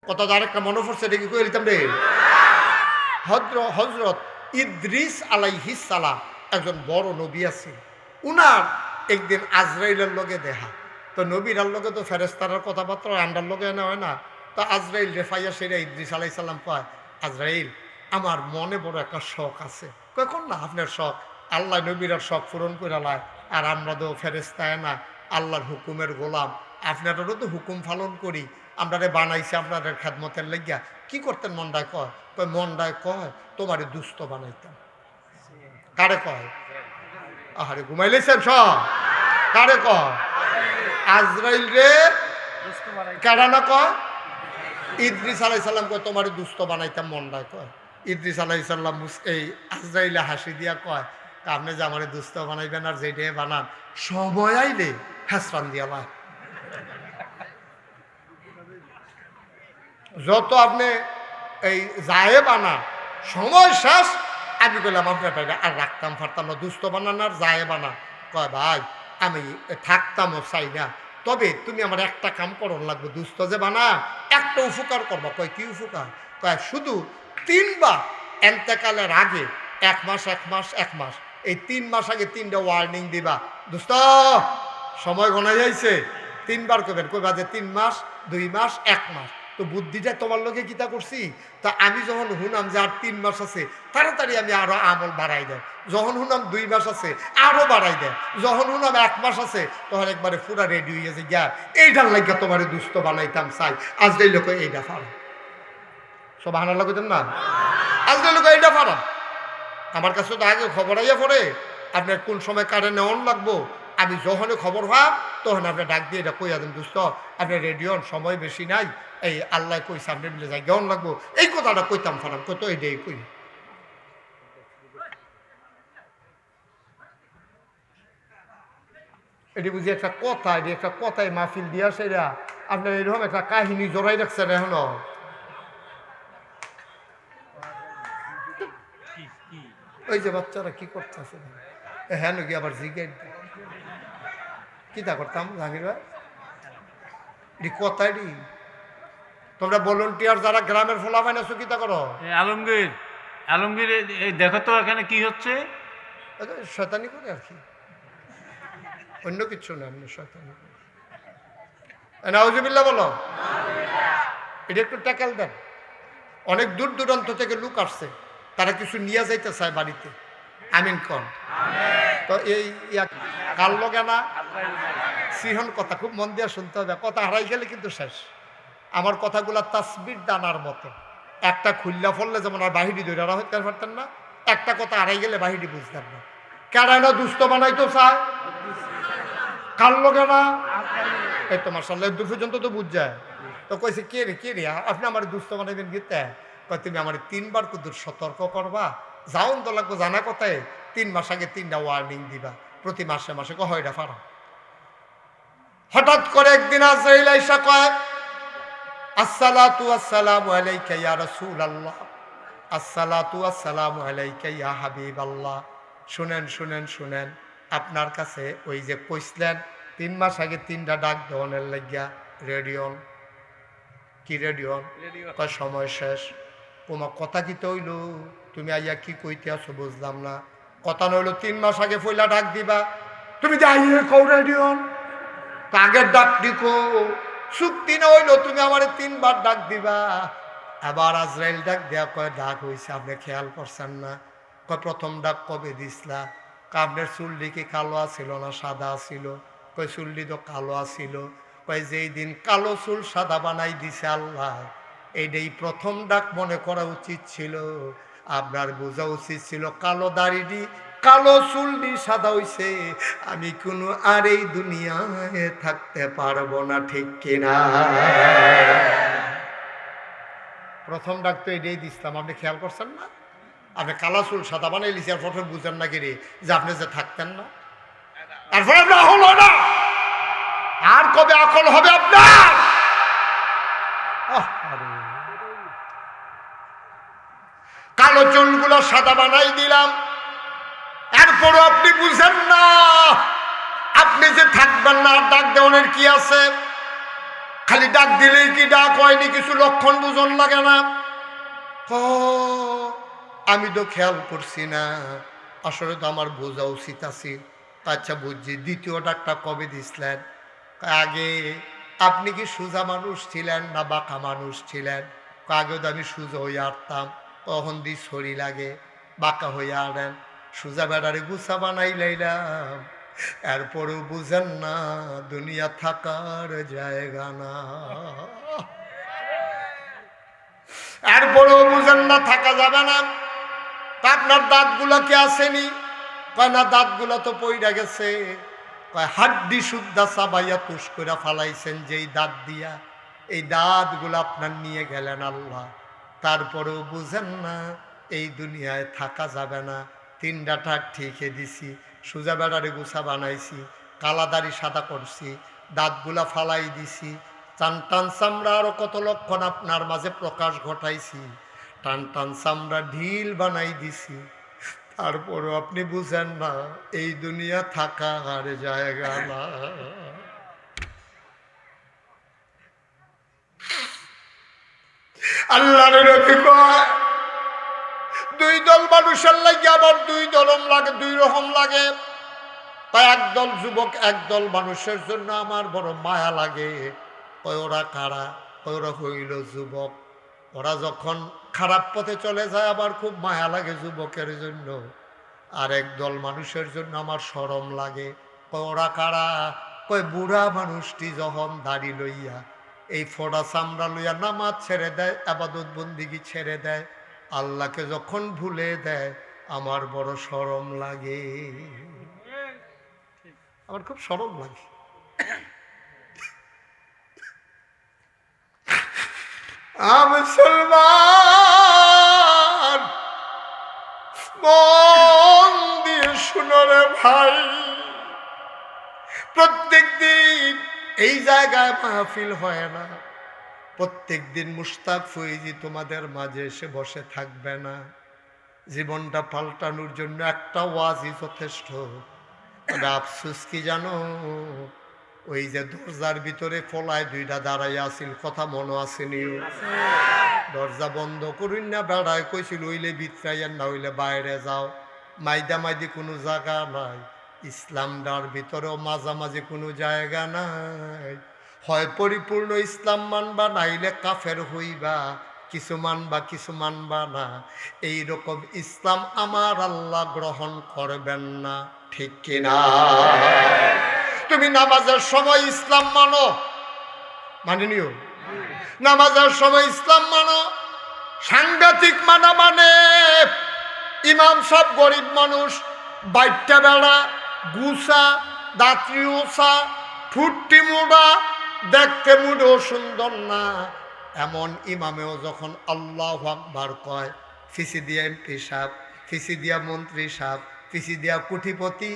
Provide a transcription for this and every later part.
কত আরেকটা মনে পড়ছে দেখি কই দিতাম রে। হজরত ইদ্রিস আলাইহিস সালাম একজন বড় নবী আছে। উনার একদিন আজরাইলের লগে দেখা। তো নবীরার লগে তো ফেরেস্তার কথাবার্তা আন্ডার লগে না হয় না। তো আজরাইল রেফাইয়া সেরা ইদ্রিস আলাই সাল্লাম কয়, আজরাইল আমার মনে বড় একটা শখ আছে। কখন না আপনার শখ, আল্লাহ নবীরার শখ পূরণ করে লায়, আর আমরা তো ফেরেস্তায় না আল্লাহর হুকুমের গোলাম, আপনাদেরও তো হুকুম পালন করি, আপনারে বানাইছে আপনাদের খেদমতের লাগিয়া। কি করতেন মন্ডায় কয়? কয় মন্ডায় কয় তোমারে দুস্থ বানাইতাম। কারে কয়? আহারে ঘুমাইলেছেন সব? কারে কয়? আজরাইল রে। কারা না কয়? ইদ্রিস আলাই সাল্লাম কয় তোমারে দুস্থ বানাইতাম মন্ডায় কয়। ইদ্রিস আলাই সাল্লাম এই আজরাইলে হাসি দিয়া কয়, আপনি যে আমারে দুস্থ বানাইবেন আর যেটাই বানান সময় আইলে হেসরান দিয়া ভাই, যত আপনি এই যায় বানান সময় শেষ। আমি বললাম আপনার আর রাখতাম পারতাম না, দুস্থ বানান আর যায় বানান। কয় ভাই আমি থাকতামও চাই না, তবে তুমি আমার একটা কাম করন লাগবে, দুস্থ যে বানা একটা উপকার করবা। কয় কি উপকার? কয় শুধু 3 বার এন্তেকালের আগে 1 মাস 1 মাস 1 মাস এই 3 মাস আগে 3টা ওয়ার্নিং দিবা, দোস্ত সময় গণা যাইছে 3 বার করবেন। কইবা যে 3 মাস 2 মাস 1 মাস। তো বুদ্ধিটা তোমার লোকে কিতা করছি। তা আমি যখন শুনাম যে আর 3 মাস আছে তাড়াতাড়ি আমি আরো আমল বাড়াই দেয়, যখন শুনাম 2 মাস আছে আরো বাড়াই দেয়, যখন শুনাম 1 মাস আছে তখন একবারে পুরা রেডি হয়ে যায় গিয়া এইটার লাগিয়া তোমার দুস্থ বানাইতাম চাই। আজরাইল লোক এইটা পারেন, সব হানার লাগতেন না। আজরাইল লোক এইটা পারেন। আমার কাছে তো আগে খবর আইয়া পড়ে আপনার কোন সময় কারে নেওয়ান লাগবো। আমি যখনই খবর ভাব তখন আপনি ডাক দিয়ে এটা কইয়া দেন, দুস্থ আপনি রেডিওন সময় বেশি নাই, এই আল্লাহ কইছে আপনি মিলে যাই গেন লাগবো, এই কথাটা কইতাম ফারাম কত এইটাই কই। এটি বুঝি একটা কথা, এটি একটা কথায় মাহফিল দিয়া সেরা আপনার এরকম একটা কাহিনী জড়াই রাখছেন এখনো। ওই যে বাচ্চারা কি করতেছে হ্যাঁ নাকি আবার জিজ্ঞেস কিতা করতাম জাহাঙ্গীর ভাই এটি কথাটি তোমরা ভলান্টিয়ার যারা গ্রামের ফলাফাইন আছো কিতা করো? আলমগীর আলমগীর দেখো তো এখানে কি হচ্ছে। শয়তানি করে আর কি, অন্য কিছু না, এমনি শয়তানি করে। নাউজুবিল্লাহ বলো। এটা একটু ট্যাকেল দেন। অনেক দূর দূরান্ত থেকে লোক আসছে, তারা কিছু নিয়ে যাইতে চায় বাড়িতে। আমিন কন। তো এই কাল লগে না সিহন কথা খুব মন দিয়ে শুনতে হবে, কথা হারাই গেলে কিন্তু শেষ। আমার কথাগুলা তাসবির দানার মতো, একটা খুল্লা ফললে যেমন আর বাহিরি ধরে হইতে পারতেন না, একটা কথা হারাই গেলে বাহিরি বুঝতেন না। কেন দুস্থ বানাইতো চায় কাল লগে না, এই তো মাসাল্লাহ দূর পর্যন্ত তো বুঝ যায়। তো কইছে কে রে কে রে আপনি আমার দুস্থ বানাইবেন গীতে, তুমি আমার 3 বার কুদুর সতর্ক করবা, যাওন তো লাগবো জানা কথায় 3 মাস আগে 3টা ওয়ার্নিং দিবা, প্রতি মাসে মাসে কয়টা পারা। হঠাৎ করে একদিন আজরাইল আইসা কয়, আসসালাতু আসসালামু আলাইকা ইয়া রাসূলুল্লাহ, আসসালাতু আসসালামু আলাইকা ইয়া হাবিবাল্লাহ। শুনেন শুনেন শুনেন, আপনার কাছে ওই যে কইছিলেন 3 মাস আগে 3টা ডাক দেওয়ানের লাগিয়া রেডিওন, কি রেডিওন? কয় সময় শেষ। তোমার কথা কি তৈল, তুমি আইয়া কি কইতে আছো বুঝলাম না। কথা নইলো 3 মাস আগে ফইলা ডাক দিবা, তুমি যে আইয়া কও রেডিওন, আগের ডাক দিকো চুক্তি না হইলো তুমি আমার 3 বার ডাক দিবা। আবার আজরাইল ডাক দেয়া কয় ডাক হইছে, আপনি খেয়াল করছেন না? কয় প্রথম ডাক কবে দিসলা? আপনার চুল্লি কি কালো আছিল না সাদা আছিল? কয় চুল্লি তো কালো আছিল। কয় যেই দিন কালো চুল সাদা বানাই দিছে আল্লাহ, এইটাই প্রথম ডাক মনে করা উচিত ছিল। আপনার বোঝা উচিত ছিল কালো দাড়ি কালো চুলটি সাদা হইছে, আমি কোনো আর এই দুনিয়ায় থাকতে পারবো না, ঠিক কিনা? প্রথম ডাক তো এটাই দিছিলাম, আপনি খেয়াল করছেন না? আপনি কালা চুল সাদা বানাই লিছি, আর প্রথম বুঝেন না কি রে যে আপনি যে থাকতেন না, তারপরে আপনার হলো না। আর কবে আকল হবে আপনার? কালো চুলগুলো সাদা বানাই দিলাম, এরপরও আপনি বুঝেন না আপনি যে থাকবেন না, ডাক দেওয়ানের কি আছে? খালি ডাক দিলেই কি ডাক হয়নি, কিছু লক্ষণ বুঝন লাগে না? আমি তো খেয়াল করছি না, আসলে তো আমার বোঝা উচিত আছে। আচ্ছা বুঝছি, দ্বিতীয় ডাকটা কবে দিছিলেন? আগে আপনি কি সোজা মানুষ ছিলেন না বাঁকা মানুষ ছিলেন? আগে তো আমি সোজা হয়ে আটতাম, তখন দি ছড়ি লাগে, বাঁকা হয়ে আনেন, সোজা বেড়ারে গুছা বানাই লাইলাম। এরপরেও বুঝেন না দুনিয়া থাকার জায়গা না, এরপরেও বুঝেন না থাকা যাবে না। আপনার দাঁতগুলা কি আসেনি? কয় না, দাঁতগুলা তো পইড়া গেছে। কয় হাড্ডি শুদ্ধা চাবাইয়া তুষ করে ফালাইছেন যেই দাঁত দিয়া, এই দাঁতগুলো আপনার নিয়ে গেলেন আল্লাহ। তারপরেও বুঝেন না এই দুনিয়ায় থাকা যাবে না। তিনটা ঠাক ঠিকই দিছি, সোজা বেড়ারে গুছা বানাইছি, কালাদারি সাদা করছি, দাঁতগুলা ফালাই দিছি, টান টান চামড়া আরো কত লক্ষণ আপনার মাঝে প্রকাশ ঘটাইছি, টান টান চামড়া ঢিল বানাই দিছি। তারপরও আপনি বুঝেন না এই দুনিয়া থাকার জায়গা না। আল্লাহর নবী কয়, দুই দল মানুষের লাগে আবার দুই দলম লাগে, দুই রকম লাগে। তাই একদল যুবক, একদল মানুষের জন্য আমার বড় মায়া লাগে। কয় ওরা কারা? কয় ওরা হইল যুবক। ওরা যখন খারাপ পথে চলে যায় আবার খুব মায়া লাগে যুবকের জন্য। আর একদল মানুষের জন্য আমার শরম লাগে। কয় ওরা কারা? কয় বুড়া মানুষটি যখন দাড়ি লইয়া এই ফোড়া চামড়া লইয়া নামাজ ছেড়ে দেয়, আবাদত বন্দিগি ছেড়ে দেয়, আল্লাহকে যখন ভুলে দেয় আমার বড় শরম লাগে, আমার খুব শরম লাগে। মুসলমান মন দিয়ে শুনো রে ভাই, প্রত্যেক দিন এই জায়গায় মাহফিল হয় না, প্রত্যেক দিন মুশতাক ফয়েজি তোমাদের মাঝে এসে বসে থাকবে না। জীবনটা পাল্টানোর জন্য একটা ওয়াজই যথেষ্ট। তবে আফসোস কি জানো, ওই যে দরজার ভিতরে ফলায় দুইটা দাঁড়াইয়া আছিল, কথা মনে আসেনি? দরজা বন্ধ করুন না, বেড়ায় কইছিল হইলে ভিতরাইয়া না হইলে বাইরে যাও। মাইদা মাইদি কোনো জায়গা নাই, ইসলামটার ভিতরেও মাঝামাঝি কোনো জায়গা নাই। হয় পরিপূর্ণ ইসলাম মানবা, নাইলে কাফের হইবা, কিছু মানবা কিছু মানবা না। এইরকম ইসলাম আমার আল্লাহ গ্রহণ করবেন না, ঠিক কিনা? তুমি নামাজের সময় ইসলাম মানো, মানিনিও? নামাজের সময় ইসলাম মানো, সাংঘাতিক মানা মানে ইমাম সব গরিব মানুষ, বাইটটা বেড়া, গুসা, দাঁতরি ওসা, ফুটটি মুড়া, দেখতে মুড়েও সুন্দর না, এমন ইমামেও যখন আল্লাহু আকবার কয়, ফিসি দিয়া এমপি সাহেব, ফিসি দিয়া মন্ত্রী সাহেব, ফিসি দিয়া কোটিপতি,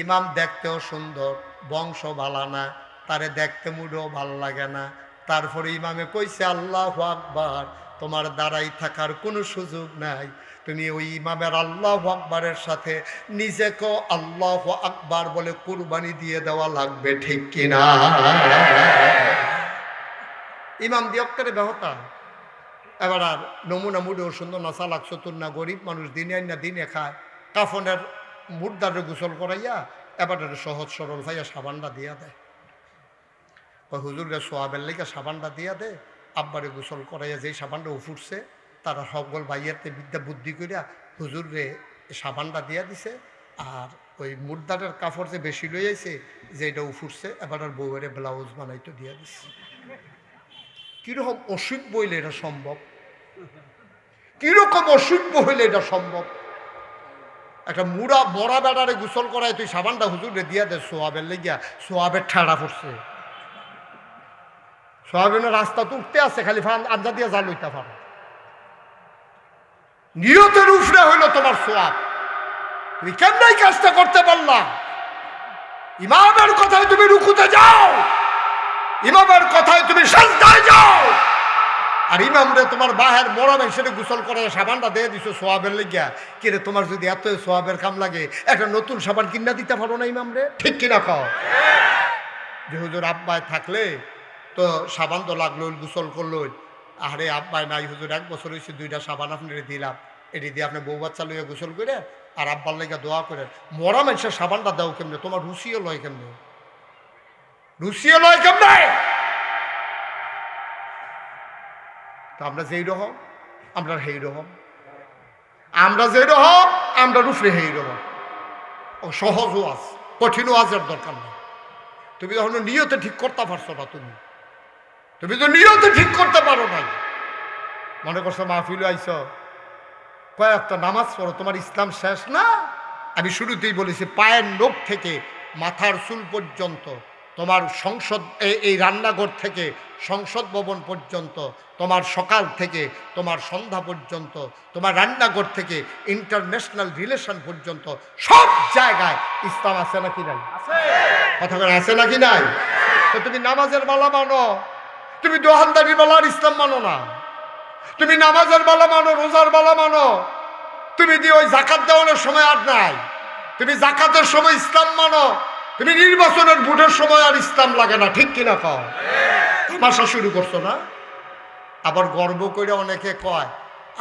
ইমাম দেখতেও সুন্দর, বংশ ভালো না, তারে দেখতে মুড়েও ভাল লাগে না। তারপরে ইমামে কইছে আল্লাহু আকবার, তোমার দাঁড়াই থাকার কোনো সুযোগ নাই, তুমি ওই ইমামের আল্লাহু আকবারের সাথে নিজেকেও আল্লাহু আকবার বলে কুরবানি দিয়ে দেওয়া লাগবে, ঠিক কিনা? ইমাম দিয়ক্কারে বেহতা। এবার আর নমুনা মুড়েও সুন্দর না, চালাক চতুর না, গরিব মানুষ, দিনে আইন না দিনে খায়, কাফনের মুর্দারে গোসল করাইয়া এবার সহজ সরল ভাইয়া সাবানটা দিয়া দেয়। ওই হুজুরকে সোয়াবের লেগে সাবানটা দিয়া দেয়, আব্বারে গোসল করাইয়া যেই সাবানটা উফুরছে তারা সকল ভাইয়াতে বিদ্যা বুদ্ধি করিয়া হুজুরে সাবানটা দিয়া দিছে। আর ওই মুর্দারের কাপড় যে বেশি লই আইছে, যে এটা উফুরছে, এবার আর বউয়ের ব্লাউজ বানাইতে দিয়া দিছে। কিরকম অসভ্য হইলে এটা সম্ভব? কিরকম অসভ্য হইলে এটা সম্ভব? একটা মুড়া মরা বেড়ারে গোসল করায় তুই সাবানটা হুজুরে দিয়া দে সোয়াবের লেগিয়া, সোয়াবের ঠাড়া পড়ছে, সোয়াবিনের রাস্তা তো উঠতে আছে, খালি আঞ্জা দিয়া যা লইতে পারো। নিয়তের উফরে হইল তোমার সোয়াব, তুমি কেমনাই কাজটা করতে পারলা? ইমামের কথায় তুমি রুকুতে যাও, ইমামের কথায় তুমি সাজদায় যাও, আর ইমামরে তোমার বাহের মরমে সেটা গোসল করে সাবানটা দিয়ে দিছো সোয়াবের লেগিয়া। কিরে, তোমার যদি এত সোয়াবের কাম লাগে একটা নতুন সাবান কিনা দিতে পারো না ইমামরে, ঠিক কিনা? খাও যে হুজুর আব্বায় থাকলে তো সাবান তো লাগলো গোসল করলো। আরে আব্বাই নাই হুজুর, 1 বছর হয়েছে 2টা সাবান আপনারে দিলাম, এটি দিয়ে আপনি বউ বাচ্চা লইয়া গোসল করে আর আব্বার লেগে দোয়া করে। মরা মানুষের সাবানটা দাও কেমনে? তোমার রুচিও লয় কেমনে? রুচিও লয় কেমনে? তো আমরা যেই রকম আমরা সেই রকম, আমরা যেই রকম আমরা রুফরে সেই রকম। ও সহজ ওয়াজ, কঠিন ওয়াজের দরকার নেই। তুমি যখন নিয়তে ঠিক করতে পারছো না, তুমি তো নিয়তে ঠিক করতে পারো নাই। মনে করছো মাহফিল আইছ, কয়েকটা নামাজ পড়ো, তোমার ইসলাম শেষ না? আমি শুরুতেই বলেছি, পায়ের নখ থেকে মাথার চুল পর্যন্ত, তোমার সংসদ এই রান্নাঘর থেকে সংসদ ভবন পর্যন্ত, তোমার সকাল থেকে তোমার সন্ধ্যা পর্যন্ত, তোমার রান্নাঘর থেকে ইন্টারন্যাশনাল রিলেশন পর্যন্ত সব জায়গায় ইসলাম আছে নাকি নাই? কথা বলে আছে নাকি নাই? তো তুমি নামাজের বেলা মানো, তুমি দোহানদারির বেলা আর ইসলাম মানো না। তুমি নামাজের বেলা মানো, রোজার বেলা মানো, তুমি দিয়ে ওই জাকাত দেওয়ানোর সময় আর নাই। তুমি জাকাতের সময় ইসলাম মানো, তুমি নির্বাচনের ভোটের সময় আর ইসলাম লাগে না। ঠিক কিনা কও? তামাশা শুরু করছো না? আবার গর্ব করে অনেকে কয়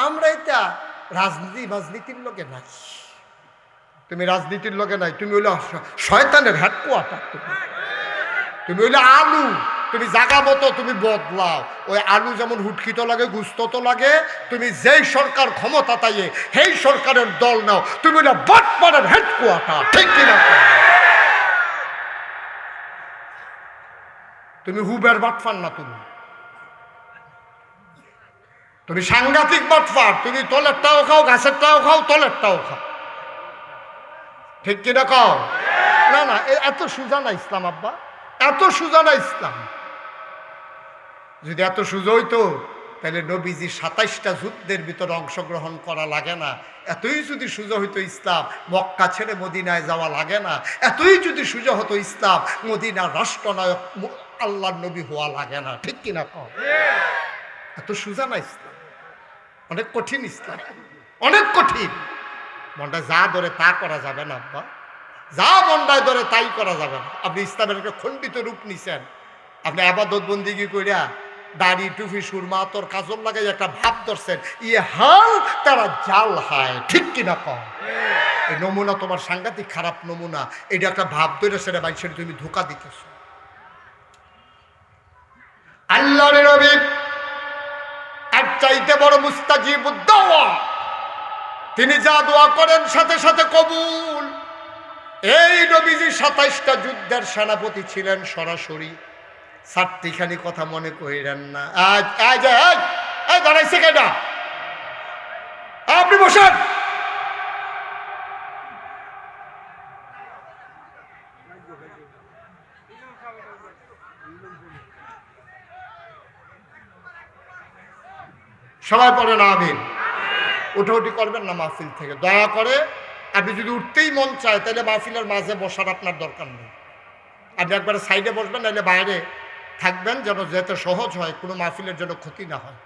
আমরা এটা রাজনীতির লোকে নাই। তুমি রাজনীতির লোকে নাই, তুমি হইলে শয়তানের হেডকোয়ার্টার। তুমি হইলে আলু, তুমি জাগা মতো তুমি বদলাও। ওই আলু যেমন হুটকিত লাগে, গুস্ত তো লাগে। তুমি যেই সরকার ক্ষমতা তাইয়ে সেই সরকারের দল নাও, তুমি হইলে বটপাড়ার হেডকোয়ার্টার। ঠিক কিনা? তুমি হুবের বাটফার না, তুমি সাংঘাতিক বাটফার। তুমি তলেরটাও খাও, গাছেরটাও খাও, তলেরটাও খাও। ঠিক কিনা কও? না না, এত সোজা না ইসলাম আব্বা, এত সোজা না ইসলাম। যদি এত সোজা হইতো তাহলে নবীজি 27টা যুদ্ধের ভিতরে অংশগ্রহণ করা লাগে না। এতই যদি সোজা হইতো ইসলাম, মক্কা ছেড়ে মদিনায় যাওয়া লাগে না। এতই যদি সোজা হতো ইসলাম, মদিনার রাষ্ট্রনায়ক আল্লাহর নবী হওয়া লাগে না। ঠিক কিনা কও? এত সোজা না ইসলাম, অনেক কঠিন ইসলাম, অনেক কঠিন। মনটা যা ধরে তা করা যাবে না আব্বা, যা মনটায় ধরে তাই করা যাবে না। আপনি ইসলামের একটা খণ্ডিত রূপ নিছেন। আপনি আবাদত বন্দিগি কইরা দাড়ি টুপি সুরমা তোর কাজল লাগাই একটা ভাব ধরছেন, ইয়ে হাল তারা জাল হায়। ঠিক কিনা কম? এই নমুনা তোমার সাংঘাতিক খারাপ নমুনা। এটা একটা ভাব ধরে সেটা মানুষের তুমি ধোকা দিতেছ। আল্লাহর নবী এক চাইতে বড় মুস্তাজিবুদ দাওয়া, তিনি যা দোয়া করেন সাথে সাথে কবুল। এই নবীজি 27টা যুদ্ধের সেনাপতি ছিলেন সরাসরি। 4টিখানি কথা মনে কইরেন না। দাঁড়াইছে কেনা? আপনি বসেন। সবাই পড়েন আমিন। উঠাউঠি করবেন না মাহফিল থেকে, দয়া করে। আপনি যদি উঠতেই মন চায় তাহলে মাহফিলের মাঝে বসার আপনার দরকার নেই। আপনি একবারে সাইডে বসবেন, নাহলে বাইরে থাকবেন, যেন যেতে সহজ হয়, কোনো মাহফিলের জন্য ক্ষতি না হয়।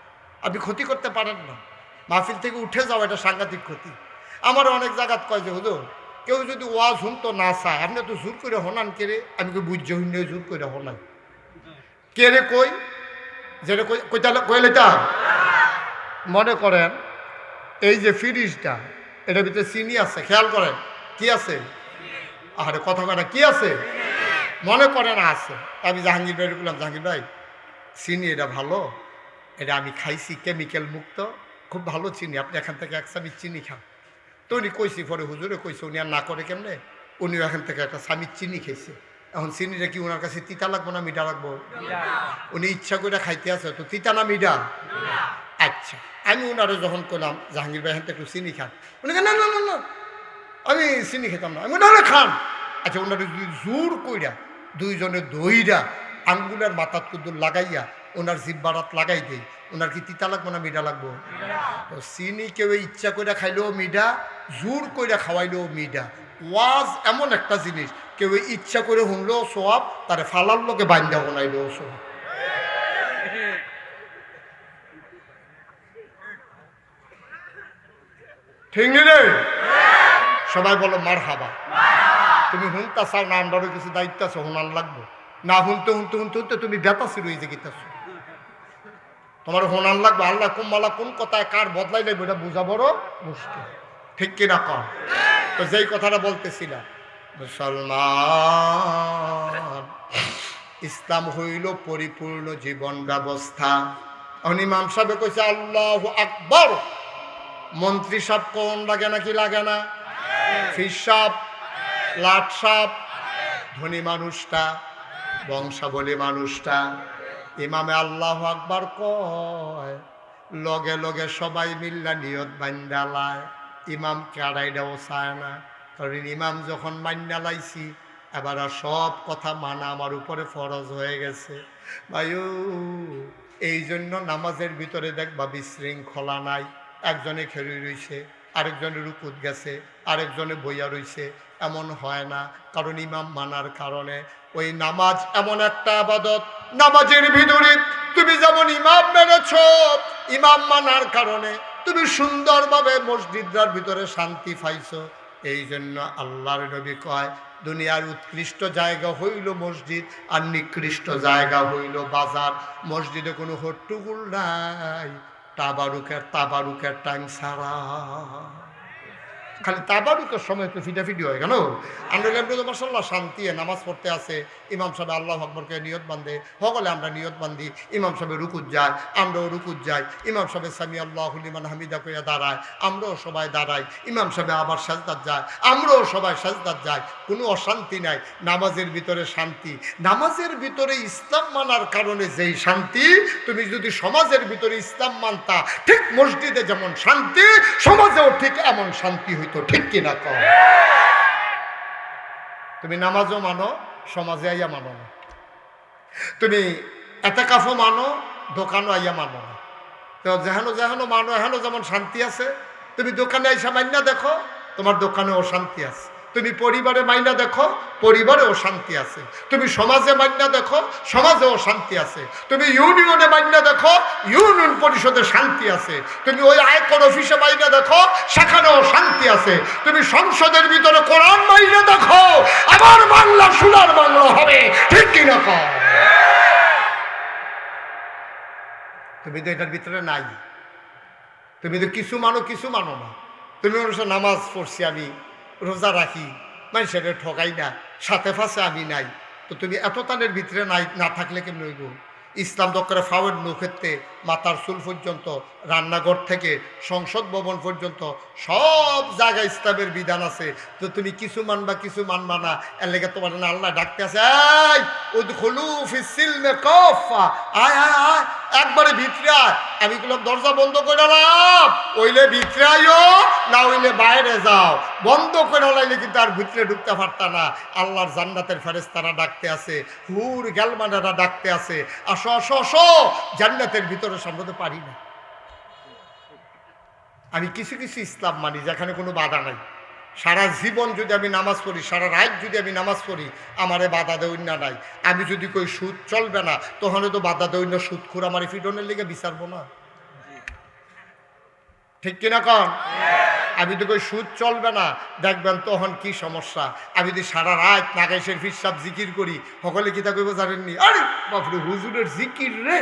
আপনি ক্ষতি করতে পারেন না, মাহফিল থেকে উঠে যাওয়া এটা সাংঘাতিক ক্ষতি। আমার অনেক জায়গাত কয় যে হুজুর কেউ যদি ওয়াজ শুনতো না চায়, আপনি তো জোর করে হনান কে রে? আমি কই বুঝ্য হইন জোর করে হনান কে রে? কই যেটা কইলেটা মনে করেন এই যে ফ্রিজটা, এটার ভিতরে চিনি আছে, খেয়াল করেন কি আছে? আরে কথা কথা কি আছে? মনে করেন আছে। আমি জাহাঙ্গীর ভাই বললাম, জাহাঙ্গীর ভাই চিনি এটা ভালো, এটা আমি খাইছি কেমিক্যাল মুক্ত, খুব ভালো চিনি, আপনি এখান থেকে 1 চামচ চিনি খান। তো উনি কইছি, পরে হুজুরে কইছে, উনি আর না করে কেমনে, উনিও এখান থেকে 1 চামচ চিনি খেয়েছে। এখন চিনিটা কি ওনার কাছে তিতা লাগবো না মিঠা লাগবো? উনি ইচ্ছা করে খাইতে আছে, তো তিতা না মিঠা? আচ্ছা, আমি ওনারে যখন করলাম জাহাঙ্গীর ভাই এখান থেকে একটু চিনি খান, উনি না না না না আমি চিনি খেতাম না। আমি না খান। আচ্ছা, ওনারে যদি জোর কইরা দুইজনে দইরা আঙ্গুলের মাথাত কুদুর লাগাইয়া ওনার জিব্বারাত লাগাই দেই, ওনার কি তিতা লাগবো না মিঠা লাগবো? তো চিনি কেউ ইচ্ছা করে খাইলেও মিঠা, জোর করে খাওয়াইলেও মিঠা। ওয়াজ এমন একটা জিনিস, কেউ ইচ্ছা করে শুনলেও সোয়াব, তারে ফালার লোকে বান্ধা বানাইলেও সোয়াব। ঠিক নি রে? সবাই বলো মার হাবা। তুমি হুনতা চাও না, আমরারও কিছু দায়িত্ব আছে, হোনার লাগবো। না শুনতে শুনতে শুনতে শুনতে তুমি ব্যথা শুরু হয়ে যে গীতাছ, তোমার হোনান লাগবে আল্লাহ কুম্বালা কোন কথায় কার বদলাই লাগবে এটা বোঝা বড় মুশকিল, ঠিক কিনা কর? তো যেই কথাটা বলতেছিলাম, মুসলমান ইসলাম হইল পরিপূর্ণ জীবন ব্যবস্থা। ইমাম সাহেব কইছে আল্লাহু আকবার, মন্ত্রী সাহেব কোন লাগে নাকি লাগে না? ফির সাহেব, লাট সাহেব, ধনী মানুষটা, বংশাবলী মানুষটা, ইমামে আল্লাহু আকবার কয়, লগে লগে সবাই মিল্লা নিয়ত বান্দালায়। ইমাম কেড়াইটাও চায় না, কারণ ইমাম যখন মান্না লাইছি এবার আর সব কথা মানা আমার উপরে ফরজ হয়ে গেছে। ভাইও এই জন্য নামাজের ভিতরে দেখবা বিশৃঙ্খলা নাই, একজনে খেলে রইছে, আরেকজনে রুকুত গেছে, আরেকজনে বইয়া রইছে, এমন হয় না, কারণ ইমাম মানার কারণে। ওই নামাজ এমন একটা আবাদত, নামাজের ভিতরে তুমি যেমন ইমাম মেনেছ, ইমাম মানার কারণে তুমি সুন্দরভাবে মসজিদটার ভিতরে শান্তি পাইছো। এই জন্য আল্লাহর নবী কয়, দুনিয়ার উৎকৃষ্ট জায়গা হইল মসজিদ আর নিকৃষ্ট জায়গা হইল বাজার। মসজিদে কোনো হট্টগোল নাই, তাবারুকের টাইম ছাড়া। খালি তাবারুকের সময় একটু ফিটাফিটি হয় কেন? আমরা তো মাসাল্লাহ শান্তি নামাজ পড়তে আসে, ইমাম সাহেব আল্লাহ আকবরকে নিয়ত বান্ধে, সকলে আমরা নিয়ত বান্ধি, ইমাম সাহেব রুকুত যায়, আমরাও রুকুত যাই, ইমাম সাহেব সামি আল্লাহ লিমান হামিদা কইয়া দাঁড়ায়, আমরাও সবাই দাঁড়াই, ইমাম সাহেব আবার সাজদাত যায়, আমরাও সবাই সাজদাত যাই, কোনো অশান্তি নাই। নামাজের ভিতরে শান্তি, নামাজের ভিতরে ইসলাম মানার কারণে যেই শান্তি, তুমি যদি সমাজের ভিতরে ইসলাম মানতা, ঠিক মসজিদে যেমন শান্তি, সমাজেও ঠিক এমন শান্তি হইতো, ঠিক কিনা কর? তুমি নামাজও মানো, সমাজে আইয়া মানো না। তুমি এতেকাফও মানো, দোকানও আইয়া মানো না। তো যেহানো যেহানো মানো, এহানো যেমন শান্তি আছে, তুমি দোকানে আইসা মাইনা দেখো, তোমার দোকানেও শান্তি আছে। তুমি পরিবারে মাইনা দেখো, পরিবারেও শান্তি আছে। তুমি সমাজে মাইনা দেখো, সমাজেও শান্তি আছে। তুমি ইউনিয়নে মাইনা দেখো, ইউনিয়ন পরিষদে শান্তি আছে। তুমি ওই আয়কর অফিসে মাইনা দেখো, সেখানেও শান্তি আছে। তুমি সংসদের ভিতরে কোরআন মাইনা দেখো, আমার বাংলা সোনার বাংলা হবে, ঠিক কিনা কর? তুমি তো এটার ভিতরে নাই। তুমি তো কিছু মানো, কিছু মানো না। তুমি অবশ্য নামাজ পড়ছি, আমি রোজা রাখি, মানুষের ঠকাই না, সাথে ফাঁসে আমি নাই, তো তুমি এত তানের ভিতরে নাই না থাকলে কেমন হইব? ইসলাম দক্করে ফাওয়ের নৌক্ষেত্রে মাথার চুল পর্যন্ত, রান্নাঘর থেকে সংসদ ভবন পর্যন্ত সব জায়গায় ইসলামের বিধান আছে। তো তুমি কিছু মানবা, কিছু মানবা না, এর লেগে তোমার না আল্লাহ ডাকতে আছে, এই উদখুলু ফিস সিলমে কাফা, আয় আয় আয়, একবারে ভিতরে আয়। আমি বললাম দরজা বন্ধ করে নাও, ওইলে ভিতরে আইও, না হইলে বাইরে যাও। বন্ধ করে লাইলে কিন্তু আর ভিতরে ঢুকতে পারতা না। আল্লাহর জান্নাতের ফেরেশতারা ডাকতে আছে, হুর গেলমানেরা ডাকতে আছে, আসো আসো আসো জান্নাতের ভিতরে। সম্ভবত পারি না। আমি কিছু কিছু ইসলাম মানি যেখানে কোনো বাধা নাই। সারা জীবন যদি আমি নামাজ পড়ি, সারা রাত যদি আমি নামাজ পড়ি, আমারে বাধা দেউন্না নাই। আমি যদি কই সুদ চলবে না, তখন তো বাধা দেউন্য সুদখোর আমার ফিডনের লেগে বিচারবো না, ঠিক কিনা কন? আমি তো কই সুদ চলবে না, দেখবেন তখন কি সমস্যা। আমি যদি সারা রাত নাগাইশের ফিরসাব জিকির করি, সকলে কি তা কইব জানেননি? আরে বাপরে, হুজুরের জিকির রে!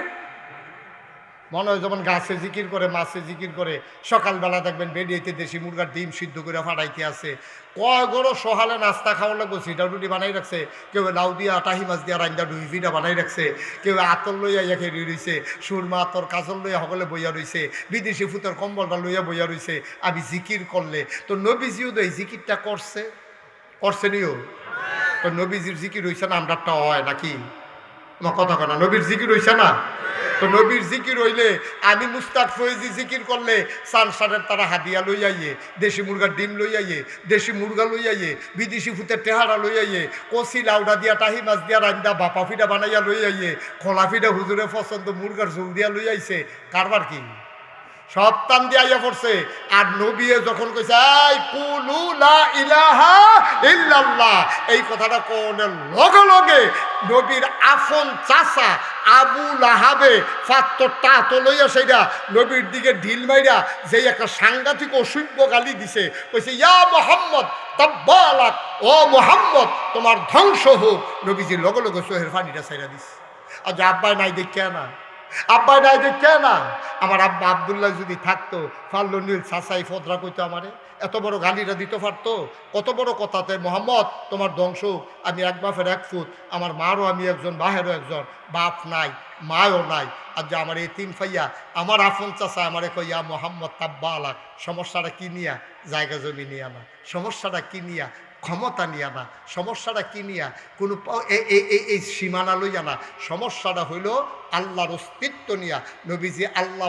মনে হয় যেমন গাছে জিকির করে, মাছে জিকির করে। সকালবেলা দেখবেন বেরিয়েতে দেশি মুরগার ডিম সিদ্ধ করে ফাটাইতে আছে, কয় গরো সহালে নাস্তা খাওয়া লাগবো, সিটা রুটি বানাই রাখছে, কেউ লাউ দিয়া টাহি মাছ দিয়া রান্দা ডুইভিটা বানাই রাখছে, কেউ আতর লইয়া ইয়া খেয়ে রইছে, সুরমা আতর কাজল লইয়া সকলে বইয়া রইছে, বিদেশি ফুতের কম্বলটা লইয়া বইয়া রইছে। আমি জিকির করলে তো নবীজিও তো এই জিকিরটা করছে নিও, তো নবীজির জিকির হইছে না, আমরাটা হয় নাকি? আমার কথা কেনা, নবীর জিকির হইছে না? তো নবীর জিকির হইলে আমি মুস্তাক ফয়েজি জিকির করলে সানসারের তারা হাদিয়া লই আইয়ে, দেশি মুরগার ডিম লই আইয়ে, দেশি মুরগা লই আইয়ে, বিদেশি ফুতের টেহারা লই আইয়ে, কচি লাউডা দিয়া টাহি মাছ দিয়া রান্দা বাপা ফিডা বানাইয়া লই আইয়ে, খোলা ফিডা হুজুরে পছন্দ মুরগার ঝোল দিয়া লই আইছে। কারবার কি? সব টান দিয়ে আইয়া পড়ছে। আর নবিয়ে যখন কইছে এই কুলু লা ইলাহা ইল্লাল্লাহ, এই কথাটা কোনের লগে লগে নবীর আফন চাচা আবু লাহাবে ফাত্তরটা তো লইয়া সেইটা নবীর দিকে ঢিল মাইরা যেই একটা সাংঘাতিক অসভ্য গালি দিছে, কইছে ইয়া মুহাম্মদ তাব্বালাক, ও মুহাম্মদ তোমার ধ্বংস হোক। নবীজি লগে লগে চোখের পানিটা ছাইরা দিছে। আর যে আব্বাই নাই দেখে না, আব্বাই নাই দেখে না, আমার আব্বা আব্দুল্লাহ যদি থাকতো ফাল্লু নীল সাসাই ফদরা কইতো আমারে, এত বড় গালিটা দিতে পারতো। কত বড় কথাতে মোহাম্মদ তোমার ধ্বংস। আমি এক বাপের এক ফুট, আমার মারও আমি একজন, বাহেরও একজন, বাপ নাই মায়ও নাই। আর যে আমার এই তিন ফাইয়া আমার আফন চাচা আমারে কইয়া মোহাম্মদ তাব্বা আলাক, সমস্যাটা কি নিয়া? জায়গা জমি নিয়ে না। সমস্যাটা কি নিয়া? ক্ষমতা নিয়ে না। সমস্যাটা কি নিয়া? কোনো এই সীমানা লইয়া না। সমস্যাটা হইল আল্লাহর অস্তিত্ব নিয়া। নবীজি আল্লাহ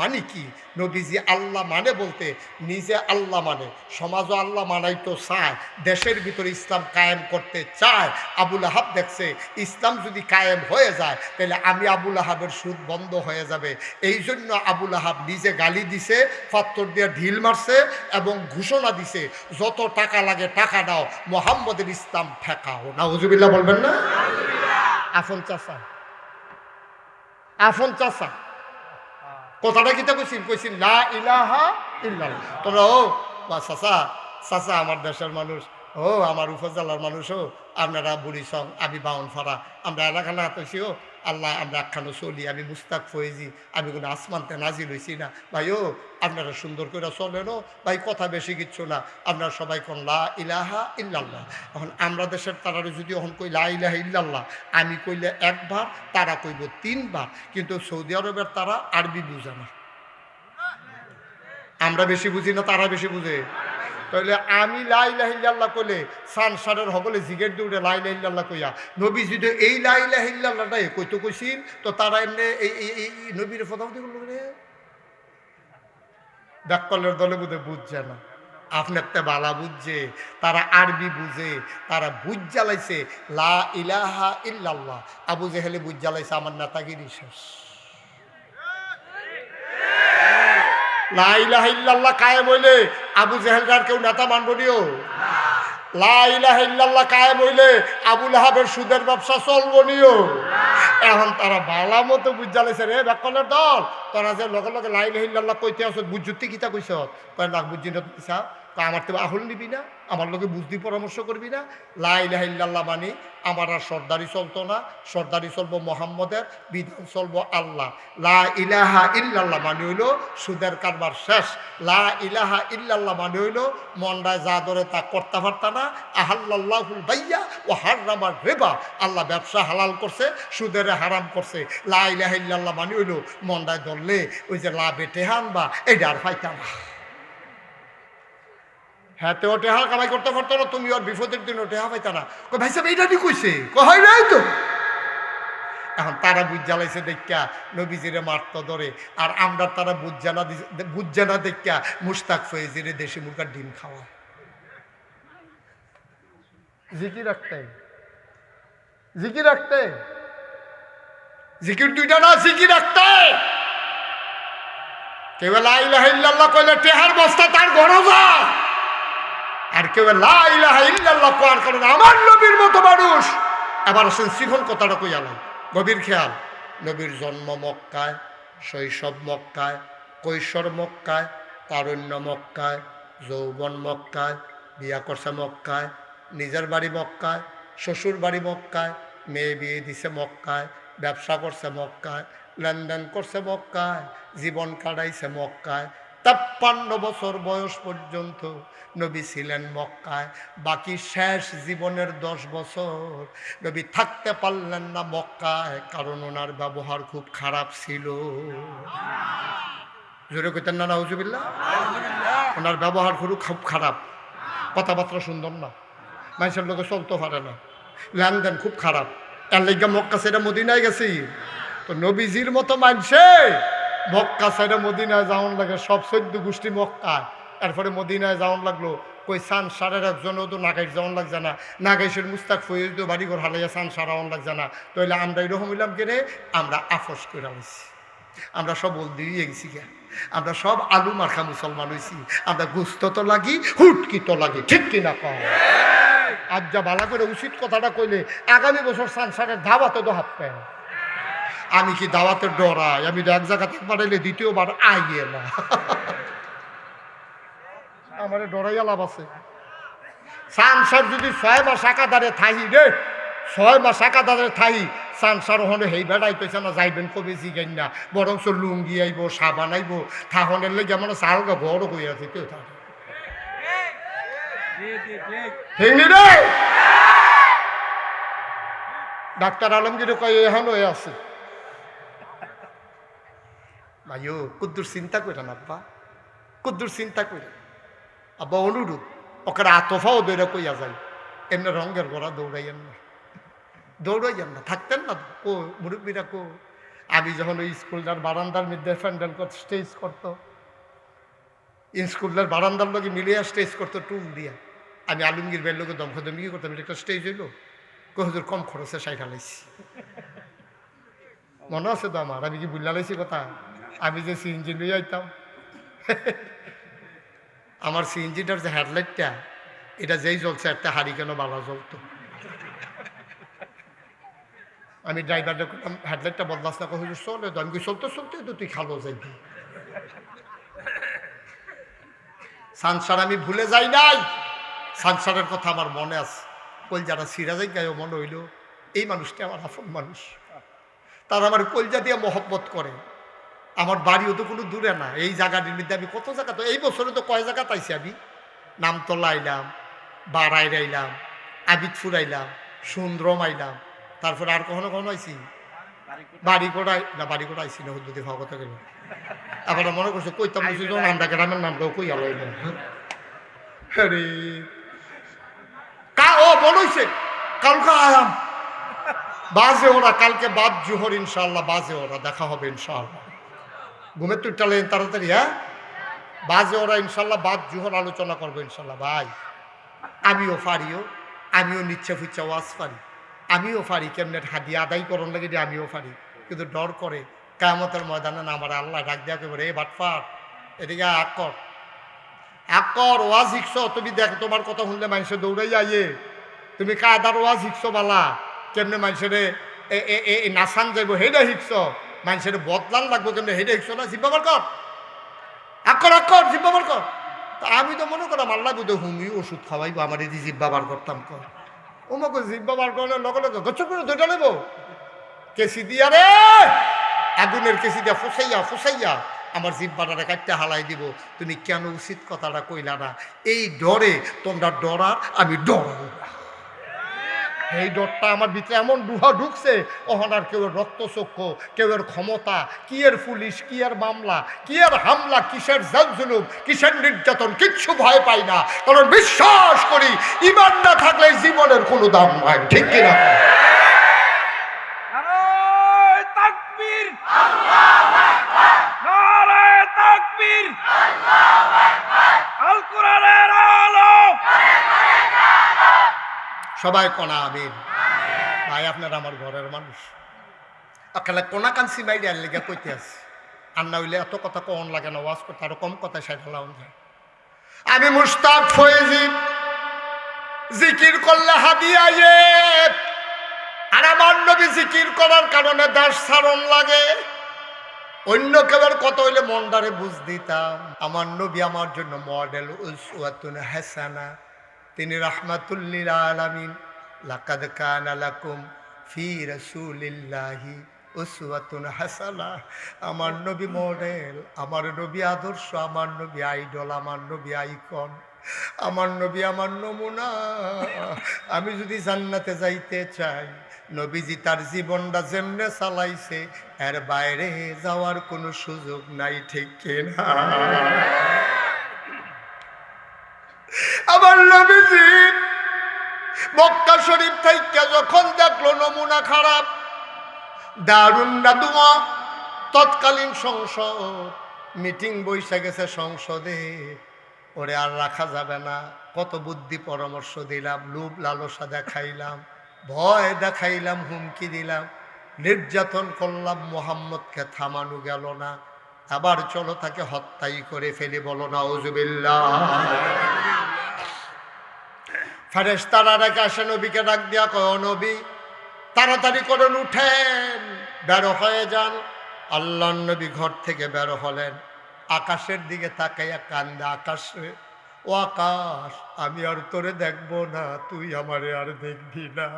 মানে কি? নবীজি আল্লাহ মানে বলতে নিজে আল্লাহ মানে, সমাজও আল্লাহ মানাইতো চায়, দেশের ভিতরে ইসলাম কায়েম করতে চায়। আবুল আহাব দেখছে ইসলাম যদি কায়েম হয়ে যায় তাহলে আমি আবুল আহাবের সুদ বন্ধ হয়ে যাবে। এই জন্য আবুল আহাব নিজে গালি দিছে, পাত্তর দিয়ে ঢিল মারছে এবং ঘোষণা দিছে যত টাকা লাগে টাকা দাও, মোহাম্মদের ইসলাম ঠেকাও। নাউজুবিল্লাহ বলবেন না? আফন চাচা, আফন চাচা কথাটা কিতা কইছি লা ইলাহা ইল্লাল্লাহ। তোমরা ও বা চাচা, চাচা আমার দেশের মানুষ, ও আমার উপজেলার মানুষ, ও আপনারা বুড়িসং, আমি বাউনফাড়া, আমরা এলাকা না কইছি, ও আল্লাহ আমরা একখানো চলি, আমি মুস্তাক ফয়েজি, আমি কোনো আসমানতে নাজিল হইছি না ভাই। ও আপনারা সুন্দর করে চলেন, ও ভাই কথা বেশি কিচ্ছু না, আপনারা সবাই কোন লা ইলাহা ইল্লাল্লাহ। এখন আমরা দেশের তারা যদি এখন কই লা ইলাহা ইল্লাল্লাহ, আমি কইলে একবার, তারা কইব তিনবার। কিন্তু সৌদি আরবের তারা আরবি বুঝে না, আমরা বেশি বুঝি না, তারা বেশি বুঝে। তাহলে আমি লা ইলাহা ইল্লাল্লাহ কইলে সানসারের হবলে জিগের দৌড়ে লা ইলাহা ইল্লাল্লাহ কইয়া, নবী যদি এই লা ইলাহা ইল্লাল্লাহটাই কইতো কইছিল, তো তারা এমনি এই নবীর ফদাফদি করলো রে ডাক্কলের দলে বোধহয় বুঝছে না। আপনার তে বালা বুঝছে, তারা আরবি বুঝে, তারা বুঝ জ্বালাইছে লা ইলাহা ইল্লাল্লাহ। আবু জেহেলে বুঝ জ্বালাইছে আমার নেতাগিরি শেষ। লা ইলাহা ইল্লাল্লাহ কায়েম হইলে আবু জেহেলদার কেউ নেতা মানব নিও। লা ইলাহা ইল্লাল্লাহ কায়েম হইলে আবু লাহাবের সুদের ব্যবসা চলব নিও। এখন তারা বালা মতো বুঝালেছে রে ব্যাকলের দল, তোরা যে লগে লগে লা ইলাহা ইল্লাল্লাহ কইতে আস, বুঝতে কিতা কইছ? কয় না বুঝি না পিছা, আমার তো আহল নিবি না, আমার লোকে বুঝতে পরামর্শ করবি না। লা ইলাহা ইল্লাল্লাহ মানি আমার আর সর্দারি চলতো না, সর্দারি চলবো মোহাম্মদের, বিধান চলবো আল্লাহ। লা ইলাহা ইল্লাল্লাহ মানে হইল সুদের কারবার শেষ। লা ইলাহা ইল্লাল্লাহ মানে হইল মন্ডায় যা ধরে তা করতে পারত না। আহাল্লাহুল বাইয়া ও হারামার রিবা, আল্লাহ ব্যবসা হালাল করছে, সুদের হারাম করছে। লা ইলাহা ইল্লাল্লাহ মানে হইল মন্ডায় ধরলে ওই যে লাভে টেহান বা এইটা আর পাইতা না। হ্যাঁ তো টেহা কামাই করতে পারতো না, তুমি ওর বিপদের দিন টেহা পাইতা না। ভাই সাহেব এইটা কি কইছে? হয় নাই তো। এখন তারা বুঝ জ্বালাইছে দেখা নবীজিরে মারতো ধরে, আর আমরা তারা বুঝ না দেখা মুস্তাক ফয়েজিরে দেশি মুরগার ডিম খাওয়া। জিকির রাখতে, জিকির রাখতে, জিকির দুইটা না, জিকির রাখতে। কেউ লা ইলাহা ইল্লাল্লাহ কইলে টেহার বস্তা তার ঘরে যা, আর কেউ লা ইলাহা ইল্লাল্লাহ কোয়ার কারণে আমার নবীর মতো মানুষ। এবার আসেন শিখন কথাটা কই আলাই, গভীর খেয়াল। নবীর জন্ম মক্কায়, শৈশব মক্কায়, কৈশোর মক্কায়, তারুণ্য মক্কায়, যৌবন মক্কায়, বিয়া করছে মক্কায়, নিজের বাড়ি মক্কায়, শ্বশুর বাড়ি মক্কায়, মেয়ে বিয়ে দিছে মক্কায়, ব্যবসা করছে মক্কায়, লেনদেন করছে মক্কায়, জীবন কাটাইছে মক্কায়। 53 বছর বয়স পর্যন্ত নবী ছিলেন মক্কায়। বাকি শেষ জীবনের 10 বছর নবী থাকতে পারলেন না মক্কায়, কারণ ওনার ব্যবহার খুব খারাপ ছিল। জোরে কইতেন না নাউজুবিল্লাহ? ওনার ব্যবহার খুব খারাপ, কথাবার্তা সুন্দর না, মানুষের লোকে চলতে পারে না, লেনদেন খুব খারাপ। এর লেগে মক্কা ছেড়ে মদিনায় গেছি। তো নবীজির মতো মানুষে মক্কা ছেড়ে মদিনায় যাওয়ান লাগে, সব 14 গোষ্ঠী মক্কায়। এরপরে মদিনায় যাওয়ান লাগলো, কই সান সারের একজনও তো নাগাইশ যাওয়ান লাগছে না, নাগাইশের মুস্তাক ফয়েজ তো বাড়িঘর হালাইয়া সান সারাওয়ান লাগছে না। তাইলে আমরা এরকম হইলাম কেনে, আমরা আপোষ করে আনছি। আমরা সব বল দিয়ে গেছি গা, আমরা সব আলু মার্খা মুসলমান হয়েছি, আমরা গুস্ত তো লাগি হুটকি তো লাগি, ঠিক কিনা কম? আজ যা ভালো করে উচিত কথাটা কইলে আগামী বছর সংসারের ধাবাতে তো হাত পায়। আমি কি দাওয়াতের ডরাই? আমি তো এক জায়গাতে পাঠাইলে দ্বিতীয়বার আইয়ে না, আমার ডরাইয়া লাভ আছে? সংসার যদি 6 মাস একাধারে থাহি রে, 6 মাস একাধারে থাহি, সংসার হনে হেই বেড়াইতেছে না, যাইবেন কবে জিগাই না, বরঞ্চ লুঙ্গি আইব, সাবান আইব, থাহনের লেগে মানে চালগা বড় হয়ে আছে কেউ থাকে রে। ডাক্তার আলমগীর কয় এখন হয়ে আছে ভাইও, কুদ্দুর চিন্তা করে না আব্বা, কুদ্দুর চিন্তা করে আব্বা, অনুরূপ ওখানে আতফাও দৌড়া কইয়া যায়, এমনি রঙের গোড়া দৌড়াইয়েন না, দৌড়াইয়েন না, থাকতেন না কো মুরব্বীরা কো। আমি যখন ওই স্কুলটার বারান্দার মধ্যে প্যান্ডেল করতে স্টেজ করতো, স্কুলের বারান্দার লোকে মিলিয়ে স্টেজ করতো টুল দিয়া, আমি আলমগীর বের লোকে দমখদমি কি করতাম, একটা স্টেজ হইলো হুজুর কম খরচে সাইটা লাইছি, মনে আছে তো আমার? আমি কি বুঝলা লাইছি কথা? আমি যে সিএনজি নিয়ে আইতাম, আমার সিএনজিটার যে হেডলাইটটা, এটা যেই জ্বলছে একটা হাড়ি কেন বালা জ্বলতো, আমি ড্রাইভারটা করতাম হেডলাইটটা বদলাস না, হুজুর চলে তো, আমি কি চলতে চলতে তো তুই খালো যাইবি। সংসার আমি ভুলে যাই নাই, সংসারের কথা আমার মনে আছে, কলজাটা সিরা যাই গায়ে মনে হইল এই মানুষটা আমার আপন মানুষ, তারা আমার কলজা দিয়ে মহব্বত করে। আমার বাড়িও তো কোনো দূরে না, এই জায়গাটির মধ্যে আমি কত জায়গা, তো এই বছরে তো কয় জায়গা পাইছি, আমি নামতলা আইলাম, বারাইর আইলাম, আবিদপুর আইলাম, সুন্দরম আইলাম, তারপরে আর কখনো কখনো আইছি বাড়িকোড়াই না, বাড়িকোড়া আইসি না যদি ভগত গেল, আবার মনে করছো কইতাম বলছি যখন আমরা গ্রামের নামটাও কই আলো আরে ও মনে হয়েছে কালকে আয়াম বাজে ওরা, কালকে বাদ জোহর ইনশাল্লাহ বাজে ওরা, দেখা হবে ইনশাল্লাহ, ঘুমের তুই টালেন তাড়াতাড়ি, হ্যাঁ বাজে ওরা ইনশাল্লাহ বাদ জোহর আলোচনা করবো ইনশাল্লাহ। ভাই আমিও পারিও, আমিও নিচ্ছে ফুচ্ছে ওয়াজ পারি, আমিও পারি কেমনে হাদিয়া আদায় করন লাগে, আমিও পারি, কিন্তু ডর করে কিয়ামতের ময়দানে না আমার আল্লাহ ডাক দিয়া কেবল এ বাটফার এদিকে আকর ওয়াজ শিখছো তুমি, দেখ তোমার কথা শুনলে মানুষের দৌড়াই আইয়ে, তুমি কায়দার ওয়াজ শিখছো বালা, কেমনে মানুষের নাসান যাইব হেডে শিখছো, মানুষের বদলান লাগবো কেমনে হেডে শিখছো না, জিব্বা বার কর, আকর জিব্বা বার কর। তা আমি তো মনে করলাম আল্লাহ বুধে হুমি ওষুধ খাওয়াইবো আমার এই জিব্বা বার করতাম, কর ওমাকে জিব্বা বার করলে লগে লগে গচ্ছ করে দুইটা নেবো কেসি দিয়া রে, আগুনের কেসি দিয়া ফুসাইয়া আমার জিব্বাটারে কাটতে হালাই দিব, তুমি কেন উচিত কথাটা কইলা না? এই ডরে তোমরা ডরার, আমি ডরাবো না, এই ডরটা আমার ভিতরে এমন ডুহা ঢুকছে, ওখান আর কেউ রক্তচক্ষু, কেউ এর ক্ষমতা, কি এর পুলিশ, কি এর মামলা, কি এর হামলা, কিসের জুলুম, কিসের নির্যাতন, কিচ্ছু ভয় পাই না, কারণ বিশ্বাস করি ঈমান না থাকলে জীবনের কোনো দাম নাই, ঠিক কিনা? সবাই কোনা আমিন। ভাই আপনারা আমার ঘরের মানুষ, আকালে কোনা কানসি বাইরে আর লেগে কইতে আছে, আর না হইলে এত কথা কন লাগে না, ওয়াজ করতে আরো কম কথায় সাইড হলাম যায়। আমি মুশতাক ফয়েজি, জিকির করলে হাদিয়া আর আমার নবী জিকির করার কারণে দাস সারণ লাগে, অন্য কেউর কত হইলে মনটারে বুঝ দিতাম। আমার নবী আমার জন্য মডেল, উসওয়াতুন হাসানা, তিনি রাহমাতুল আলামিন। লাকাদ কানা লাকুম ফি রাসূলিল্লাহি উসওয়াতুন হাসানা, আমার নবী মডেল, আমার নবী আদর্শ, আমার নবী আইডল, আমার নবী আইকন, আমার নবী আমার নমুনা। আমি যদি জান্নাতে যাইতে চাই, নবীজি তার জীবনটা যেমনে চালাইছে এর বাইরে যাওয়ার কোনো সুযোগ নাই, ঠিক কিনা? আমার নবীজি মক্কা শরীফ থেকে যখন দেখলো নমুনা খারাপ, দারুন নাদুয়া তৎকালীন সংসদ মিটিং বইসা গেছে সংসদে, ওরে আর রাখা যাবে না, কত বুদ্ধি পরামর্শ দিলাম, লোভ লালসা দেখাইলাম, ভয় দেখাইলাম, হুমকি দিলাম, নির্যাতন করলাম, মুহাম্মদকে থামানো গেল না, আবার চলো তাকে হত্যাই করে ফেলি, বলো নাউজুবিল্লাহ। ফেরেশতারা রেখে আসে, নবীকে ডাক দিয়া কয়, ও নবী তাড়াতাড়ি করে উঠেন, বের হয়ে যান। আল্লাহর নবী ঘর থেকে বের হলেন, আকাশের দিকে তাকাইয়া কান্দে, আকাশে, ও আকাশ, আমি আর তোরে দেখবো না, তুই আমারে আর দেখবি না,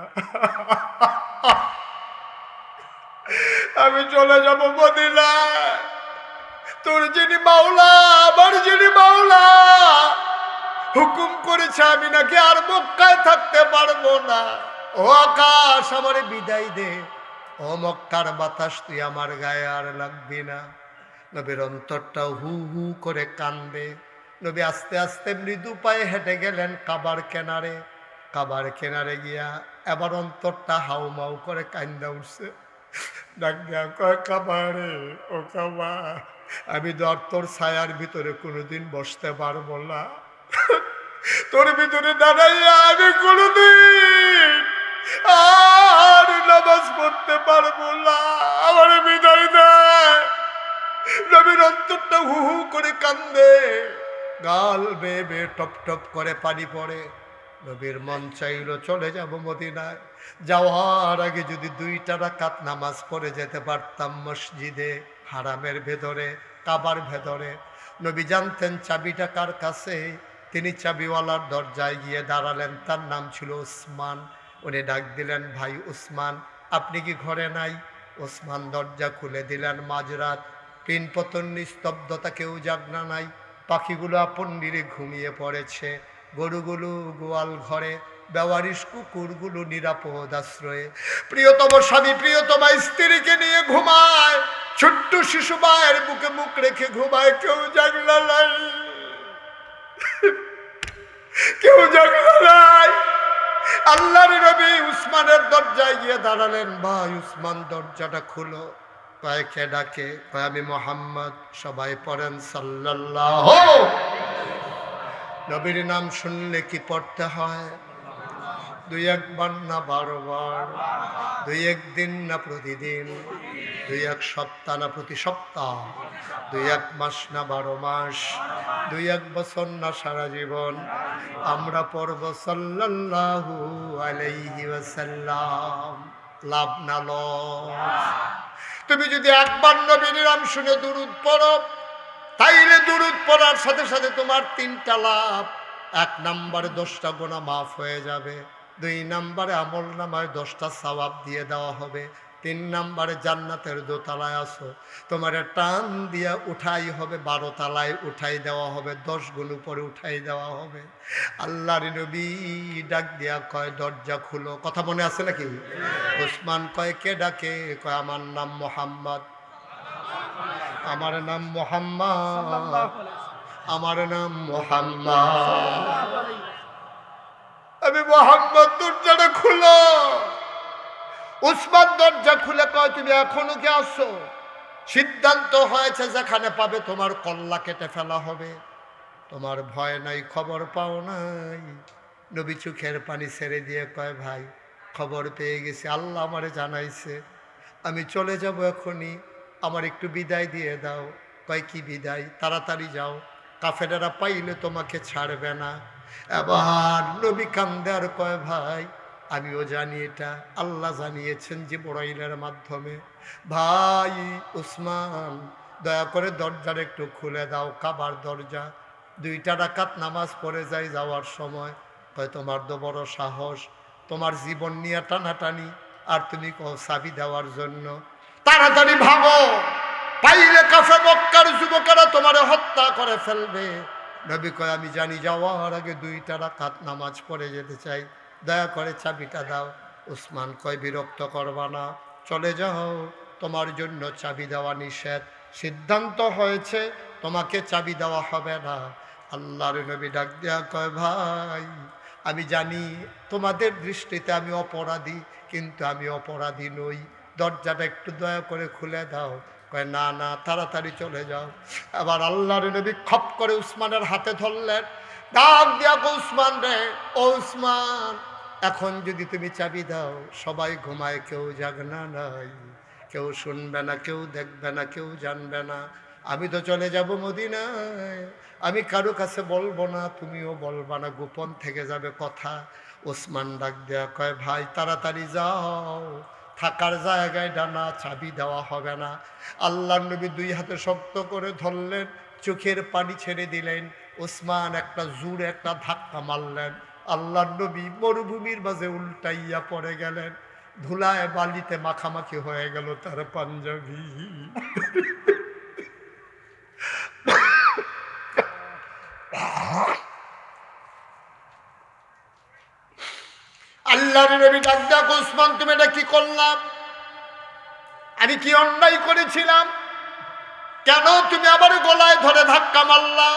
আমি চলে যাব মদিনায়। তোর যিনি মাওলা, আমার যিনি মাওলা, হুকুম করেছে আমি নাকি আর মক্কায় থাকতে পারবো না। ও আকাশ, আমারে বিদায় দে, ও মক্কার বাতাস, তুই আমার গায়ে আর লাগবি না। নবীর অন্তরটা হু হু করে কান্দে। নবী আস্তে আস্তে মৃদু পায়ে হেঁটে গেলেন কাবার কেনারে। কাবার কেনারে গিয়া এবার অন্তরটা হাউমাউ করে কান্দা উঠছে। ডাক দিয়া কয়, কাবারে, ও কাবা, আমি তো আর তোর ছায়ার ভিতরে কোনোদিন বসতে পারবো না, তোর ভিতরে দাঁড়াইয়া আমি কোনোদিন আর নামাজ পড়তে পারবো না, আমার বিদায় দেয়। নবীর অন্তরটা হু হু করে কান্দে, গাল বেয়ে বেয়ে টপ টপ করে পানি পড়ে। নবীর মন চাইল চলে যাব মদিনায়, যাওয়ার আগে যদি 2 রাকাত নামাজ পড়ে যেতে পারতাম মসজিদে হারামের ভেতরে, কাবার ভেতরে। নবী জানতেন চাবিটা কার কাছে, তিনি চাবিওয়ালার দরজায় গিয়ে দাঁড়ালেন, তার নাম ছিল ওসমান। উনি ডাক দিলেন, ভাই ওসমান, আপনি কি ঘরে নাই? ওসমান দরজা খুলে দিলেন। মাঝরাত, পিনপতন, নিস্তব্ধতা, কেউ জাগনা নাই, পাখিগুলো আপন নিরে ঘুমিয়ে পড়েছে, গরুগুলো গোয়াল ঘরে, বেওয়ারিশ কুকুরগুলো নিরাপদ আশ্রয়ে। প্রিয়তম স্বামী প্রিয়তমা স্ত্রীকে নিয়ে ঘুমায়, ছোট্ট শিশু মায়ের বুকে মুখ রেখে ঘুমায়, কেউ জাগলা নাই, কেউ জাগলা নাই। আল্লাহর নবী উসমানের দরজায় গিয়ে দাঁড়ালেন। ভাই উসমান, দরজাটা খুলো। কয়, কে ডাকে? কয়, আমি মোহাম্মদ। সবাই পড়েন সাল্লাল্লাহু। নবীর নাম শুনলে কি পড়তে হয়? 2-1 বার না 12 বার? 2-1 দিন না প্রতিদিন? 2-1 সপ্তাহ না প্রতি সপ্তাহ? 2-1 মাস না 12 মাস? 2-1 বছর না সারা জীবন? আমরা পড়ব সাল্লাল্লাহু আলাইহি ওয়াসাল্লাম। লাভ না লস? তুমি যদি একবার নবীর নাম শুনে দুরূদ পড়ো, তাইলে দুরূদ পড়ার সাথে সাথে তোমার 3টা লাভ। 1 নম্বরে 10টা গুনাহ মাফ হয়ে যাবে। 2 নম্বরে আমল নামায় 10টা সওয়াব দিয়ে দেওয়া হবে। 3 নম্বরে জান্নাতের দোতলায় আসো, তোমার টান দিয়া উঠাই হবে, 12 তলায় উঠাই দেওয়া হবে, 10 গুণ উপরে উঠাই দেওয়া হবে। আল্লাহর নবী ডাক দিয়া কয়, দরজা খুলো। কথা মনে আছে নাকি? ওসমান কয়, কে ডাকে? কয়, আমার নাম মোহাম্মদ, আমার নাম মোহাম্মদ, আমার নাম মোহাম্মদ, আমি মোহাম্মদ। দরজাটা খুলো। উসমান দরজা খুলে কয়, তুমি এখনো কি আসো? সিদ্ধান্ত হয়েছে যেখানে পাবে তোমার কল্লা কেটে ফেলা হবে। তোমার ভয় নাই, খবর পাও নাই? নবী চোখের পানি ছেড়ে দিয়ে কয়, ভাই খবর পেয়ে গেছি, আল্লাহ আমারে জানাইছে, আমি চলে যাব এখনই, আমার একটু বিদায় দিয়ে দাও। কয়, কি বিদায়? তাড়াতাড়ি যাও, কাফেরেরা পাইলে তোমাকে ছাড়বে না। এবার নবী কান্দে আর কয়, ভাই আমিও জানি, এটা আল্লাহ জানিয়েছেন জিবরাইলের মাধ্যমে। ভাই উসমান, দয়া করে দরজার একটু খুলে দাও, কাবার দরজা। 2 রাকাত নামাজ পড়ে যাই যাওয়ার সময়। কয়, তোমার তো বড় সাহস, তোমার জীবন নিয়ে টানাটানি, আর তুমি কও চাবি দেওয়ার জন্য। তাড়াতাড়ি ভাবো, পাইলে কাফে মক্কার যুবকেরা তোমারে হত্যা করে ফেলবে। নবী কয়, আমি জানি, যাওয়ার আগে 2 রাকাত নামাজ পড়ে যেতে চাই, দয়া করে চাবিটা দাও। উসমান কয়, বিরক্ত করবা না, চলে যাও, তোমার জন্য চাবি দেওয়া নিষেধ, সিদ্ধান্ত হয়েছে তোমাকে চাবি দেওয়া হবে না। আল্লাহর নবী ডাক দেয়া কয়, ভাই আমি জানি তোমাদের দৃষ্টিতে আমি অপরাধী, কিন্তু আমি অপরাধী নই, দরজাটা একটু দয়া করে খুলে দাও। কয়, না না, তাড়াতাড়ি চলে যাও। আবার আল্লাহর নবী খপ করে উসমানের হাতে ধরলেন, ডাক দিয়া কো, উসমান রে, ও উসমান, এখন যদি তুমি চাবি দাও, সবাই ঘুমায়, কেউ জাগনা নাই, কেউ শুনবে না, কেউ দেখবে না, কেউ জানবে না। আমি তো চলে যাব মদিনায়, আমি কারো কাছে বলবো না, তুমিও বলবা না, গোপন থেকে যাবে কথা। ওসমান ডাক দেয়া কয়, ভাই তাড়াতাড়ি যাও, থাকার জায়গায় ডানা, চাবি দেওয়া হবে না। আল্লাহর নবী দুই হাতে শক্ত করে ধরলেন, চোখের পানি ছেড়ে দিলেন। ওসমান একটা জোরে একটা ধাক্কা মারলেন, আল্লাহর নবী মরুভূমির মাঝে উল্টাইয়া পড়ে গেলেন। ধুলায় বালিতে মাখামাখি হয়ে গেল তার পাঞ্জাবি। আল্লাহর নবী ডাক ডাক, ওসমান তুমি এটা কি করলাম? আমি কি অন্যায় করেছিলাম? কেন তুমি আবার গলায় ধরে ধাক্কা মারলা?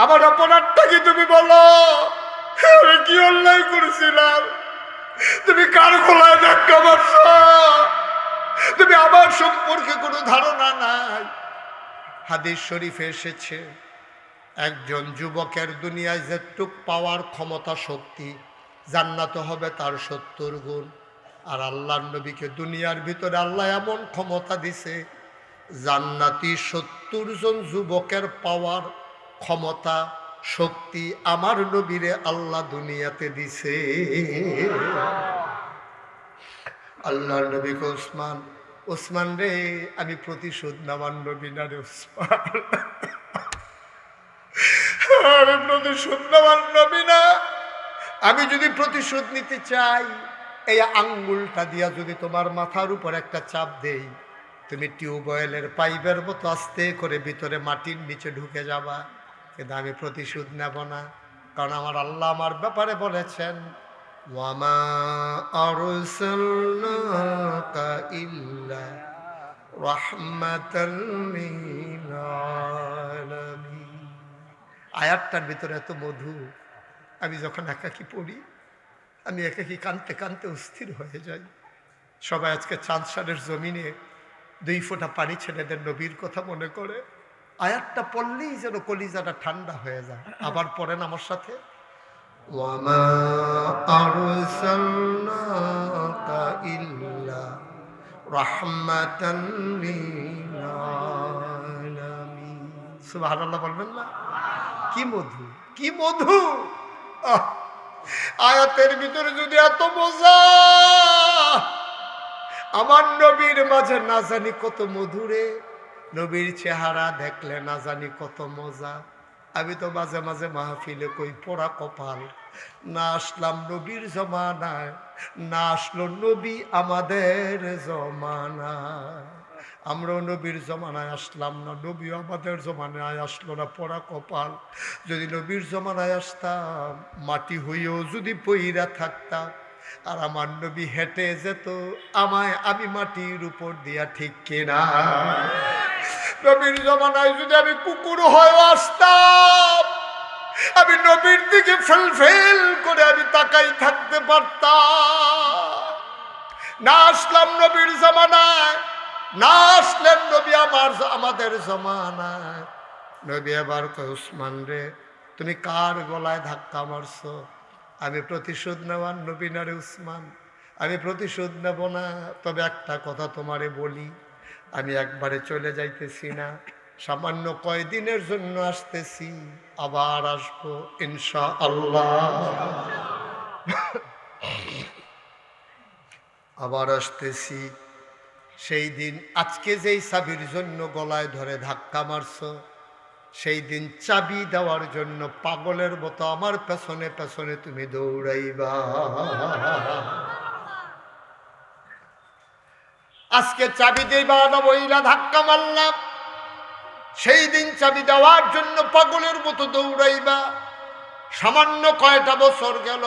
আমার অপরাধটা কি তুমি বলো? আমি কি অন্যায় করেছিলাম? তুমি কার গলায় ধাক্কা মারছ? তুমি আমার সম্পর্কে কোনো ধারণা নাই। হাদিস শরীফে এসেছে, একজন যুবকের দুনিয়ায় যেটুক পাওয়ার ক্ষমতা শক্তি, জান্নাতে হবে তার 70 গুণ। আর আল্লাহর নবীকে দুনিয়ার ভিতরে আল্লাহ এমন ক্ষমতা দিছে, জান্নাতি 70 জন যুবকের পাওয়ার ক্ষমতা শক্তি আমার নবীরে আল্লাহ দুনিয়াতে দিছে। আল্লাহর নবীকে, ওসমান, ওসমান রে, আমি প্রতিশোধ নেওয়ার নবী না রে ওসমান, আমি প্রতিশোধ নেওয়ার নবী না। আমি যদি প্রতিশোধ নিতে চাই, এই আঙ্গুলটা দিয়া যদি তোমার মাথার উপর একটা চাপ দেই, তুমি টিউবওয়েলের পাইপের মতো আস্তে করে ভিতরে মাটির নিচে ঢুকে যাবা। কিন্তু আমি প্রতিশোধ নেব না, কারণ আমার আল্লাহ আমার ব্যাপারে বলেছেন, ওয়ামা আরসালনাকা ইল্লা রাহমাতাল লিল আলামিন। আয়াতটার ভিতরে এত মধু, আমি যখন একাকি পড়ি, আমি একাকি কানতে কানতে অস্থির হয়ে যাই। সবাই আজকে চাঁদসারের জমিনে 2 ফোঁটা পানি ছেড়ে দেন, নবীর কথা মনে করে। আয়াতটা পড়লেই যেন কলিজাটা ঠান্ডা হয়ে যায়। আবার পড়েন আমার সাথে, ওয়ামা আরসালনাকা ইল্লা রাহমাতাল লিল আলামিন। সুবহানাল্লাহ বলবেন না? কি মধু, কি মধু! আয়াতের ভিতরে যদি এত মজা, আমার নবীর মাঝে না জানি কত মধুরে, নবীর চেহারা দেখলে না জানি কত মজা। আমি তো মাঝে মাঝে মাহফিলে কই, পোড়া কপাল, না আসলাম নবীর জমানায়, না আসলো নবী আমাদের জমানায়। আমরাও নবীর জমানায় আসলাম না, নবী আমাদের জমানায় আসলো না, পোড়া কপাল। যদি নবীর জমানায় আসতাম, মাটি হইয়েও যদি পইরা থাকতাম, আর আমার নবী হেঁটে যেত, আমি মাটির উপর দিয়া, ঠিক কিনা? নবীর জমানায় যদি আমি কুকুর হয়ে আসতাম, আমি নবীর দিকে ফেল ফেল করে আমি তাকাই থাকতে পারতাম। না আসলাম নবীর জমানায়, না আসলেন নবী আমাদের জমানায়। নবী এবার কয়, ওসমান রে, তুমি কার গলায় ধাক্কা মারছো? আমি প্রতিশোধ নেওয়ার নবী না রে ওসমান, আমি প্রতিশোধ নেব না। তবে একটা কথা তোমারে বলি, আমি একবারে চলে যাইতেছি না, সামান্য কয়দিনের জন্য আসতেছি, আবার আসবো ইনশাআল্লাহ। আবার আসতেছি। সেই দিন, আজকে যেই চাবির জন্য গলায় ধরে ধাক্কা মারছো, সেই দিন চাবি দেওয়ার জন্য পাগলের মতো আমার পেছনে পেছনে তুমি দৌড়াইবা। আজকে চাবি দেবা না বইলা ধাক্কা মারলাম, সেই দিন চাবি দেওয়ার জন্য পাগলের মতো দৌড়াইবা। সামান্য কয়টা বছর গেল,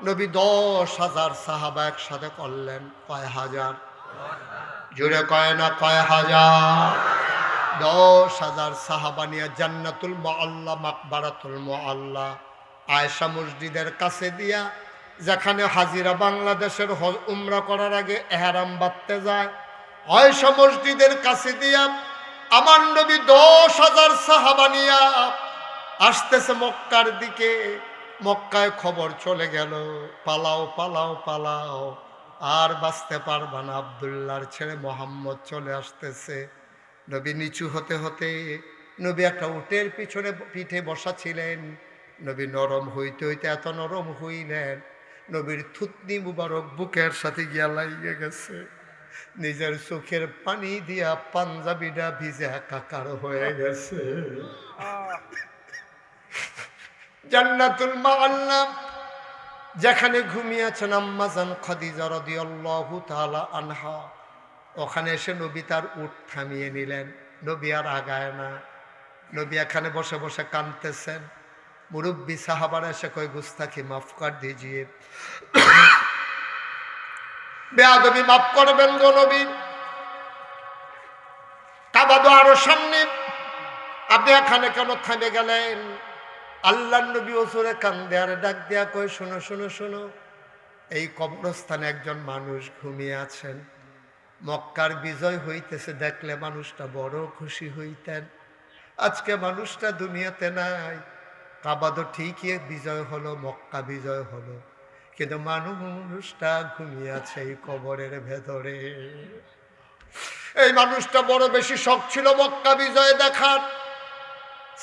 নবী 10,000 সাহাবা একসাথে করলেন। কয় হাজার? জোরে কয় না কয় হাজার? 10,000 সাহাবা নিয়ে জান্নাতুল মুআল্লা, মাকবারাতুল মুআল্লা, আয়েশা মসজিদের কাছে দিয়া, যেখানে হাজিরা বাংলাদেশের উমরা করার আগে এহরাম বাঁধতে যায়, আয়েশা মসজিদের কাছে দিয়া আমার নবী 10,000 সাহাবা নিয়া আসতেছে মক্কার দিকে। মক্কায় খবর চলে গেল, পালাও পালাও পালাও, আর বাঁচতে পারবা না, আব্দুল্লাহর ছেলে মোহাম্মদ চলে আসতেছে। নবী নিচু হতে হতে, নবী একটা উটের পিঠে বসা ছিলেন, নবী নরম হইতে হইতে এত নরম হইলেন, নবীর থুতনি মুবারক বুকের সাথে গিয়া লাগিয়ে গেছে। নিজের চোখের পানি দিয়া পাঞ্জাবিটা ভিজে একাকার হয়ে গেছে। জান্নাতুল মাআল্লা যেখানে ঘুমিয়েছেন আম্মাজান খাদিজা রাদিয়াল্লাহু তাআলা আনহা, ওখানে এসে নবী তার উট থামিয়ে নিলেন। নবী আর আগায় না, নবী এখানে বসে বসে কাঁদতেছেন। মুরব্বী সাহাবারা এসে কয় গুস্তাখি মাফ কর দিজিয়ে, বেয়াদবি মাফ করবেন গো নবী, কাবা তো আরো সামনে, আপনি এখানে কেন থামে গেলেন? আল্লাহর নবী ওসরে কান্দে আর ডাক দেয়া কয়, শোনো শোনো শোনো, এই কবরস্থানে একজন মানুষ ঘুমিয়ে আছেন। মক্কার বিজয় হইতেছে দেখলে মানুষটা বড় খুশি হইতেন, আজকে মানুষটা দুনিয়াতে নাই। কাবা তো ঠিকই বিজয় হলো, মক্কা বিজয় হলো, কিন্তু মানুষটা ঘুমিয়ে আছে এই কবরের ভেতরে। এই মানুষটা বড় বেশি শখ ছিল মক্কা বিজয় দেখার।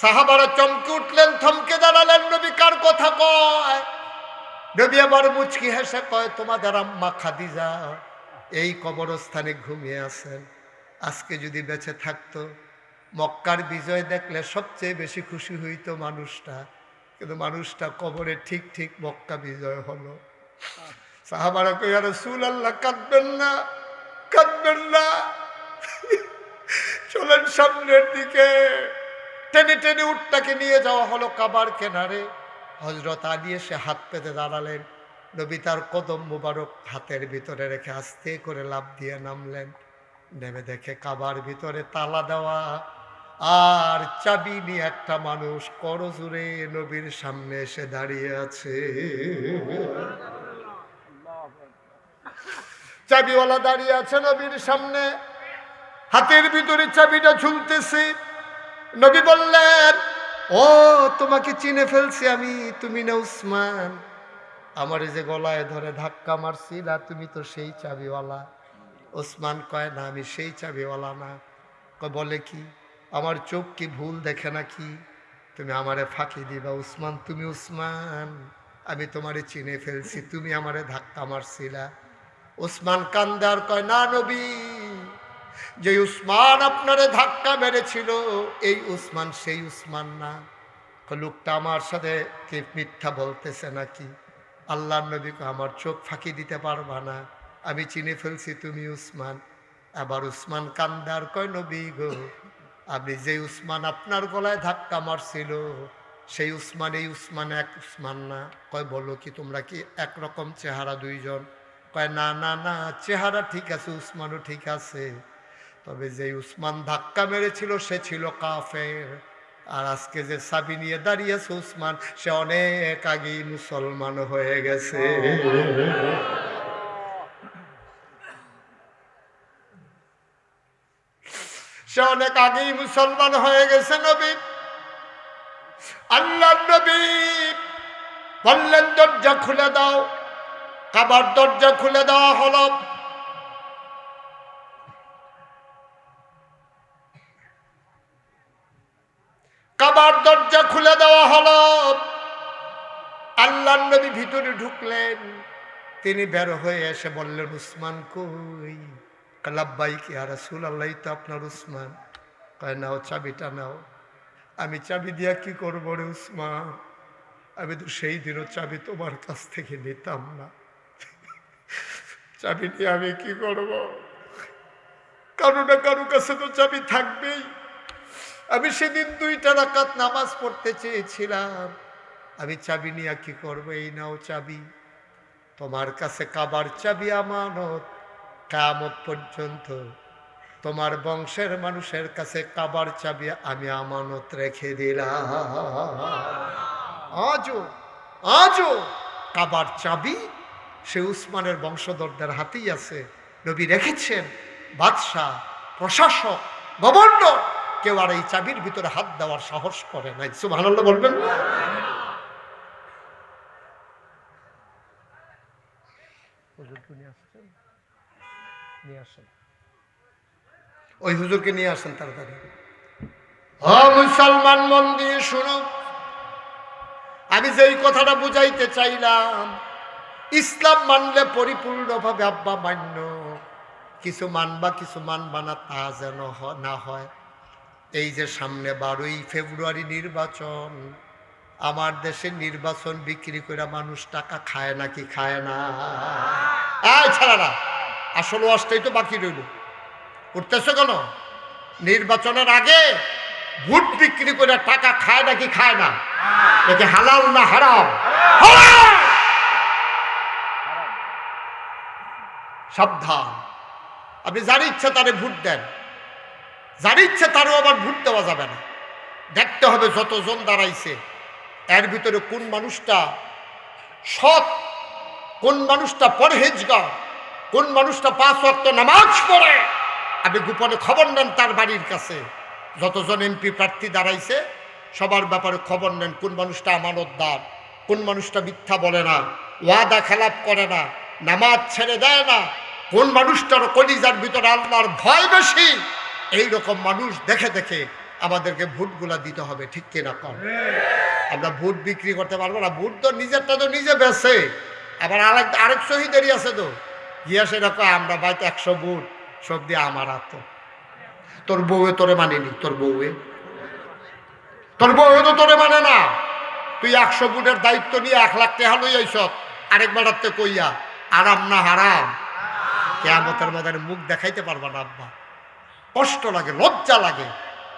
সাহাবারা চমকে উঠলেন, থমকে দাঁড়ালেন। নবী কার কথা কয়? নবী আবার মুচকি হেসে কয়, তোমাদের আম্মা খাদিজা এই কবরস্থানে ঘুমিয়ে আছেন। আজকে যদি বেঁচে থাকতো, মক্কার বিজয় দেখলে সবচেয়ে বেশি খুশি হইতো মানুষটা, কিন্তু মানুষটা কবরে ঠিক ঠিক মক্কা বিজয় হলো। সাহাবারা কই, ইয়া রাসূলুল্লাহ কাঁদবেন না, কাঁদবেন না, চলেন সামনের দিকে। টেনে টেনে উটটাকে নিয়ে যাওয়া হলো কাবার কেনারে। হযরত আলী এসে হাত পেতে দাঁড়ালেন। নবী তার কদম মুবারক হাতের ভিতরে রেখে আস্তে করে লাফ দিয়ে নামলেন। নেমে দেখে কাবার ভিতরে তালা দেওয়া, আর চাবি নিয়ে একটা মানুষ করজোরে নবীর সামনে এসে দাঁড়িয়ে আছে। চাবিওয়ালা দাঁড়িয়ে আছে নবীর সামনে, হাতের ভিতরে চাবিটা ঝুলতেছে। নবী বললেন, ও তোমাকে চিনে ফেলছি আমি, তুমি না উসমান, আমার যে গলায় ধরে ধাক্কা মারছিলা, তুমি তো সেই চাবিওয়ালা। উসমান কয়, না আমি সেই চাবিওয়ালা না। বলে কি, আমার চোখ কি ভুল দেখে নাকি? তুমি আমারে ফাঁকি দিবা? উসমান, তুমি উসমান, আমি তোমারে চিনে ফেলছি, তুমি আমারে ধাক্কা মারছিলা। উসমান কান্দে আর কয়, না নবী, যে উসমান আপনারে ধাক্কা মেরেছিল এই উসমান সেই উসমান না। লোকটা আমার সাথে কি মিথ্যা বলতেছে নাকি? আল্লাহর নবী কয়, আমার চোখ ফাঁকি দিতে পারবা না, আমি চিনে ফেলছি তুমি উসমান। আবার উসমান কান্দে আর কয়, নবী গো, আপনি যে উসমান আপনার গলায় ধাক্কা মারছিল সেই উসমান এই উসমান এক উসমান না। কয়, বলো কি, তোমরা কি একরকম চেহারা দুইজন? কয়, না না না, চেহারা ঠিক আছে, উসমানও ঠিক আছে, তবে যে উসমান ধাক্কা মেরেছিল সে ছিল কাফের, আর আজকে যে চাবি নিয়ে দাঁড়িয়েছে উসমান, সে অনেক আগেই মুসলমান হয়ে গেছে। সে অনেক আগেই মুসলমান হয়ে গেছে। নবী, আল্লাহর নবী বললেন, দরজা খুলে দাও। কাবার দরজা খুলে দেওয়া হলো। কাবার দরজা খুলে দেওয়া হলো। আল্লাহর নবী ভিতরে ঢুকলেন। তিনি বের হয়ে এসে বললেন, উসমান কই? লাব্বাইক ইয়া রাসূলুল্লাহ, তো আপনার উসমান। কয়, নাও চাবিটা নাও। আমি চাবি দিয়া কি করবো রে উসমান? আমি তো সেই দিনও চাবি তোমার কাছ থেকে নিতাম না, চাবি নিয়ে আমি কি করব? কারো না কারো কাছে তো চাবি থাকবেই। আমি সেদিন 2টা রাকাত নামাজ পড়তে চেয়েছিলাম, আমি চাবি নিয়ে কি করবো? এই নাও চাবি, তোমার কাছে কাবার চাবি আমানত, কিয়ামত পর্যন্ত তোমার বংশের মানুষের কাছে কাবার চাবি আমি আমানত রেখে দিলাম। আজও আজও কাবার চাবি সে উসমানের বংশধরদের হাতেই আছে। নবী রেখেছেন। বাদশাহ, প্রশাসক, গভর্নর কেউ আর এই চাবির ভিতরে হাত দেওয়ার সাহস করে নাই। সুবহানাল্লাহ বলবেন। আসছেন? নিয়ে আসেন, ওই হুজুরকে নিয়ে আসেন তাড়াতাড়ি। ও মুসলমান, মন দিয়ে শুনো, আমি যেই কথাটা বুঝাইতে চাইলাম, ইসলাম মানলে পরিপূর্ণভাবে আব্বা মান্য, কিছু মানবা কিছু মানবা না তা যেন না হয়। এই যে সামনে 12ই ফেব্রুয়ারি নির্বাচন, আমার দেশে নির্বাচন বিক্রি করে মানুষ টাকা খায় নাকি খায় না? ছাড়া না, আসল ওয়াজটাই তো বাকি রইল। উঠতেছে কেন? নির্বাচনের আগে ভোট বিক্রি করে টাকা খায় নাকি খায় না? একে হালাল না হারাম? সাবধান, আপনি যার ইচ্ছা তারে ভোট দেন, যার ইচ্ছা তারও আবার ভোট দেওয়া যাবে না। দেখতে হবে যতজন দাঁড়াইছে এর ভিতরে কোন মানুষটা সৎ, কোন মানুষটা পরহেজগার, কোন মানুষটা 5 ওয়াক্ত নামাজ পড়ে। আপনি গোপনে খবর নেন তার বাড়ির কাছে। যতজন এমপি প্রার্থী দাঁড়াইছে সবার ব্যাপারে খবর নেন, কোন মানুষটা আমানতদার, কোন মানুষটা মিথ্যা বলে না, ওয়াদা খেলাপ করে না, নামাজ ছেড়ে দেয় না, কোন মানুষটার কলিজার ভিতরে আল্লাহর ভয় বেশি। এইরকম মানুষ দেখে দেখে আমাদেরকে ভোটগুলা দিতে হবে, ঠিক কিনা কম? আমরা ভোট বিক্রি করতে পারবো না। ভোট তো নিজেরটা তো নিজে বেছে। আবার আরেক শহীদেরই আছে তো, গিয়া সেটা কয় আমরা বাইতে 100 ভোট সব দিয়ে আমার হাত। তোর বউয়ে তোরে মানেনি, তোর বউয়ে তো তোরে মানে না। তুই 100 ভোটের দায়িত্ব নিয়ে 1 লাখ টাকা লই আইস, আরেকবার কইয়া আরাম না হারাম? কিয়ামতের ময়দানে মুখ দেখাইতে পারবা না আব্বা। কষ্ট লাগে, লজ্জা লাগে।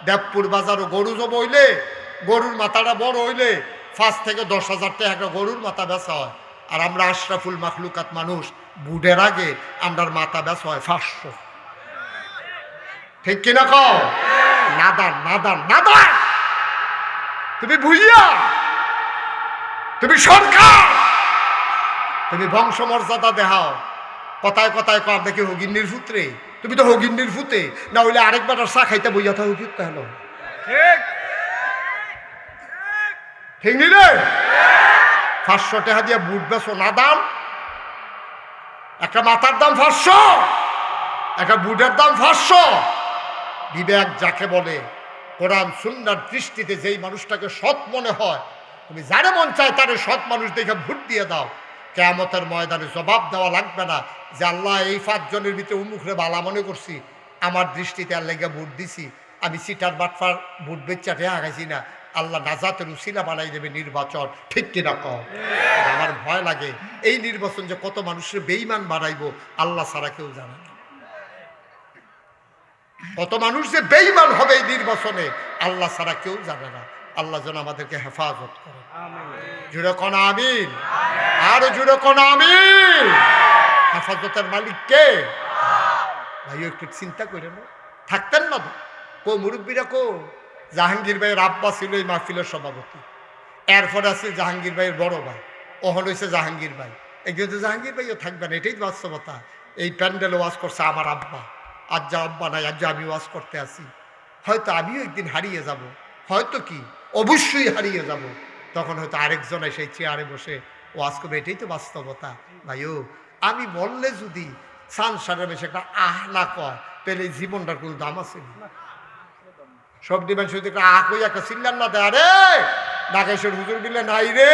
দেবপুর বাজারও গরু জব হইলে, গরুর মাথাটা বড় হইলে 5 থেকে 10,000 টাকা একটা গরুর মাথা বেচা হয়। আর আমরা আশরাফুল মাখলুকাত মানুষ, বুডের আগে আমরার মাথা বেচা হয় 500। ঠিক কিনা কও? নাদান নাদান নাদান। তুমি ভুইয়া, তুমি সরকার, তুমি বংশমর্যাদা দেখাও, কথায় কথায় কম দেখি হগিন্নির পুত্রে। তুমি তো হগিন্নির ফুতে, না হইলে আরেকবার চা খাইতে বইয়া থাকো কি কেন? ঠিক নি রে? 500 টাকা দিয়ে বুট বেছো না দাম? একটা মাথার দাম 500, একটা বুটের দাম 500। বিবেক যাকে বলে, কোরআন সুন্নাহর দৃষ্টিতে যেই মানুষটাকে সৎ মনে হয়, তুমি যারে মন চায় তারে সৎ মানুষ দেখে ভোট দিয়ে দাও। কিয়ামতের ময়দানে জবাব দেওয়া লাগবে না যে আল্লাহ এই 5 জনের ভিতরে উমুখরে বালা মনে করছি, আমার দৃষ্টিতে আর লেগে ভোট দিছি, আমি সিটার বাটফার ভোট বেচা ঠেয়া খাইছি না। আল্লাহ নাজাতের উসিলা বানাই দেবে নির্বাচন, ঠিক কিনা কও? আমার ভয় লাগে এই নির্বাচন যে কত মানুষের বেঈমান বানাইবো আল্লাহ ছাড়া কেউ জানে না। কত মানুষ যে বেঈমান হবে এই নির্বাচনে আল্লাহ ছাড়া কেউ জানে না। আল্লাহ যেন আমাদেরকে হেফাজত করে। জুড়ে কোন আমিন, আর জুড়ে কোন আমিন। হেফাজতের মালিক কে? ভাই একটু চিন্তা করে না, থাকতেন না কো মুরব্বীরা? কো জাহাঙ্গীর ভাইয়ের আব্বা ছিল এই মাহফিলের সভাপতি, এরপরে আছে জাহাঙ্গীর ভাইয়ের বড় ভাই, ওহন হয়েছে জাহাঙ্গীর ভাই। একদিন তো জাহাঙ্গীর ভাইও থাকবেন, এটাই বাস্তবতা। এই প্যান্ডেলে ওয়াজ করছে আমার আব্বা, আজ যা আব্বা নাই, আজ আমি ওয়াজ করতে আসি। হয়তো আমিও একদিন হারিয়ে যাব, হয়তো কি অবশ্যই হারিয়ে যাব। তখন হয়তো আরেকজন সেই চেয়ারে বসে ওয়াজ করবে, এটাই তো বাস্তবতা। ভাইও আমি বললে যদি সংসারের বেশি একটা আহ না কয়, তাহলে এই জীবনটার কোনো দাম আছে? সব দিবেন শুধু একটা আহ কই একটা চিল্লান না দেয়, রে নাগেশ্বর হুজুর দিলে নাই রে,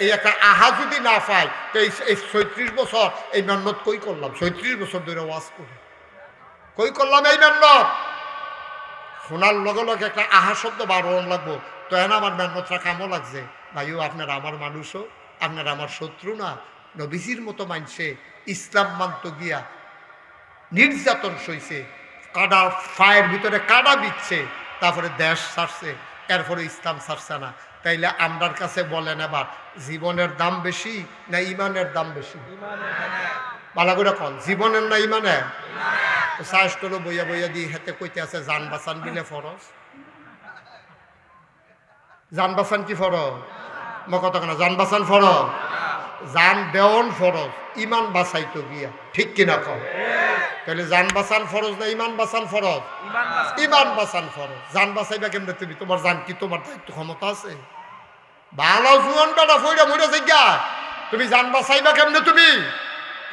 এই একটা আহা যদি না পাই তো এই 36 বছর এই মেহনত কই করলাম? 36 বছর ধরে ওয়াজ করি, কই করলাম এই মেহনত? শোনার লগে লগে একটা আহা শব্দ বারণ লাগবো, তো এখন আমার মেহনতটা কামও লাগছে। ভাইও আপনারা আমার মানুষও, আপনারা আমার শত্রু না। নবীজির মতো মানছে ইসলাম মানত গিয়া নির্যাতন সইছে, কাদা ফায়ের ভিতরে কাদা বিচ্ছে, তারপরে দেশ ছাড়ছে, এরপরে ইসলাম ছাড়ছে না। তাইলে আমরার কাছে বলেন এবার জীবনের দাম বেশি না ইমানের দাম বেশি? ভালো করে কন, জীবনের না ইমানের? শাস্ত্র বইয়া বইয়া দিয়ে হাতে কইতে আছে জান বাঁচান দিলে ফরজ। জান বাঁচান কি ফরজ? কত না জান বাঁচান ফরজ, জান দেওয়ন ফরজ, ইমান বাঁচাইতো গিয়া, ঠিক কিনা কম? তাহলে জান বাঁচান ফরজ না ইমান বাঁচান ফরজ? ইমান বাঁচান ফরজ। জান বাঁচাইবা কেমনে তুমি? তোমার জান কি তোমার দায়িত্ব ক্ষমতা আছে? ভালো জুয়ান বেটা ফইরা মরে যাইগা, তুমি জান বাঁচাইবা কেমনে? তুমি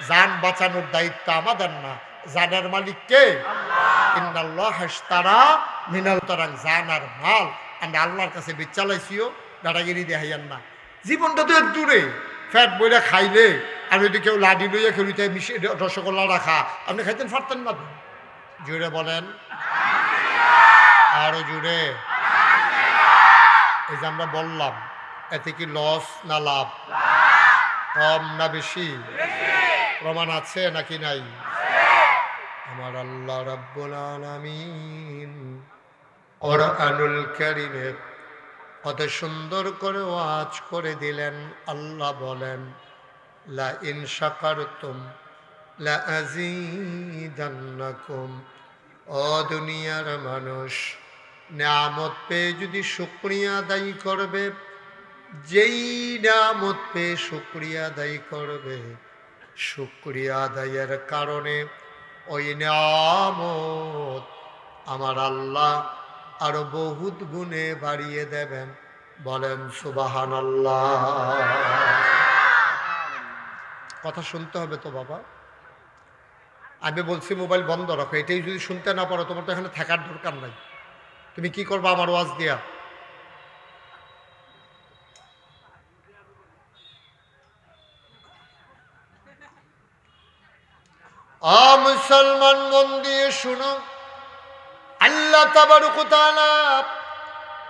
জান বাঁচানোর দায়িত্ব আমাদের না, জানের মালিক কে? ইন্নাল্লাহ ইশতারা মিনাল তারাং, জান আর মাল আমরা আল্লাহর কাছে বেচালাইছিও, দাদাগিরি দেখাইয়ান না। জীবনটা তো এক দূরে, ফ্যাট বইরা খাইলে আর যদি কেউ লাডি লইয়া খেলিতে মিশে রসগোল্লা রাখা, আপনি খাইতেন পারতেন না? জুড়ে বলেন, আরো জুড়ে। এই যে আমরা বললাম, এতে কি লস না লাভ, কম না বেশি? প্রমাণ আছে নাকি নাই? আমার আল্লাহ রাব্বুল আলামিন কোরআনুল কারীমে কত সুন্দর করে ওয়াজ করে দিলেন। আল্লাহ বলেন, লা ইন শাকারতুম লা আযীদান্নাকুম। ও দুনিয়ার মানুষ, নিয়ামত পেয়ে যদি শুকরিয়া আদায় করবে, যেই নিয়ামত পেয়ে শুকরিয়া আদায় করবে, শুকরিয়া আদায়ের কারণে ওই নিয়ামত আমার আল্লাহ আরো বহুত গুণে বাড়িয়ে দেবেন। বলেন সুবহানাল্লাহ। কথা শুনতে হবে তো বাবা। আমি বলছি মোবাইল বন্ধ রাখো, এটাই যদি শুনতে না পারো তোমার তো এখানে থাকার দরকার নাই। তুমি কি করবা আমার ওয়াজ দিয়া? মুসলমান মন দিয়ে শুনো, আল্লাহ তাবারক ওয়া তাআলা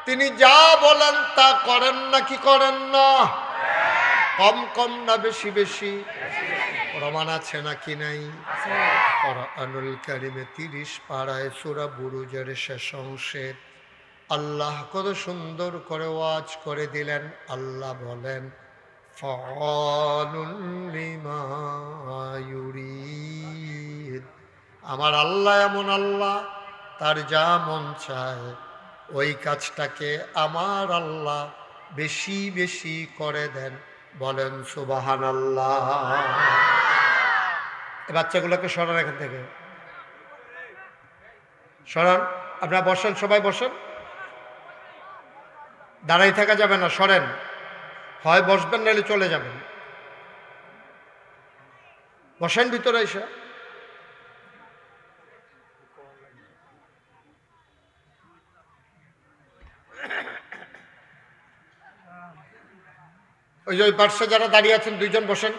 তিনি যা বলেন তা করেন না কি করেন না? কম কম না বেশি বেশি? প্রমাণ আছে নাকি নাই? কোরআনুল কারীমে 30 পারায় সূরা বুরুজের শেষ অংশে আল্লাহ কত সুন্দর করে ওয়াজ করে দিলেন। আল্লাহ বলেন, ফাআলুল লিমা ইউরিদ। আমার আল্লাহ এমন আল্লাহ, তার যা মন চায় ওই কাজটাকে আমার আল্লাহ বেশি বেশি করে দেন। বলেন সুবহানাল্লাহ। এই বাচ্চাগুলোকে সরান এখান থেকে, সরান। আপনারা বসেন, সবাই বসেন, দাঁড়াই থাকা যাবে না, সরেন। হয় বসবেন নাহলে চলে যাবেন। বসেন ভিতরে এসে। ওই যে ওই পার্শ্বে যারা দাঁড়িয়ে আছেন দুইজন বসেন।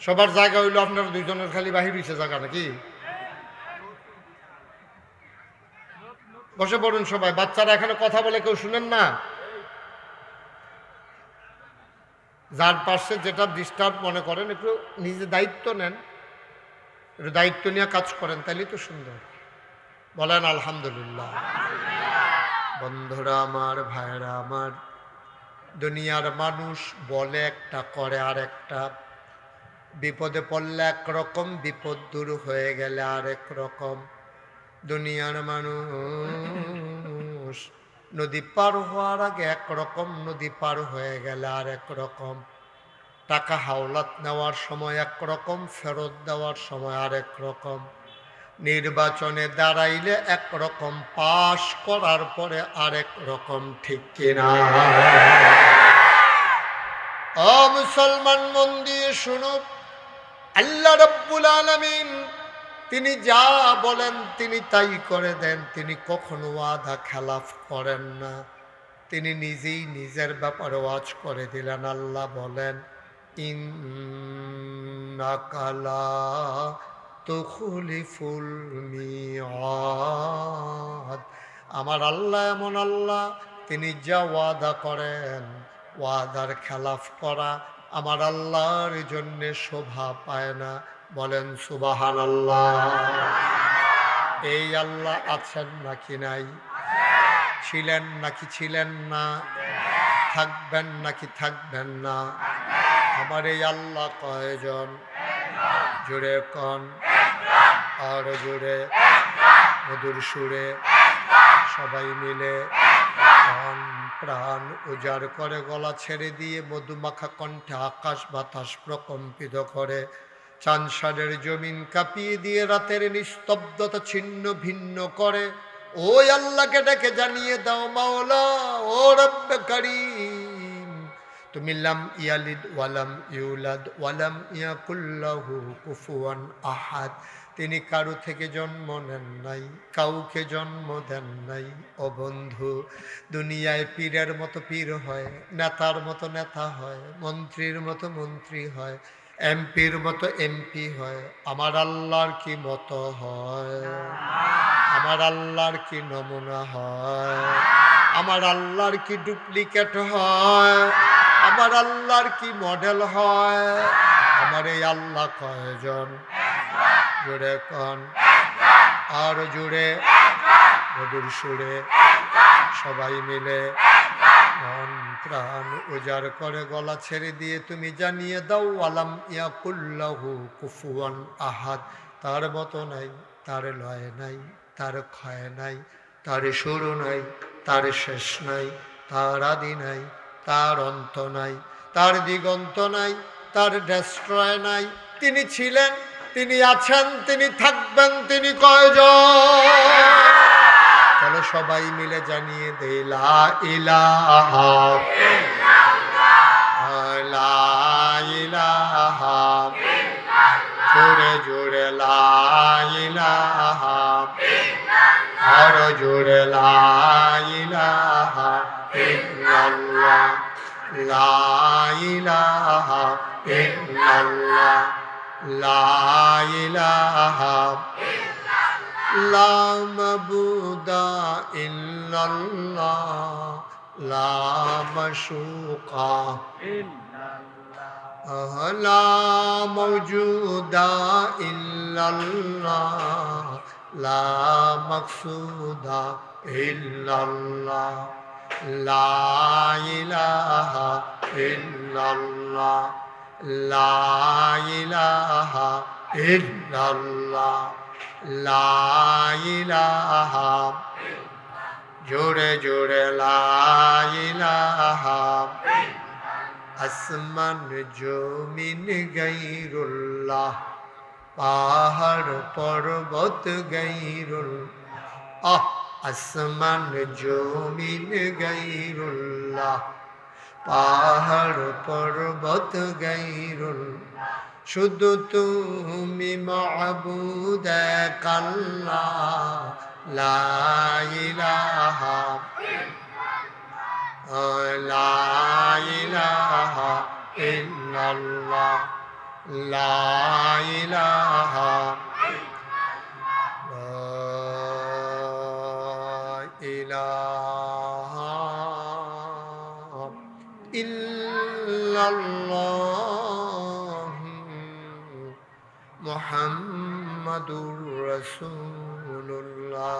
সবার জায়গা হইলো, আপনার দুইজনের খালি বাহির হইছে জায়গা নাকি? বসে পড়ুন সবাই। বাচ্চারা এখানে কথা বলে কেউ শুনেন না। যার পাশে যেটা ডিস্টার্ব মনে করেন একটু নিজে দায়িত্ব নেন, একটু দায়িত্ব নিয়ে কাজ করেন, তাইলেই তো সুন্দর। বলেন আলহামদুলিল্লাহ। বন্ধুরা আমার, ভাইরা আমার, দুনিয়ার মানুষ বলে একটা করে আর একটা। বিপদে পড়লে একরকম, বিপদ দূর হয়ে গেলে আরেক রকম। দুনিয়ার মানুষ নদী পার হওয়ার আগে একরকম, নদী পার হয়ে গেলে আরেক রকম। টাকা হাওলাত নেওয়ার সময় একরকম, ফেরত দেওয়ার সময় আরেক রকম। নির্বাচনে দাঁড়াইলে একরকম, পাশ করার পরে আরেক রকম। ঠিক কিনা? ও মুসলমান মন দিয়ে শুনো, আল্লাহ রাব্বুল আলামিন তিনি যা বলেন তিনি তাই করে দেন। তিনি কখনো ওয়াদা খেলাফ করেন না। তিনি নিজেই নিজের ব্যাপারে ওয়াজ করে দিলেন। আল্লাহ বলেন, ইন্নাকা লা তুখলিফুল মিআদ। আমার আল্লাহ এমন আল্লাহ, তিনি যা ওয়াদা করেন, ওয়াদার খেলাফ করা আমার আল্লাহর জন্য শোভা পায় না। বলেন সুবহানাল্লাহ। এই আল্লাহ আছেন নাকি নাই? ছিলেন নাকি ছিলেন না? থাকবেন নাকি থাকবেন না? আমার এই আল্লাহ কয়জন? জুড়ে কন, আর জুড়ে মধুর সুরে সবাই মিলে প্রাণ প্রাণ উজাড় করে, গলা ছেড়ে দিয়ে মধুমাখা কণ্ঠে আকাশ বাতাস প্রকম্পিত করে, চানসারের জমিন কাঁপিয়ে দিয়ে রাতের নিস্তব্ধতা ছিন্ন ভিন্ন করে। ওই আল্লাহকে ডেকে জানিয়ে দাও, মাওলা ও রব্বে কারীম, তুমি লাম ইয়ালিদ ওয়ালাম ইউলাদ ওয়ালাম ইয়াকুল্লাহু কুফুয়ান আহাদ, তিনি কারো থেকে জন্ম নেন নাই, কাউকে জন্ম দেন নাই। ও বন্ধু, দুনিয়ায় পীরের মতো পীর হয়, নেতার মতো নেতা হয়, মন্ত্রীর মতো মন্ত্রী হয়, এমপির মতো এমপি হয়। আমার আল্লাহর কি মতো হয়? আমার আল্লাহর কি নমুনা হয়? আমার আল্লাহর কি ডুপ্লিকেট হয়? আমার আল্লাহর কি মডেল হয়? আমার এই আল্লাহ কয়জন? জোরে কন, আর জোরে, মধুর সুরে সবাই মিলে মন প্রাণ উজাড় করে গলা ছেড়ে দিয়ে তুমি জানিয়ে দাও, আলাম ইয়াকুল্লাহু কুফুয়ান আহাদ, তার মতো নাই, তার লয় নাই, তার ক্ষয় নাই, তার শুরু নাই, তার শেষ নাই, তার আদি নাই, তার অন্ত নাই, তার দিগন্ত নাই, তার ডেস্ট্রয় নাই। তিনি ছিলেন, তিনি আছেন, তিনি থাকবেন, তিনি কয়জন? চলো সবাই মিলে জানিয়ে দেই, লা ইলাহা লা ইলাহা, জোরে জোরে লা ইলাহা, আর জোরে লা ইলাহা ইল্লাল্লাহ, লা ইলাহা ইল্লাল্লাহ, লা ইলাহা লা মাবুদা ইল্লাল্লাহ, লা মাশুকা লা মাওজুদা ইল্লাল্লাহ, লা মাকসুদা ইল্লাল্লাহ, লা ইলাহা ইল্লাল্লাহ, লা ইলাহা ইল্লাল্লাহ, লা ইলাহা, জোরে জোরে লা ইলাহা। আসমান জমিন গায়রুল্লাহ, পাহাড় পর্বত গায়রুল্লাহ, আসমান জমিন গায়রুল্লাহ, পাহাড় পর্বত গায়রুল্লাহ, শুধু তুমি মাবুদ এক আল্লাহ, লা ইলাহা লা ইলাহা ইল্লাল্লাহ, লা ইলাহা লা ইলাহা ইল্লাল্লাহ, মুহাম্মাদুর রাসূলুল্লাহ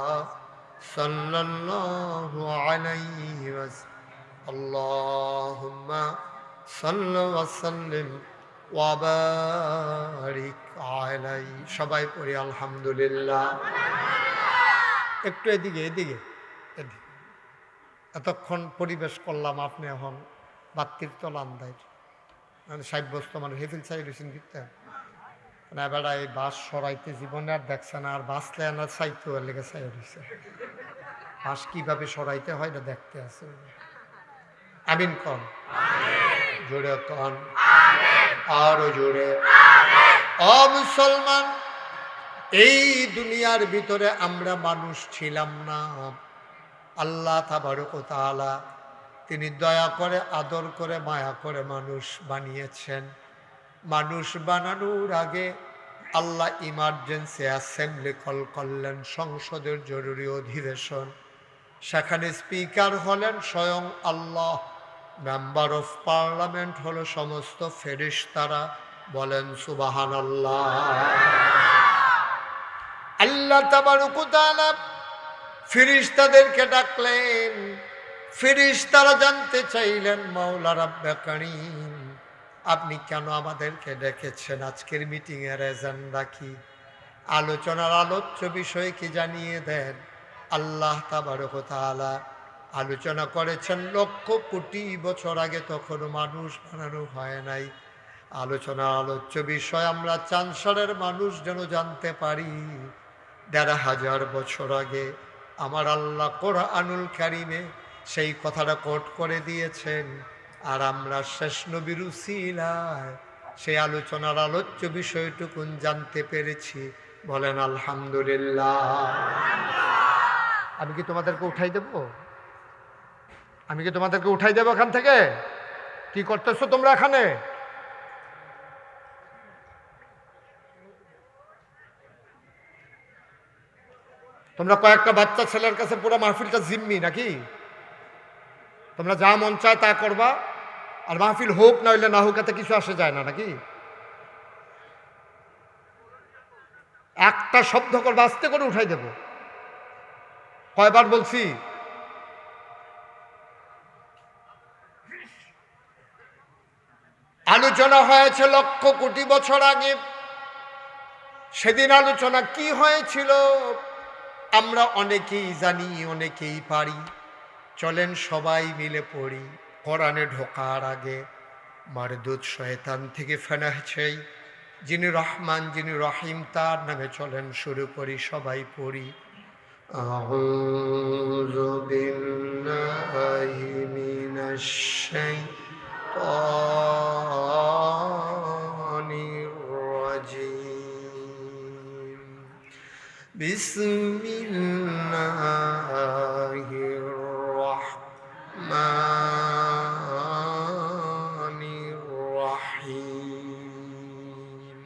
সাল্লাল্লাহু আলাইহি ওয়াসাল্লাম। আল্লাহুম্মা সাল্লি ওয়া সাল্লিম ওয়া বারিক আলাইহি। সবাই পড়ি আলহামদুলিল্লাহ। একটু এদিকে এদিকে এদিকে, এতক্ষণ পরিবেশ করলাম, আপনি এখন বাত্তির তলান দেয় মানে 60 বছর মানে হেফিল চাই রয়েছেন কিনতে না বেড়া, এই বাস সরাইতে জীবনে আর দেখছে না, আর বাসলে আনার চাইতে লেগে চাই রয়েছে। বাস কিভাবে সরাইতে হয় এটা দেখতে আছে। আমিন কন, জোরে কন, আরো জোরে। ও মুসলমান, এই দুনিয়ার ভিতরে আমরা মানুষ ছিলাম না। আল্লাহ তাবারক ওয়া তাআলা তিনি দয়া করে, আদর করে, মায়া করে মানুষ বানিয়েছেন। মানুষ বানানোর আগে আল্লাহ ইমার্জেন্সি অ্যাসেম্বলি কল করলেন, সংসদের জরুরি অধিবেশন। সেখানে স্পিকার হলেন স্বয়ং আল্লাহ, মেম্বার অফ পার্লামেন্ট হলো সমস্ত ফেরেশতারা। বলেন সুবহানাল্লাহ। আল্লাহ তাবারক ওয়া তাআলা ফেরেশতাদেরকে ডাকলেন। ফেরেশতারা জানতে চাইলেন, মাওলা রাব্বে কারীম, আপনি কেন আমাদেরকে ডেকেছেন? আজকের মিটিংয়ের এজেন্ডা কি? আলোচনার আলোচ্য বিষয় কি জানিয়ে দেন। আল্লাহ তাবারক ওয়া তাআলা আলোচনা করেছেন লক্ষ কোটি বছর আগে, তখন মানুষ বানানো হয় নাই। আলোচনার আলোচ্য বিষয় আমরা চানসারের মানুষ যেন জানতে পারি। ১,৫০০ বছর আগে আমার আল্লাহ কোরআনুল কারীমে সেই কথাটা কোট করে দিয়েছেন। আর আমরা শেষ নবীর উসিলায় সেই আলোচনার আলোচ্য বিষয়টুকুন জানতে পেরেছি। বলেন আলহামদুলিল্লাহ। আমি কি তোমাদেরকে উঠাই দেব? আমি কি তোমাদেরকে উঠাই দেবো এখান থেকে? কি করতেছো তোমরা এখানে? তোমরা কয়েকটা বাচ্চা ছেলের কাছে পুরো মাহফিলটা জিম্মি নাকি? তোমরা যা মন চায় তা করবা, আর মাহফিল হোক না হইলে না হোক এতে কিছু আসে যায় না নাকি? একটা শব্দ করবা আস্তে করে উঠাই দেব। কয়বার বলছি? আলোচনা হয়েছে লক্ষ কোটি বছর আগে। সেদিন আলোচনা কি হয়েছিল আমরা অনেকেই জানি, অনেকেই পারি। চলেন সবাই মিলে পড়ি। কোরআনে ঢোকার আগে মারদুদ শয়তান থেকে ফেনাহ চাই, যিনি রহমান যিনি রহিম তার নামে চলেন শুরু করি, সবাই পড়ি। আউযু বিল্লাহি মিনাশ শাইতানির রাজীম। বিসমিল্লাহির রাহমানির রাহিম।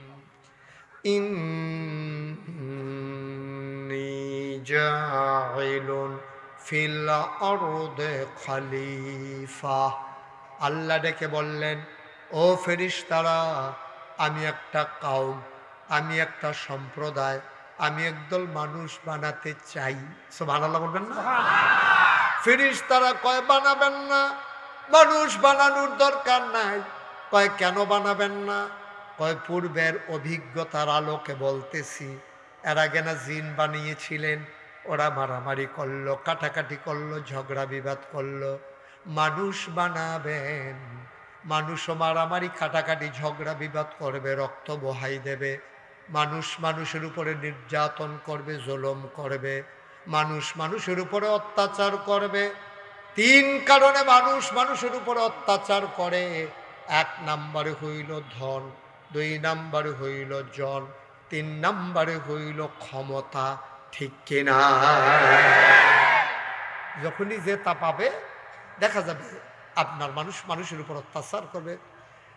ইন্নী জাইলুন ফিল আরদে খলিফা। আল্লাহ ডেকে বললেন, ও ফেরেশতারা, আমি একটা কওম, আমি একটা সম্প্রদায়, আমি একদল মানুষ বানাতে চাই। সুবহানাল্লাহ বলবেন না? ফেরেশতারা কয় বানাবেন না, মানুষ বানানোর দরকার নাই। কয় কেন বানাবেন না? কয় পূর্বের অভিজ্ঞতার আলোকে বলতেছি। এর আগে না জিন বানিয়েছিলেন, ওরা মারামারি করলো, কাটাকাটি করলো, ঝগড়া বিবাদ করলো। মানুষ বানাবেন, মানুষও মারামারি কাটাকাটি ঝগড়া বিবাদ করবে, রক্ত বহাই দেবে। মানুষ মানুষের উপরে নির্যাতন করবে, জুলুম করবে, মানুষ মানুষের উপরে অত্যাচার করবে। তিন কারণে মানুষ মানুষের উপরে অত্যাচার করে। এক নম্বরে হইল ধন, দুই নম্বরে হইল জন, তিন নম্বরে হইল ক্ষমতা। ঠিক কিনা? যখনই যে তা পাবে দেখা যাবে আপনার মানুষ মানুষের উপর অত্যাচার করবে।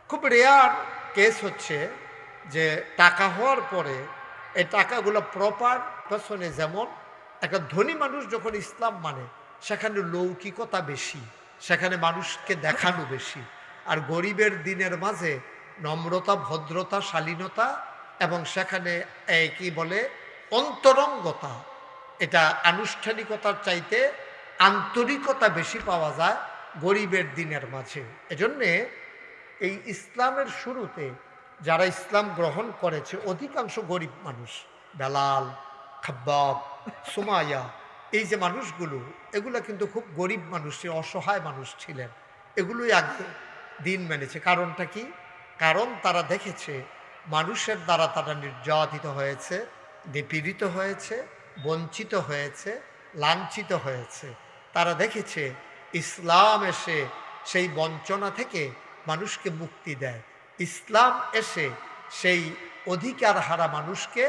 খুব রেয়ার কেস হচ্ছে যে টাকা হওয়ার পরে এই টাকাগুলো প্রপার পেছনে, যেমন একটা ধনী মানুষ যখন ইসলাম মানে সেখানে লৌকিকতা বেশি, সেখানে মানুষকে দেখানো বেশি। আর গরিবের দিনের মাঝে নম্রতা, ভদ্রতা, শালীনতা এবং সেখানে কি বলে অন্তরঙ্গতা, এটা আনুষ্ঠানিকতার চাইতে আন্তরিকতা বেশি পাওয়া যায় গরিবের দিনের মাঝে। এজন্যে এই ইসলামের শুরুতে যারা ইসলাম গ্রহণ করেছে অধিকাংশ গরিব মানুষ। বেলাল, খাব্বাব, সুমাইয়া, এই যে মানুষগুলো, এগুলো কিন্তু খুব গরিব মানুষ, অসহায় মানুষ ছিলেন। এগুলোই আগে দিন মেনেছে। কারণটা কি? কারণ তারা দেখেছে মানুষের দ্বারা তারা নির্যাতিত হয়েছে, নিপীড়িত হয়েছে, বঞ্চিত হয়েছে, লাঞ্ছিত হয়েছে। তারা দেখেছে ইসলাম এসে সেই বঞ্চনা থেকে মানুষকে মুক্তি দেয়। ইসলাম এসে সেই অধিকার হারা মানুষকে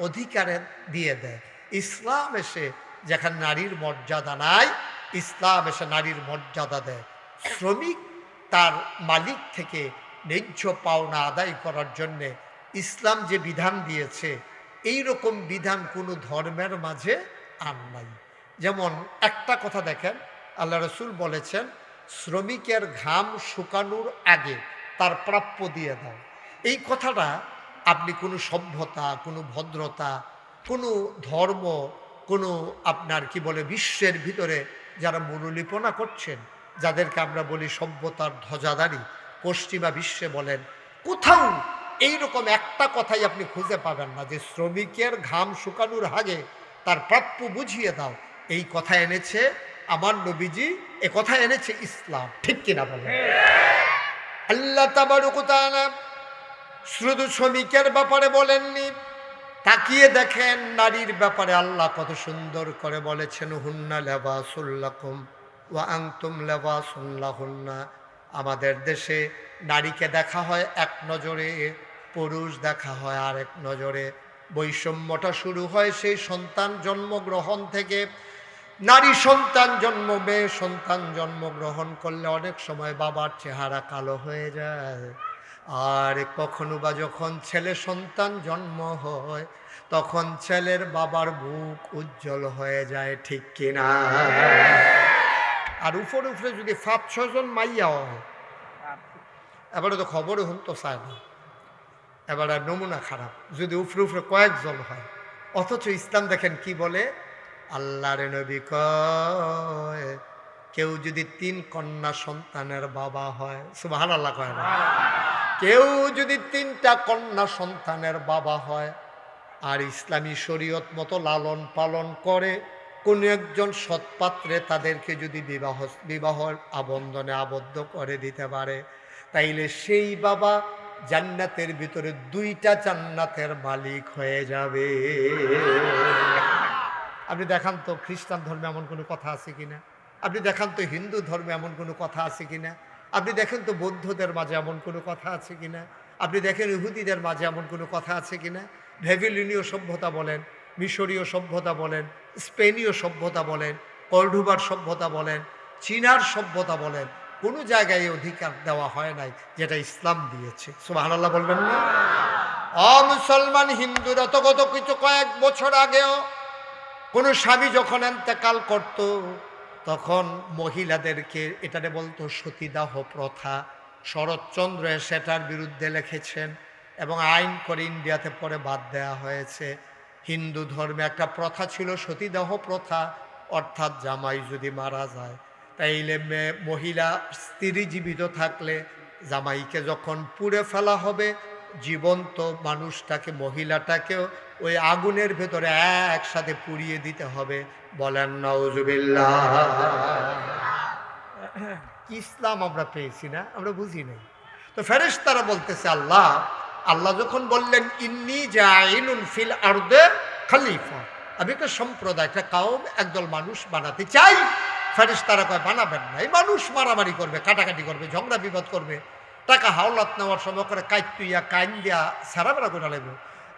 অধিকারে দিয়ে দেয়। ইসলাম এসে যেখানে নারীর মর্যাদা নাই, ইসলাম এসে নারীর মর্যাদা দেয়। শ্রমিক তার মালিক থেকে ন্যায্য পাওনা আদায় করার জন্যে ইসলাম যে বিধান দিয়েছে, এই রকম বিধান কোনো ধর্মের মাঝে আর নাই। যেমন একটা কথা দেখেন, আল্লাহ রসুল বলেছেন শ্রমিকের ঘাম শুকানোর আগে তার প্রাপ্য দিয়ে দাও। এই কথাটা আপনি কোনো সভ্যতা, কোনো ভদ্রতা, কোনো ধর্ম, কোনো আপনার কি বলে বিশ্বের ভিতরে যারা মনোলিপনা করছেন, যাদেরকে আমরা বলি সভ্যতার ধ্বজাধারী, পশ্চিমা বিশ্বে বলেন, কোথাও এইরকম একটা কথাই আপনি খুঁজে পাবেন না যে শ্রমিকের ঘাম শুকানোর আগে তার প্রাপ্য বুঝিয়ে দাও। এই কথা এনেছে আমার নবীজি, এ কথা এনেছে ইসলাম। ঠিক কিনা বলেন? আল্লাহ তাবারক ওয়া তাআলা শুধু শ্রমিকের ব্যাপারে বলেননি, তাকিয়ে দেখেন নারীর ব্যাপারে আল্লাহ কত সুন্দর করে বলেছেন, হুন্না লিবাসুল লাকুম ওয়া আনতুম লিবাসুল লাহুন্না। আমাদের দেশে নারীকে দেখা হয় এক নজরে, পুরুষ দেখা হয় আরেক নজরে। বৈষম্যটা শুরু হয় সেই সন্তান জন্মগ্রহণ থেকে। নারী সন্তান জন্ম, মেয়ে সন্তান জন্মগ্রহণ করলে অনেক সময় বাবার চেহারা কালো হয়ে যায়। আর কখনো বা যখন ছেলে সন্তান জন্ম হয় তখন ছেলের বাবার মুখ উজ্জ্বল হয়ে যায়, ঠিক কিনা? আর উপরে উপরে যদি 5-6 জন মাইয়া হয়, এবারে তো খবরও হন তো চায় না, এবারে নমুনা খারাপ যদি উপরে উপরে কয়েকজন হয়। অথচ ইসলাম দেখেন কি বলে, আল্লাহর নবী কয় কেউ যদি 3 কন্যা সন্তানের বাবা হয়, সুবহানাল্লাহ কয় না, কেউ যদি 3টা কন্যা সন্তানের বাবা হয় আর ইসলামী শরীয়ত মতো লালন পালন করে কোন একজন সৎপাত্রে তাদেরকে যদি বিবাহর আবন্ধনে আবদ্ধ করে দিতে পারে, তাইলে সেই বাবা জান্নাতের ভিতরে 2টা জান্নাতের মালিক হয়ে যাবে। আপনি দেখান তো খ্রিস্টান ধর্মে এমন কোনো কথা আছে কিনা, আপনি দেখান তো হিন্দু ধর্মে এমন কোনো কথা আছে কিনা, আপনি দেখেন তো বৌদ্ধদের মাঝে এমন কোনো কথা আছে কিনা, আপনি দেখেন ইহুদিদের মাঝে এমন কোনো কথা আছে কিনা। ভেবিলিনীয় সভ্যতা বলেন, মিশরীয় সভ্যতা বলেন, স্পেনীয় সভ্যতা বলেন, কর্ডোবার সভ্যতা বলেন, চীনার সভ্যতা বলেন, কোনো জায়গায় অধিকার দেওয়া হয় নাই যেটা ইসলাম দিয়েছে। সুবহানাল্লাহ বলবেন না? মুসলমান হিন্দুরা তো গত কিছু কয়েক বছর আগেও কোনো স্বামী যখন ইন্তেকাল করত তখন মহিলাদেরকে এটাকে বলতো সতীদাহ প্রথা। শরৎচন্দ্র সেটার বিরুদ্ধে লিখেছেন এবং আইন করে ইন্ডিয়াতে পরে বাদ দেওয়া হয়েছে। হিন্দু ধর্মে একটা প্রথা ছিল সতীদাহ প্রথা, অর্থাৎ জামাই যদি মারা যায় তাইলে মহিলা স্ত্রী জীবিত থাকলে জামাইকে যখন পুড়ে ফেলা হবে, জীবন্ত মানুষটাকে মহিলাটাকেও ওই আগুনের ভেতরে একসাথে পুড়িয়ে দিতে হবে। বলেন নাউজুবিল্লাহ। ইসলাম আমরা পেয়েছি না, আমরা বুঝি নাই। তো ফেরেশতারা বলতেছে আল্লাহ যখন বললেন ইন্নী জাইলুন ফিল আরদে খলিফা, আমি একটা সম্প্রদায়, একটা কাউম, একদল মানুষ বানাতে চাই। ফেরেশতারা কয় বানাবেন না, এই মানুষ মারামারি করবে, কাটাকাটি করবে, ঝগড়া বিবাদ করবে, টাকা হাওলাত নেওয়ার সময় করে কাইতুইয়া কাইন দিয়া সারাবেড়া করে লাগবে,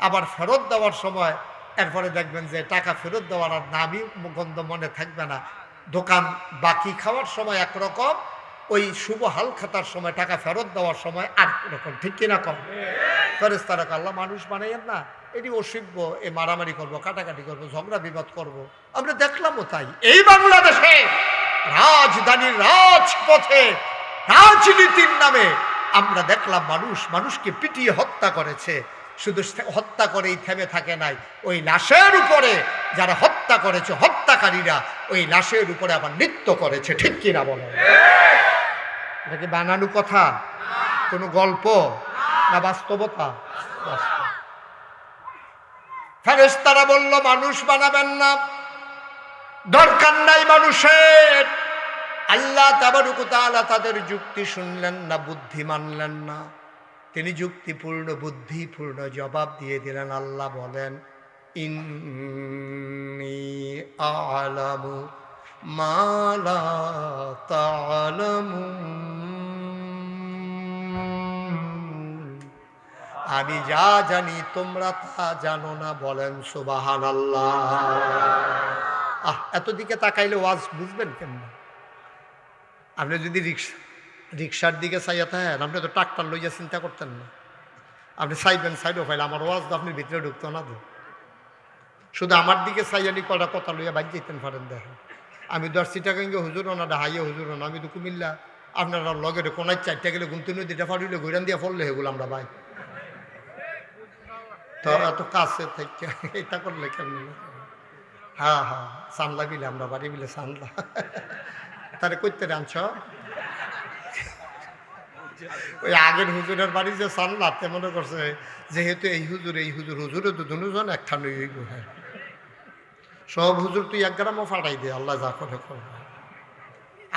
আবার ফেরত দেওয়ার সময় এরপরে দেখবেন যে টাকা ফেরত দেওয়ার আর নামই গন্ধ মনে থাকবে না। দোকান বাকি খাওয়ার সময় একরকম, ওই শুভ হাল খাতার সময় টাকা ফেরত দেওয়ার সময় আর রকম, ঠিক কিনা কম? ফেরেশতারা আল্লাহ মানুষ বানাইয়েন না, এটি অসভ্য, এ মারামারি করবো, কাটাকাটি করবো, ঝগড়া বিবাদ করবো। আমরা দেখলামও তাই, এই বাংলাদেশে রাজধানীর রাজপথে রাজনীতির নামে আমরা দেখলাম মানুষকে পিটিয়ে হত্যা করেছে। শুধু হত্যা করেই থেমে থাকে নাই, ওই লাশের উপরে যারা হত্যা করেছে হত্যাকারীরা ওই লাশের উপরে আবার নৃত্য করেছে, ঠিক কিনা বলে? এটা কি বানানো কথা, কোনো গল্প না বাস্তবতা? ফেরেশতারা বলল মানুষ বানাবেন না, দরকার নাই মানুষের। আল্লাহ তাবারক ওয়া তাআলা তাদের যুক্তি শুনলেন না, বুদ্ধি মানলেন না। তিনি যুক্তিপূর্ণ বুদ্ধিপূর্ণ জবাব দিয়ে দিলেন। আল্লাহ বলেন ইন্নী আ'লামু মা লা তা'লামুন, আমি যা জানি তোমরা তা জানো না। বলেন সুবহানাল্লাহ। এত দিকে তাকাইলে ওয়াজ বুঝবেন কেমন? আপনি যদি রিক্সার দিকে চাইয়া থাকেন, আপনি তো ট্রাক্টর লইয়া চিন্তা করতেন না, আপনি চাইবেন সাইডও ফাইলে আমার ওয়াজ তো আপনি ভিতরে ঢুকতো না। তো শুধু আমার দিকে চাইয়ানি কটা কথা লইয়া বাইক যেতেন পারেন। দেখেন আমি 10 চিটাগাঙ্গে হুজুর না, হাইয়া হুজুর না, আমি তো কুমিল্লা, আপনারা লগে কোনায় 4টা গেলে গুনতে নদীটা ফাড়িলে ঘুরান দিয়া ফললে হেগুলো আমরা ভাই তো এত কাছে থেকে এটা করলে কেমন? হ্যাঁ সানলা বিলে আমরা বাড়ি বিলে সানলা তারে করতে আনছ। ওই আগের হুজুরের বাড়ি যে সানলাতে মনে করছে যেহেতু এই হুজুরে তো দুজন একখান হইব। হ্যাঁ সব হুজুর তুই 1 গ্রামও ফাটাই দে, আল্লাহ যা করে করবে,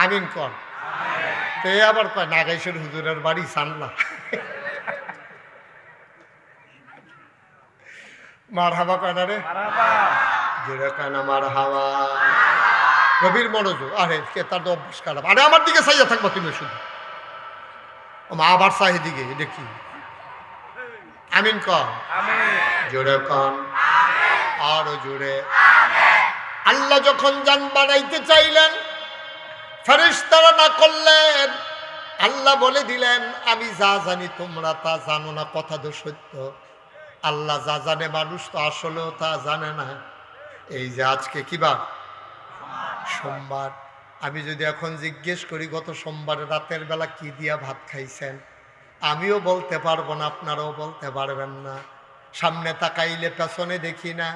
আমিন কর। তো আবার কয় নাগাইশের হুজুরের বাড়ি সানলা। মার হাবা কয় না রে, যেটা কয় না মার হাওয়া। গভীর মনোযোগ। আরে কে তার তো অভ্যাস খারাপ। আরে আমার দিকে চাইয়া থাকবা তুমি শুধু, ও মা আবার চাহি দিকে দেখি আমিন কন জোরে কন আরো জোরে। আল্লাহ যখন জান বানাইতে চাইলেন ফেরেশতারা না করলেন, আল্লাহ বলে দিলেন আমি যা জানি তোমরা তা জানো না। কথা তো সত্য, আল্লাহ যা জানে মানুষ তো আসলেও তা জানে না। এই যে আজকে কি বার? সোমবার। আমি যদি এখন জিজ্ঞেস করি গত সোমবারে রাতের বেলা কি দিয়া ভাত খাইছেন, আমিও বলতে পারবো না, আপনারাও বলতে পারবেন না। সামনে তাকাইলে পেছনে দেখি না,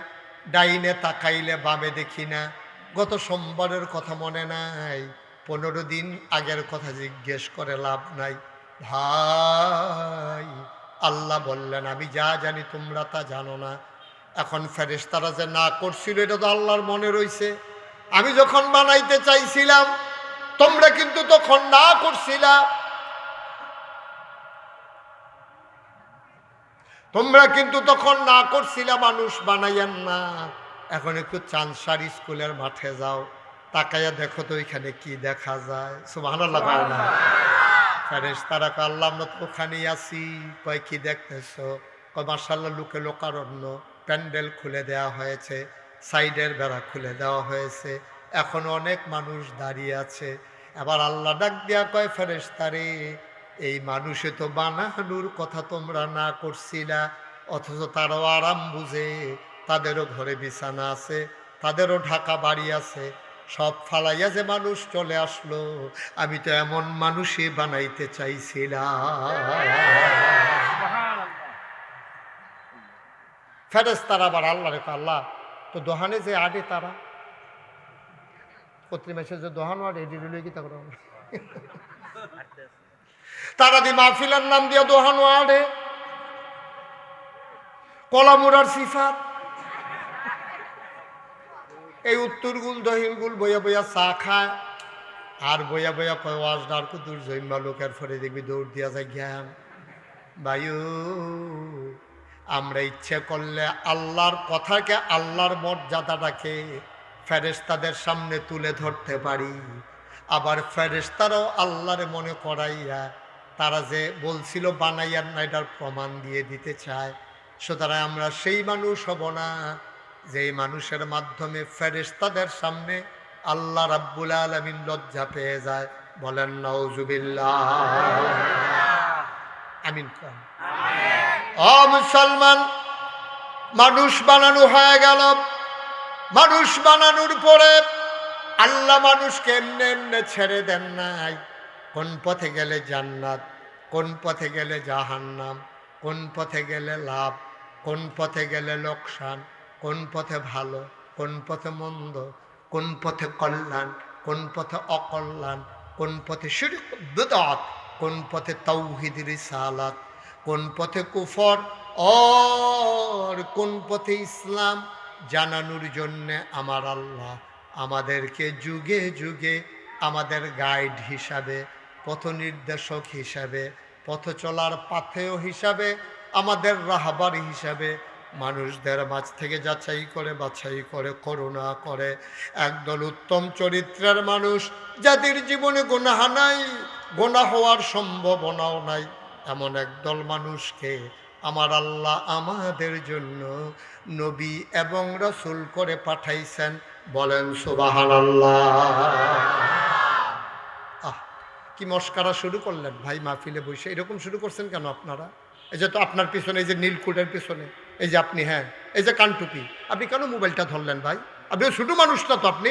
ডাইনে তাকাইলে বামে দেখি না। গত সোমবারের কথা মনে নাই, 15 দিন আগের কথা জিজ্ঞেস করে লাভ নাই ভাই। আল্লাহ বললেন আমি যা জানি তোমরা তা জানো না। এখন ফেরেশতারা যে না করছিল এটা তো আল্লাহর মনে রইছে। আমি যখন বানাইতে চাইছিলাম তোমরা কিন্তু তখন না করছিলা। তোমরা কিন্তু তখন না করছিলা মানুষ বানাইয়েন না। এখন একটু চাঁদসার স্কুলের মাঠে যাও, তাকাইয়া দেখো তো ওইখানে কি দেখা যায়। সুবহানাল্লাহ কয় না? ফেরেশতারা কয় আল্লাহ আমরা তো ওখানেই আছি। কয় কি দেখতেছো? কয় মাশাআল্লাহ লোকে লোকারণ্য, প্যান্ডেল খুলে দেওয়া হয়েছে, সাইডের বেড়া খুলে দেওয়া হয়েছে, এখন অনেক মানুষ দাঁড়িয়ে আছে। এবার আল্লাহ ডাক দিয়া কয় ফেরেশতারে এই মানুষে তো বানানোর কথা তোমরা না করছিলা, অথচ তারাও আরাম বুঝে, তাদেরও ঘরে বিছানা আছে, তাদেরও ঢাকা বাড়ি আছে, সব ফালাইয়া যে মানুষ চলে আসলো। আমি তো এমন মানুষই বানাইতে চাইছিলাম। ফেরেশতারা আবার আল্লাহ রেখে আল্লাহ তো দোহানে যে আডে তারা প্রতি মাসে যে দোহান আডে এটি রইল কি তা করে তারা দি মাহফিলের নাম দিয়া দোহানো আডে কলামুরার সিফাত এই উত্তরগুল দহিনগুল বইয়া বইয়া চা খায় আর বইয়া বইয়া কয় ওয়াজদার কুতুর জৈম্বা লোকের ফরে দেখবি দৌড় দিয়া যায় জ্ঞান। বায়ু আমরা ইচ্ছে করলে আল্লাহর কথাকে, আল্লাহর মর্যাদাটাকে ফেরেশতাদের সামনে তুলে ধরতে পারি। আবার ফেরেশতারাও আল্লাহরে মনে করাইয়া তারা যে বলছিল বানাইয়ার না এটার প্রমাণ দিয়ে দিতে চায়। সুতরাং আমরা সেই মানুষ হব না যেই মানুষের মাধ্যমে ফেরেশতাদের সামনে আল্লাহ রাব্বুল আলামিন লজ্জা পেয়ে যায়। বলেন নাউজুবিল্লাহ। আমিন কোন। ও মুসলমান, মানুষ বানানো হয়ে গেল। মানুষ বানানোর পরে আল্লাহ মানুষকে এমনি এমনি ছেড়ে দেন নাই। কোন পথে গেলে জান্নাত, কোন পথে গেলে জাহান্নাম, কোন পথে গেলে লাভ, কোন পথে গেলে লোকসান, কোন পথে ভালো, কোন পথে মন্দ, কোন পথে কল্যাণ, কোন পথে অকল্যাণ, কোন পথে শিরক বিদআত, কোন পথে তাওহীদ রিসালাত, কোন পথে কুফর আর কোন পথে ইসলাম জানানোর জন্যে আমার আল্লাহ আমাদেরকে যুগে যুগে আমাদের গাইড হিসাবে, পথ নির্দেশক হিসাবে, পথ চলার পাথেয় হিসাবে, আমাদের রাহবার হিসাবে মানুষদের মাঝ থেকে যাচাই করে বাছাই করে করুণা করে একদল উত্তম চরিত্রের মানুষ যাদের জীবনে গুনাহ নাই, গুনাহ হওয়ার সম্ভাবনাও নাই, এমন একদল মানুষকে আমার আল্লাহ আমাদের জন্য নবী এবং রাসূল করে পাঠাইছেন। বলেন সুবহানাল্লাহ। কি মস্কারা শুরু করলেন ভাই মাহফিলে বসে, এরকম শুরু করছেন কেন আপনারা? এই যে তো আপনার পিছনে এই যে নীলকুটের পিছনে এই যে আপনি, হ্যাঁ এই যে কানটুপি, আপনি কেন মোবাইলটা ধরলেন ভাই? আপনি ছোট মানুষ না তো, আপনি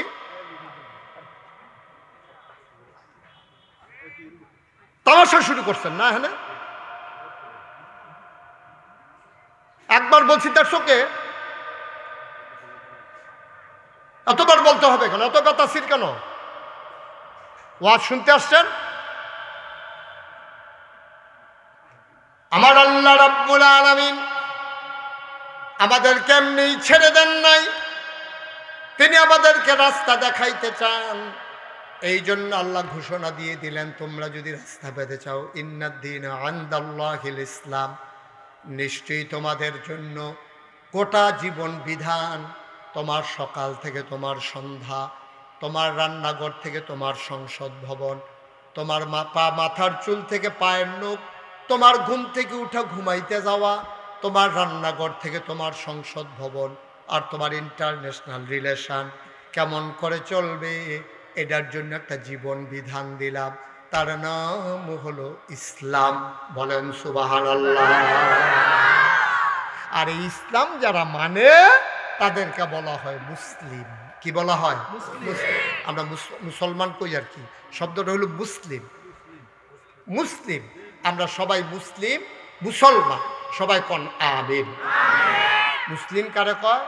তামাশা শুরু করছেন না? হ্যাঁ একবার বলছি তার চোখে এতবার বলতে হবে কেন? এত বেতাসির কেন? ওয়াজ শুনতে আসছেন? আমার আল্লাহ রাব্বুল আলামিন আমাদেরকে এমনি ছেড়ে দেন নাই, তিনি আমাদেরকে রাস্তা দেখাইতে চান। এই জন্য আল্লাহ ঘোষণা দিয়ে দিলেন তোমরা যদি রাস্তা পেতে চাও ইন্নাদ-দীনা ইনদাল্লাহিল ইসলাম, নিশ্চয়ই তোমাদের জন্য গোটা জীবন বিধান, তোমার সকাল থেকে তোমার সন্ধ্যা, তোমার রান্নাঘর থেকে তোমার সংসদ ভবন, তোমার মাথার চুল থেকে পায়ের নখ, তোমার ঘুম থেকে উঠা ঘুমাইতে যাওয়া, তোমার রান্নাঘর থেকে তোমার সংসদ ভবন, আর তোমার ইন্টারন্যাশনাল রিলেশন কেমন করে চলবে, এটার জন্য একটা জীবন বিধান দিলাম, তার নাম হলো ইসলাম। বলেন সুবহানাল্লাহ। আর এই ইসলাম যারা মানে তাদেরকে বলা হয় মুসলিম। কি বলা হয়? মুসলিম। আমরা মুসলমান কই আর কি, শব্দটা হলো মুসলিম। মুসলিম, আমরা সবাই মুসলিম, মুসলমান সবাই কোন আমিন। মুসলিম কারে কয়?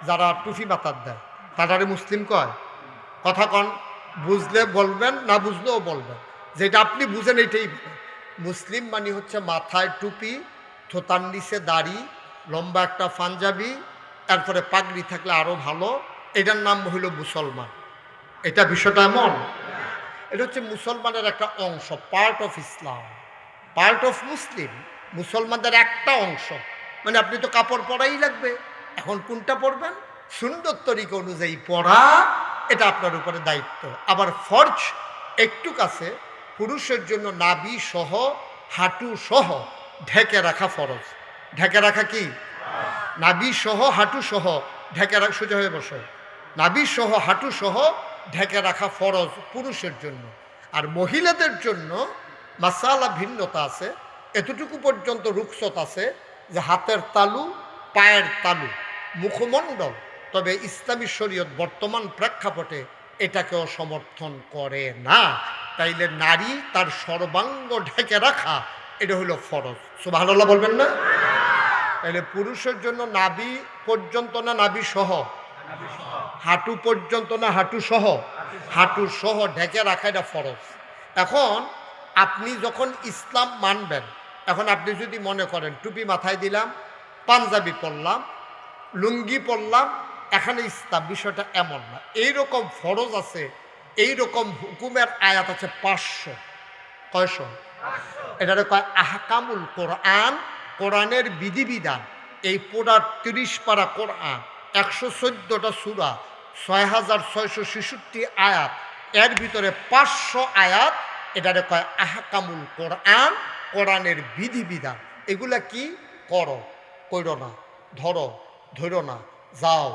যারা টুপি মাথার দেয় তারারে মুসলিম কয়। কথা কন, বুঝলে বলবেন, না বুঝলেও বলবেন, যেটা আপনি বুঝেন এটাই বলেন। মুসলিম মানে হচ্ছে মাথায় টুপি, থোতার নিচে দাড়ি, লম্বা একটা পাঞ্জাবি, তারপরে পাগড়ি থাকলে আরও ভালো, এটার নাম হইল মুসলমান। এটা বিষয়টা এমন, এটা হচ্ছে মুসলমানের একটা অংশ, part of Islam, part of Muslim, মুসলমানদের একটা অংশ। মানে আপনি তো কাপড় পরাই লাগবে, এখন কোনটা পরবেন সুন্দর তরিকা অনুযায়ী পরা, এটা আপনার উপরে দায়িত্ব। আবার ফরজ একটু কাছে, পুরুষের জন্য নাভি সহ হাঁটু সহ ঢেকে রাখা ফরজ। ঢেকে রাখা কি? নাভি সহ হাঁটু সহ ঢেকে রাখা, সোজা হয়ে বসে, নাভি সহ হাঁটু সহ ঢেকে রাখা ফরজ পুরুষের জন্য। আর মহিলাদের জন্য মাসালা ভিন্নতা আছে, এতটুকু পর্যন্ত রুখসত আছে যে হাতের তালু, পায়ের তালু, মুখমণ্ডল, তবে ইসলামী শরীয়ত বর্তমান প্রেক্ষাপটে এটাকেও সমর্থন করে না। তাইলে নারী তার সর্বাঙ্গ ঢেকে রাখা এটা হলো ফরজ। সুবহানাল্লাহ বলবেন না? তাহলে পুরুষের জন্য নাভি পর্যন্ত না নাভি সহ, হাঁটু পর্যন্ত না হাঁটু সহ, হাঁটু সহ ঢেকে রাখা এটা ফরজ। এখন আপনি যখন ইসলাম মানবেন, এখন আপনি যদি মনে করেন টুপি মাথায় দিলাম, পাঞ্জাবি পরলাম, লুঙ্গি পরলাম, এখানে ইসলাম, বিষয়টা এমন না। এইরকম ফরজ আছে, এইরকম হুকুমের আয়াত আছে 500। কয়শো? এটারে কয় আহকামুল কোরআন, কোরআনের বিধিবিধান। এই পুরা 30 পারা কোরআন, 114টা সূরা, 6666 আয়াত, এর ভিতরে 500 আয়াত, এটারে কয় আহকামুল কোরআন, কোরআনের বিধিবিধান। এগুলা কি? করো, কইরো না, ধরো, ধরো না, যাও,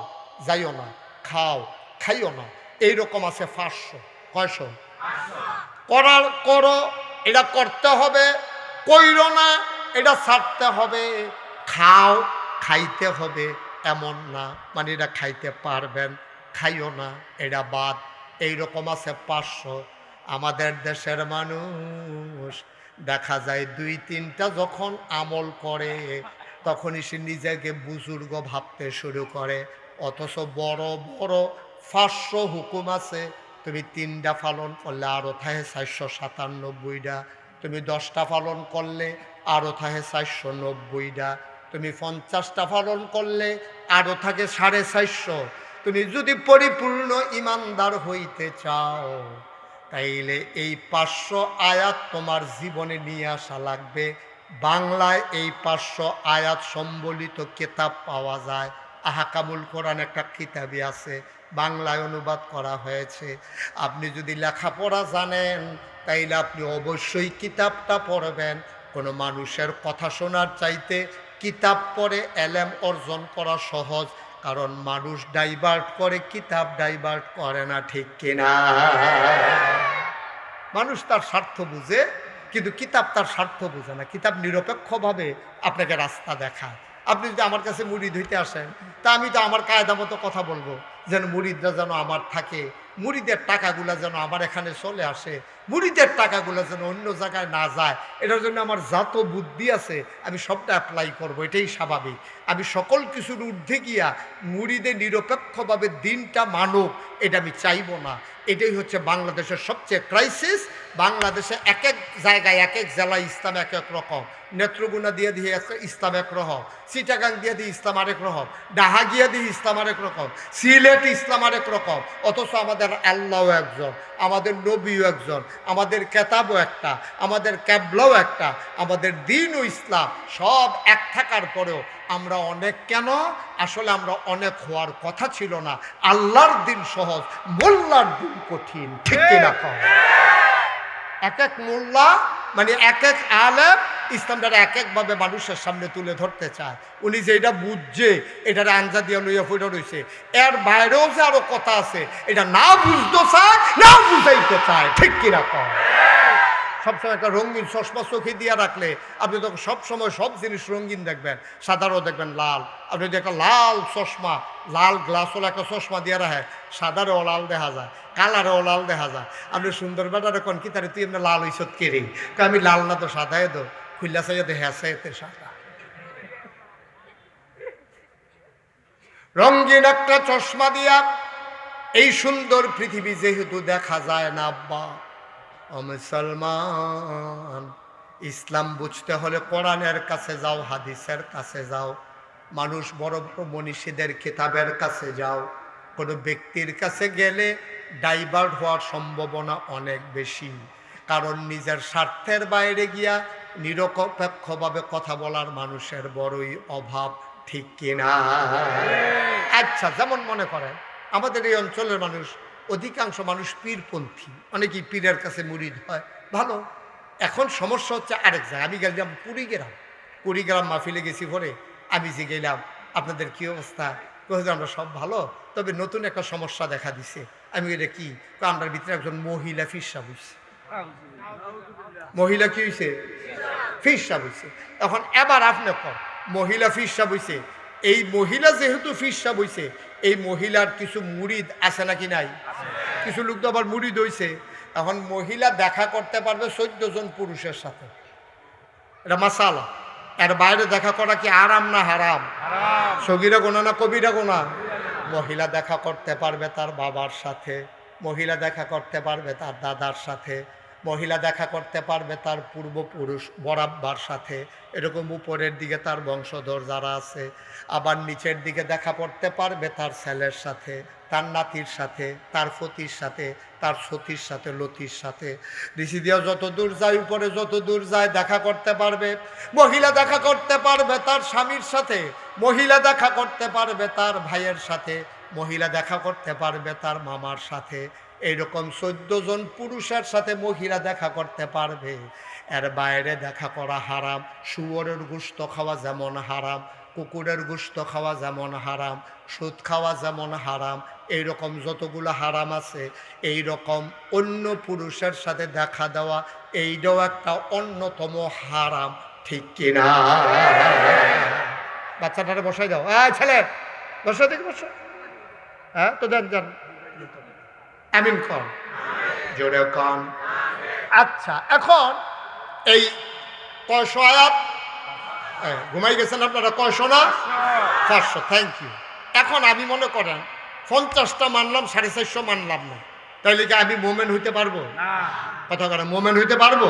যাইও না, খাও, খাইও না, এইরকম আছে 500। কয়শো? করার করো, এটা করতে হবে, কইরো না, এটা ছাড়তে হবে, খাও, খাইতে হবে, এমন না মানে এটা খাইতে পারবেন, খাইও না, এটা বাদ, এইরকম আছে 500। আমাদের দেশের মানুষ দেখা যায় 2-3টা যখন আমল করে তখনই সে নিজেকে বুজুর্গ ভাবতে শুরু করে, অথচ বড় বড় 500 হুকুম আছে। তুমি 3টা পালন করলে আরও থাকে 497টা, তুমি 10টা পালন করলে আরও থাকে 490টা, তুমি 50টা পালন করলে আরও থাকে 450। তুমি যদি পরিপূর্ণ ইমানদার হইতে চাও তাইলে এই 500 আয়াত তোমার জীবনে নিয়ে আসা লাগবে। বাংলায় এই 500 আয়াত সম্বলিত কিতাব পাওয়া যায়। আহকামুল কোরআন একটা কিতাবই আছে, বাংলায় অনুবাদ করা হয়েছে। আপনি যদি লেখাপড়া জানেন তাইলে আপনি অবশ্যই কিতাবটা পড়বেন। কোনো মানুষের কথা শোনার চাইতে কিতাব পড়ে এলেম অর্জন করা সহজ, কারণ মানুষ ডাইভার্ট করে, কিতাব ডাইভার্ট করে না, ঠিক কিনা? মানুষ তার স্বার্থ বুঝে, কিন্তু কিতাব তার স্বার্থ বুঝে না। কিতাব নিরপেক্ষভাবে আপনাকে রাস্তা দেখায়। আপনি যদি আমার কাছে মুরিদ হইতে আসেন, তা আমি তো আমার কায়দা মতো কথা বলবো, যেন মুরিদরা যেন আমার থাকে, মুরিদের টাকাগুলা যেন আমার এখানে চলে আসে, মুরিদের টাকাগুলা যেন অন্য জায়গায় না যায়। এটার জন্য আমার যত বুদ্ধি আছে আমি সবটা অ্যাপ্লাই করব, এটাই স্বাভাবিক। আমি সকল কিছুর ঊর্ধ্বে গিয়া মুরিদে নিরপেক্ষভাবে দিনটা মানব, এটা আমি চাইব না। এটাই হচ্ছে বাংলাদেশের সবচেয়ে ক্রাইসিস। বাংলাদেশে এক এক জায়গায় এক এক জেলায় ইসলাম এক এক রকম, নেত্রকোনা দিয়ে দিয়ে ইসলাম এক রকম, চিটাগাং দিয়ে দিয়ে ইসলাম আরেক রকম, ডাহা গিয়া দিয়ে ইসলাম আরেক রকম, সিলেট ইসলাম আরেক রকম। অথচ আমাদের আল্লাহও একজন, আমাদের নবীও একজন, আমাদের কেতাবও একটা, আমাদের ক্যাবলাও একটা, আমাদের দিনও ইসলাম, সব এক থাকার পরেও আমরা অনেক কেন? আসলে আমরা অনেক হওয়ার কথা ছিল না। আল্লাহর দিন সহজ, মোল্লার দিন কঠিন, ঠিক কিনা? এক এক মোল্লা মানে এক এক আলেম ইসলামটা এক একভাবে মানুষের সামনে তুলে ধরতে চায়। উনি যে এটা বুঝছে এটার আঞ্জা দিয়ে লইয়া ফুটে রয়েছে, এর বাইরেও যে আরো কথা আছে, এটা না বুঝতে চায় না বুঝাইতে চায়, ঠিক কিনা কম। সবসময় একটা রঙিন চশমা চোখে দিয়ে রাখলে আপনি তো সবসময় সব জিনিস রঙিন দেখবেন, সাদারও দেখবেন লাল। আপনি যদি একটা লাল চশমা, লাল গ্লাসওয়ালা একটা চশমা দিয়ে রাখে, সাদারও লাল দেখা যায়, কালারও লাল দেখা যায়। আপনি সুন্দর বেটারে কোন কি তারে তুই এমনি লাল হইছত কেড়ে, আমি লাল না তো সাদাই দো, খুললা চাইতে হ্যাঁ এতে সাদা। রঙিন একটা চশমা দিয়া এই সুন্দর পৃথিবী যেহেতু দেখা যায় না আব্বা, ও মুসলমান, ইসলাম বুঝতে হলে কোরআনের কাছে যাও, হাদিসের কাছে যাও, মানুষ বড় বড় মনীষীদের কিতাবের কাছে যাও। কোনো ব্যক্তির কাছে গেলে ডাইভার্ট হওয়ার সম্ভাবনা অনেক বেশি, কারণ নিজের স্বার্থের বাইরে গিয়া নিরপেক্ষভাবে কথা বলার মানুষের বড়ই অভাব, ঠিক কিনা? আচ্ছা, যেমন মনে করেন আমাদের এই অঞ্চলের মানুষ, অধিকাংশ মানুষ পীরপন্থী, অনেকেই পীরের কাছে মুরিদ হয়, ভালো। এখন সমস্যা হচ্ছে আরেক জায়গায়। আমি গেলাম কুড়িগ্রাম মাহফিলে গেছি, পরে আমি যে গেলাম আপনাদের কি অবস্থা, আমরা সব ভালো, তবে নতুন একটা সমস্যা দেখা দিছে। আমি এটা কি, আমার ভিতরে একজন মহিলা ফিরসা বুঝছে। মহিলা কি হয়েছে? ফিরসা বুঝছে। এখন এবার আপনি কর, মহিলা ফিরসা বুঝছে, এই মহিলা যেহেতু ফিরসা বুঝছে, এই মহিলার কিছু মুরিদ আছে নাকি নাই? কিছু লোক তো আবার মুরিদ হইছে। এখন মহিলা দেখা করতে পারবে 14 জন পুরুষের সাথে, এটা মাসালা। এর বাইরে দেখা করা কি আরাম না হারাম? সগীরা গোনা না কবিরা গোনা? মহিলা দেখা করতে পারবে তার বাবার সাথে, মহিলা দেখা করতে পারবে তার দাদার সাথে, মহিলা দেখা করতে পারবে তার পূর্বপুরুষ বরাব্বার সাথে, এরকম উপরের দিকে তার বংশধর যারা আছে। আবার নিচের দিকে দেখা করতে পারবে তার ছেলের সাথে, তার নাতির সাথে, তার ফতির সাথে, তার সতীর সাথে, লতির সাথে। ঋষি দিয়া যত দূর যায়, উপরে যত দূর যায় দেখা করতে পারবে। মহিলা দেখা করতে পারবে তার স্বামীর সাথে, মহিলা দেখা করতে পারবে তার ভাইয়ের সাথে, মহিলা দেখা করতে পারবে তার মামার সাথে। এইরকম 14 জন পুরুষের সাথে মহিলা দেখা করতে পারবে। এর বাইরে দেখা করা হারাম। শুয়োরের গোশত খাওয়া যেমন হারাম, কুকুরের গোশত খাওয়া যেমন হারাম, সুদ খাওয়া যেমন হারাম, এইরকম যতগুলো হারাম আছে, এই রকম অন্য পুরুষের সাথে দেখা দেওয়া এইটাও একটা অন্যতম হারাম, ঠিক কিনা? বাচ্চাটারে বসাই দাও, ছেলে বসা, দেখি বসো। হ্যাঁ তো দেন যান, আমিন কন, জোরে কন। আচ্ছা, এখন এই কয়শো আয়াত ঘুমাই গেছেন আপনারা? কয়শো না? 500। Thank you. এখন আমি মনে করেন 50টা মানলাম, 450 মানলাম না, তাইলে কি আমি মোমেন হইতে পারবো? কথা করেন, মোমেন হইতে পারবো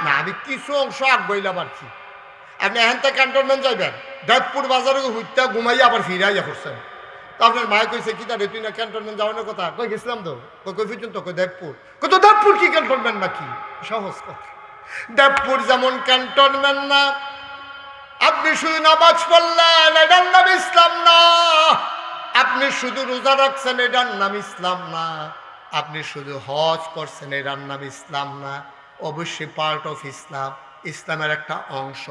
না। আমি কিছু অংশ আগ বইলাম আর কি। আপনি এখান থেকে ক্যান্টনমেন্ট যাইবেন, দেবপুর বাজারে হুইটা ঘুমাইয়া আবার ফিরাইয়া করছেন। তো আপনার মায়ে কইছে কি তারে তুই না ক্যান্টনমেন্ট যাওয়ানোর কথা? কই গেছিলাম তো, কই ফিরছেন তো, কই দেবপুর। কই তো দেবপুর কি ক্যান্টনমেন্ট নাকি? সহজ কথা, দেবপুর যেমন ক্যান্টনমেন্ট না। আপনি শুধু নামাজ পড়লেন, এটার নাম ইসলাম না। আপনি শুধু রোজা রাখছেন, এটার নাম ইসলাম না। আপনি শুধু হজ করছেন, এটার নাম ইসলাম না। অবশ্যই পার্ট অফ ইসলাম, ইসলামের একটা অংশ।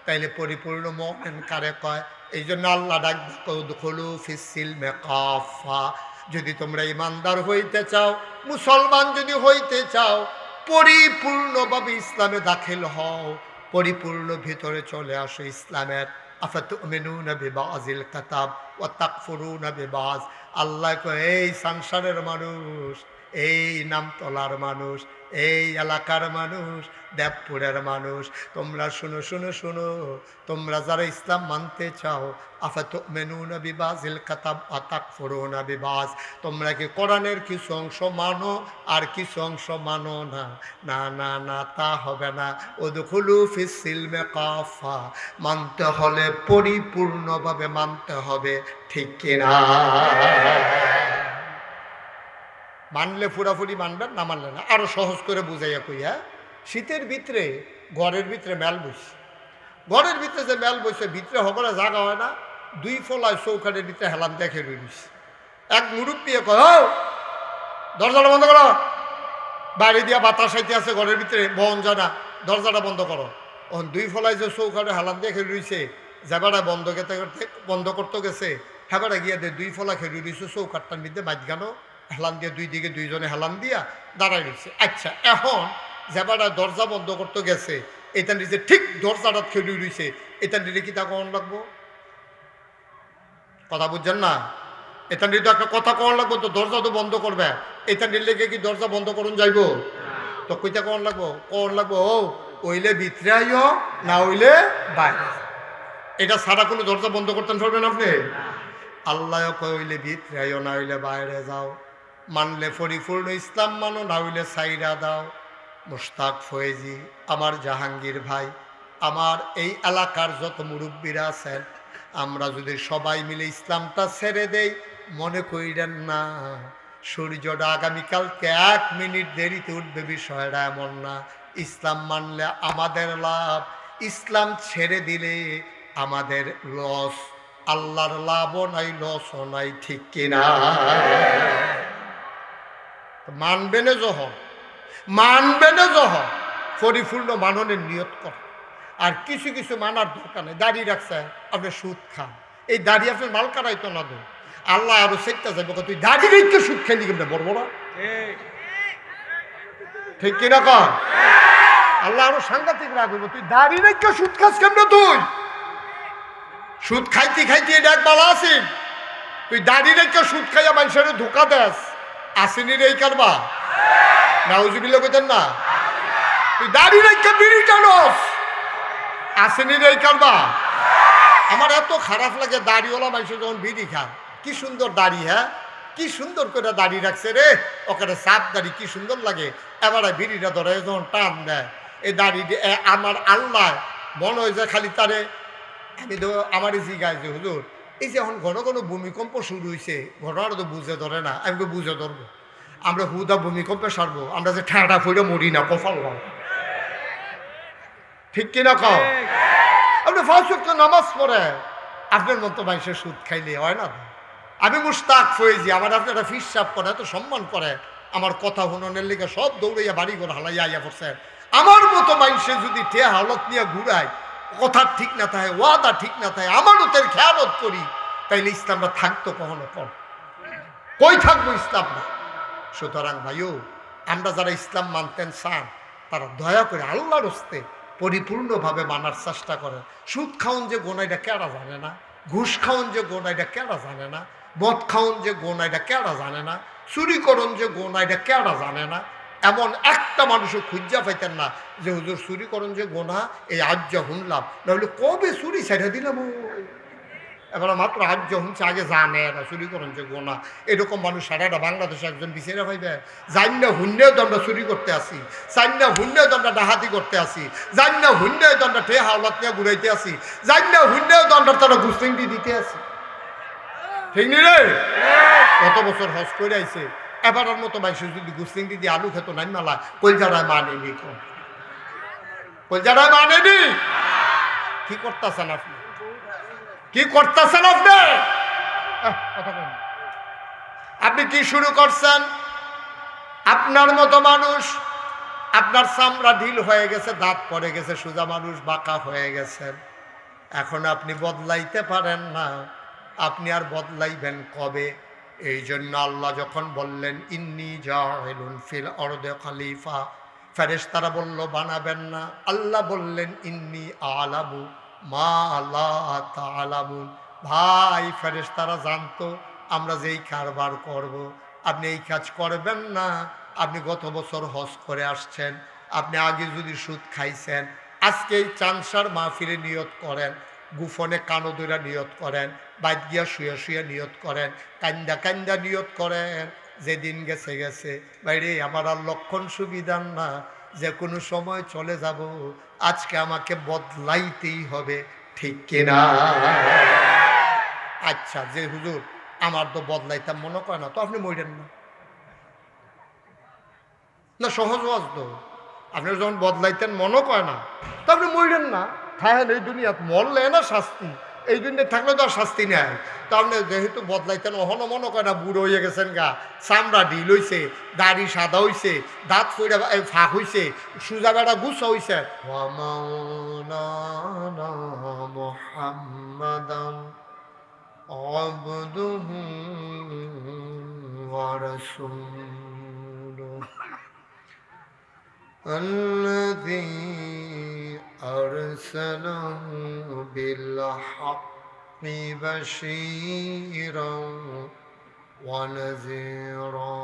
তাইলে পরিপূর্ণ মুমিন কারে কয়? এই জন্য আল্লাহ ডাক উদখুলু ফিস সিলমি কাফা। যদি তোমরা ইমানদার হইতে চাও, মুসলমান যদি হইতে চাও, পরিপূর্ণভাবে ইসলামে দাখিল হও, পরিপূর্ণ ভিতরে চলে আসো ইসলামের। আফাতুমিনুনা বিবাযিল কিতাব ওয়া তাকফুরুনা বিবায। আল্লাহ কয়, এই সংসারের মানুষ, এই নামতলার মানুষ, এই এলাকার মানুষ, দেবপুরের মানুষ, তোমরা শুনো শুনো শুনো, তোমরা যারা ইসলাম মানতে চাও, আফাতুমিনুনা বিবাযিল কিতাব ওয়া তাকফুরুনা বিবায, তোমরা কি কোরআনের কিছু অংশ মানো আর কিছু অংশ মানো না? না না না, তা হবে না। উদখুলু ফিস সিলমি কাফা, মানতে হলে পরিপূর্ণভাবে মানতে হবে, ঠিক কিনা? মানলে পুরাপুরি মানবেন, না মানলে না। আরো সহজ করে বুঝাইয়া কইয়া, শীতের ভিতরে ঘরের ভিতরে মেল বসছে, ঘরের ভিতরে যে মেল বসে ভিতরে সকলে জাগা হয় না, 2 ফলায় চৌকাঠের ভিতরে হেলান দেখে রয়েছে। এক মুরব্বী কয়, ও দরজাটা বন্ধ করো, বাড়ি দিয়া বাতাস আইতে আছে ঘরের ভিতরে বহন জানা দরজাটা বন্ধ করো। ওখান দুই ফলাই যে চৌকাটে হালান দিয়ে খেলে রইছে যাবারা বন্ধ করতে গেছে হেবারা গিয়া দিয়ে দুই ফলা খেলে রইছে চৌকাটটার মধ্যে মাঝখানো হেলান দিয়ে দুই দিকে দুইজনে হেলান দিয়া দাঁড়াই রয়েছে। আচ্ছা এখন যাবারা দরজা বন্ধ করতে গেছে এটা নিজে ঠিক দরজাটা খেলে রইছে এটা নিলে কি তা কখন লাগবো? কথা বুঝছেন না? এটা নিলে তো একটা কথা কখন লাগবো, তো দরজা তো বন্ধ করবে, এটা নিলে কি দরজা বন্ধ করুন যাইব? তো কইটা কখন লাগবো? কখন লাগবো ও ওইলে ভিতরে আইও না হইলে বাইরে। এটা ছাড়া কোনো দরজা বন্ধ করতে পারবেন আপনি? আল্লাহ কইলে ভিতরে আইও না হইলে বাইরে যাও, মানলে পরিপূর্ণ ইসলাম মানো না হইলে সাইরা দাও। মুশতাক ফয়েজি, আমার জাহাঙ্গীর ভাই, আমার এই এলাকার যত মুরব্বীরা আছেন, আমরা যদি সবাই মিলে ইসলামটা ছেড়ে দেই, মনে করিলেন না সূর্যটা আগামীকালকে 1 মিনিট দেরিতে উঠবে, বিষয়টা এমন না। ইসলাম মানলে আমাদের লাভ, ইসলাম ছেড়ে দিলে আমাদের লস। আল্লাহর লাভও নাই লসও নাই, ঠিক কিনা? মানবে না যখন, মানবে না যখন পরিপূর্ণ মাননের নিয়ত কর। আর কিছু কিছু মানার দরকার নেই। দাড়ি রাখছে আপনি সুদ খান, এই দাড়ি আপনার মাল কাটাইতো না দো, আল্লাহ আরো চেষ্টা যাবে তুই দাড়ি রেখে সুদ খাইলি কেমন বড় বড়, ঠিক কিনা কর? আল্লাহ আরো সাংঘাতিক রাখবো, তুই দাড়ি রেখে সুদ খাস কেমন? তুই সুদ খাইতে খাইতে এটা এক বালা আসিন, তুই দাড়ি রেখে সুদ খাইয়া মানুষের ধোকা দেস, আসেনি রে এই কারবা নাউজুবিল্লাহ কইতেন না? তুই দাড়ি রেখে বিড়ি টানস, আসেনি রে এই কারবা? আমার এত খারাপ লাগে দাড়িওয়ালা মানুষ যখন বিড়ি খায়, কি সুন্দর দাড়ি, হ্যাঁ কি সুন্দর করে দাড়ি রাখছে রে, ওখানে সাপ দাড়ি কি সুন্দর লাগে। এবারে বিড়িটা ধরে যখন টান দেয় এই দাড়ি, আমার আল্লাহ মনে হয় যে খালি তারে আমি তো আমার জিগায় যে হুজুর এই যে এখন ঘন ঘন ভূমিকম্প শুরু হয়েছে, ঘটনাটা তো বুঝে ধরে না, আমি তো বুঝে ধরবো, আমরা হুদা ভূমিকম্পে সারবো, আমরা যে ঠেঁটা ফুটে মরি না, কফল ঠিক কিনা কও? আপনি 5 ওয়াক্ত নামাজ পড়ে আপনার মতো মানুষের সুদ খাইলে হয় না? আমি মুশতাক ফয়েজি, আমার আপনারা ফিসাব করে এত সম্মান করে, আমার কথা হুননের লেগে সব দৌড়াইয়া বাড়ি ঘর হালাইয়া আইয়া পড়ছে। আমার মতো মানুষের যদি টে হালত নিয়ে ঘুরায়, কথা ঠিক না থাকে, ওয়াদা ঠিক না থাকে, আমানতের খেয়ালত করি, তাইলে ইসলামটা থাকতো কখনো পর? কই থাকবো ইসলামটা? সুতরাং ভাইও, আমরা যারা ইসলাম মানতেন চান, তারা দয়া করে আল্লাহর হস্তে পরিপূর্ণভাবে মানার চেষ্টা করেন। সুদ খাওন যে গোনা এটা কেডা জানে না, ঘুষ খাওন যে গোনা এটা কেডা জানে না, মদ খাওন যে গোনা এটা কেডা জানে না, চুরি করন যে গোনা এটা কেডা জানে না। এমন একটা মানুষও খুঁজা পাইতেন না যে হুজুর চুরি করন যে গোনা, এই আজ যা শুনলাম, নাহলে কবে চুরি ছেড়ে দিলাম। এবার মাত্র আজ যা শুনছে, আগে জানে না চুরি করন যে গোনা। এরকম মানুষ সারাটা বাংলাদেশে একজন বিচারা পাইবে? জান না হুন্যেও তো আমরা চুরি করতে আসি, জান না হুন্যেও তো আমরা ডাহাতি করতে আসি, জান না হুন্যেও তো আমরা টে হাওলাত নিয়ে ঘুরাইতে আসি, জান না হুন্যেও তো আমরা তারা ঘুষিংটি দিতে আসি, ঠিক নি রে? কত বছর হজ করে আইছে, এবারের মতো মানুষ যদি ঘুষিংটি দিয়ে আলু খেত নাই মালা, কলজারায় মানেনি, কলজারায় মানেনি। কি করতেছেন আপনি? কি করতেছেন আপনি? আপনি কি শুরু করছেন? আপনার মতো মানুষ, আপনার চামড়া ঢিল হয়ে গেছে, দাঁত পড়ে গেছে, সোজা মানুষ বাঁকা হয়ে গেছেন, এখন আপনি বদলাইতে পারেন না। আপনি আর বদলাইবেন কবে? এই জন্য আল্লাহ যখন বললেন ইন্নী জাইলুন ফিল আরদি খলিফা, ফেরেশতারা বলল বানাবেন না। আল্লাহ বললেন ইন্নী আলামু মা লা তা'লামুন। ভাই ফেরেশতারা জানতো আমরা যেই কারবার করব, আপনি এই কাজ করবেন না। আপনি গত বছর হজ করে আসছেন, আপনি আগে যদি সুদ খাইছেন, আজকে এই চানসার মাহফিলে নিয়ত করেন, গুফনে কানো দইরা নিয়ত করেন, বাইত গিয়া শুয়ে শুয়ে নিয়ত করেন, কান্দা কান্দা নিয়ত করেন, যেদিন গেছে গেছে, বাইরে আমার আর লক্ষণ সুবিধান না, যে কোনো সময় চলে যাব, আজকে আমাকে বদলাইতেই হবে, ঠিক কিনা? আচ্ছা, যে হুজুর আমার তো বদলাইতাম মনে করে না, তো আপনি মরেন না, না সহজ ওয়াজ তো, আপনি যখন বদলাইতেন মনে করে না, তো আপনি মরেন না। থাকেন এই দুনিয়াত, মরলে না শাস্তি, এই দুনিয়া থাকলে তো আর শাস্তি নেয়। তাহলে যেহেতু বদলাইতেন অহনো মনে করে না বুড়ো হয়ে গেছেন গা, চামড়া ঢিল হইছে, দাড়ি সাদা হইছে, দাঁত ফইরা ফাঁক হইছে, সুজা বেড়া গুছা হইছে। ওয়া মাওলানা মুহাম্মাদান আবদুহু ওয়া রাসূলুহু الذي أرسله بالحق بشيرا ونذيرا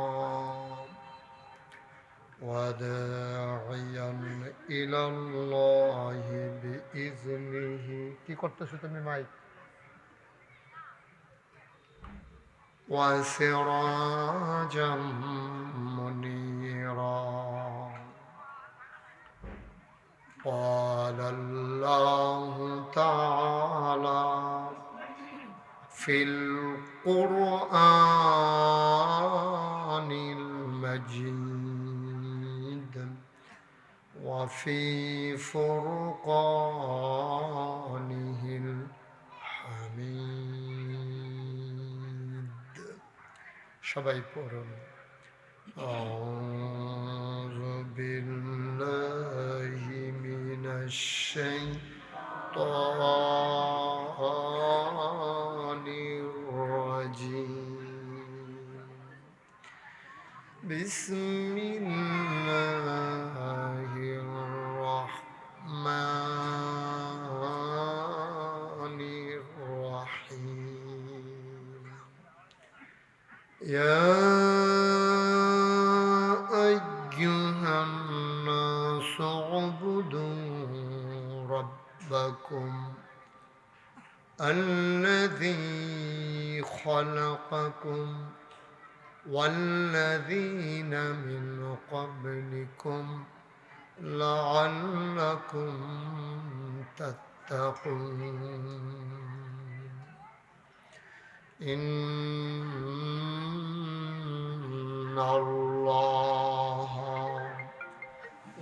وداعيا إلى الله بإذنه কি করতেছো তুমি মাইক وسراجا منيرا قال الله تعالى في القرآن المجيد وفي فرقانه الحميد সবাই পড়ুন أعوذ بالله من الشيطان الرجيم بسم الله الرحمن الرحيم يا أيها الناس اعبدوا ربكم الذي خلقكم والذين من قبلكم لعلكم تتقون إن الله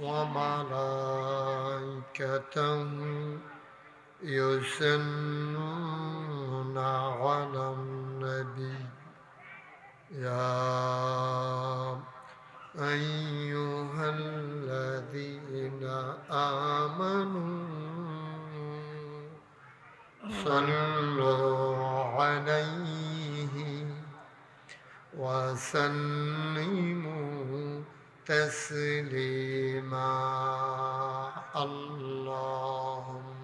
وملائكته يصلون على النبي يا أيها الذين آمنوا صلوا عليه وسلموا تسليما اللهم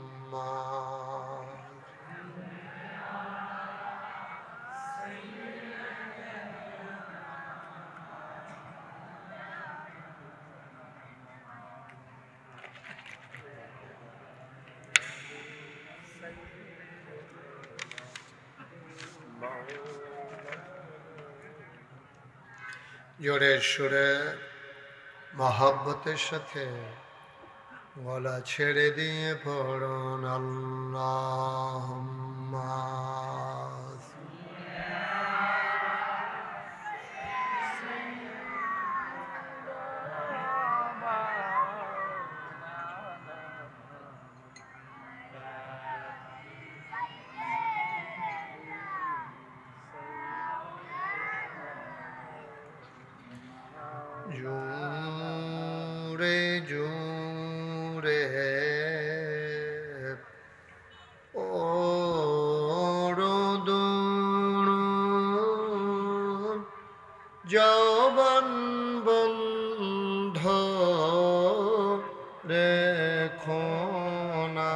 জোরে সুরে মহব্বতের সাথে গলা ছেড়ে দিয়ে পড়ুন আল্লাহুম্মা জোরে জোরে ওরদুন জবান বন্ধ রেখো না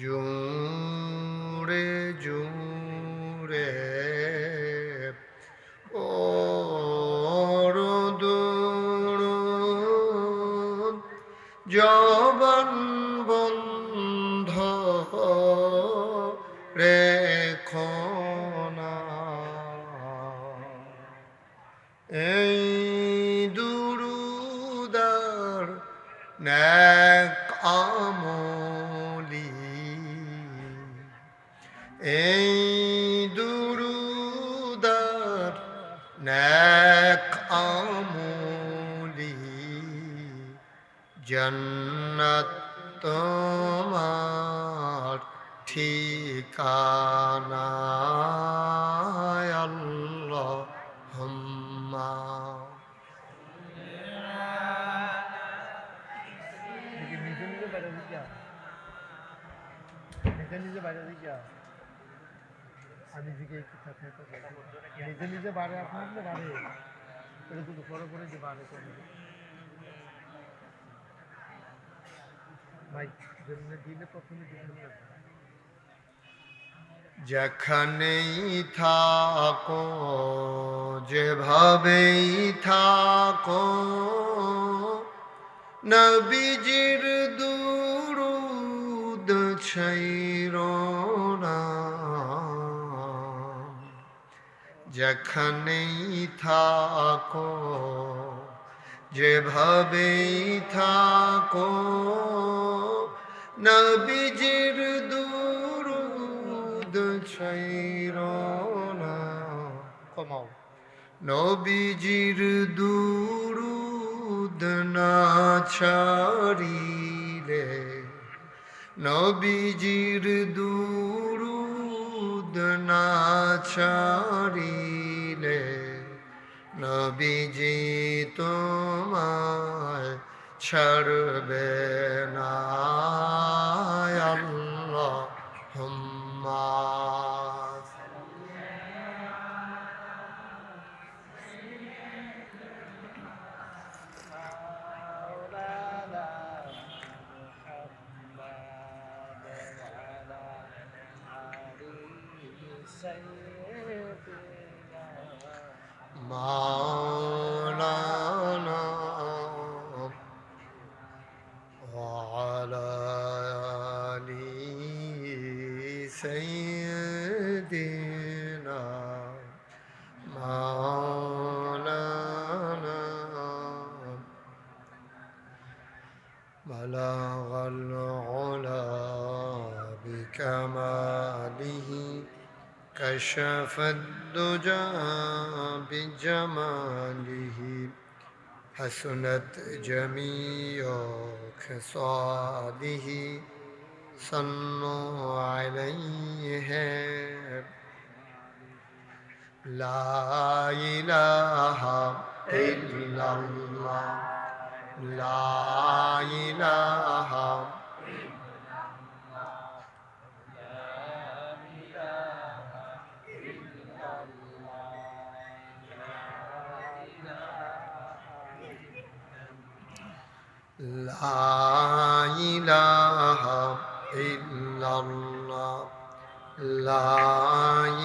জোরে জোরে জবান বন্ধ রেখো না এই দুরুদার নেক আমলি এই দুরুদার নেক আমলি জান্নাত তোমার ঠিকানায় আল্লাহুম্মা নিজে বাইরে দিকে আমি দিকে নিজে নিজে বাড়ে আপনার বাড়ে এটা কিন্তু পরে পরে যে বাড়ে করে ভাই দিলে প্রথমে যেখানেই থাকো যেভাবেই থাকো নবীজির দুরূদ ছাইরো না যেখানেই থাকো যেভাবেই থাকো নবীজির দুরূদ ছাইরো না কমাও নবীজির দুরূদ না ছাড়িলে নবীজির দুরূদ না ছাড়িলে নবীজি তোমায় ছাড়বে না আল্লাহুম্মা مولانا وعلى آل سيدنا مولانا بلغ العلا بكماله كشف الدجى بجماله حسنت جميع خصاله صلوا عليه لا إله إلا الله لا إله لا إله إلا الله لا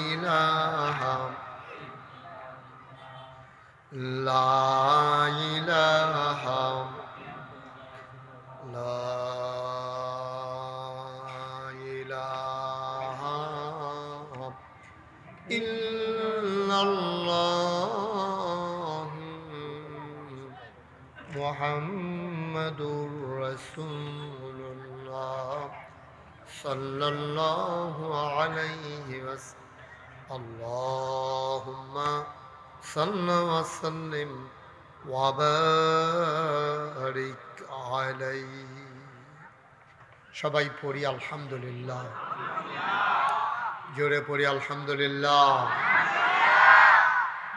إله لا إله لا إله إلا الله محمد رسول الله صلى الله عليه وسلم اللهم صل وسلم وبارك عليه সবাই পড়ি আলহামদুলিল্লাহ জোরে পড়ি আলহামদুলিল্লাহ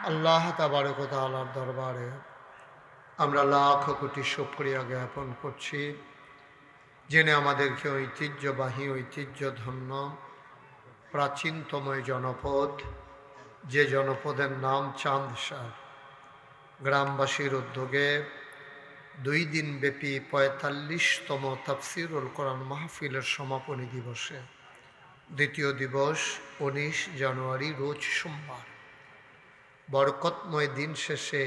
আল্লাহ তাবারক ওয়া তাআলার দরবারে আমরা লাখ কোটি শুকরিয়া জ্ঞাপন করছি জেনে আমাদেরকে ঐতিহ্যবাহী ঐতিহ্যধন্য প্রাচীনতম জনপদ যে জনপদের নাম চাঁদসার গ্রামবাসীর উদ্যোগে 2 দিনব্যাপী 45তম তাফসীরুল কোরআন মাহফিলের সমাপনী দিবসে দ্বিতীয় দিবস 19 জানুয়ারি রোজ সোমবার বরকতময় দিন শেষে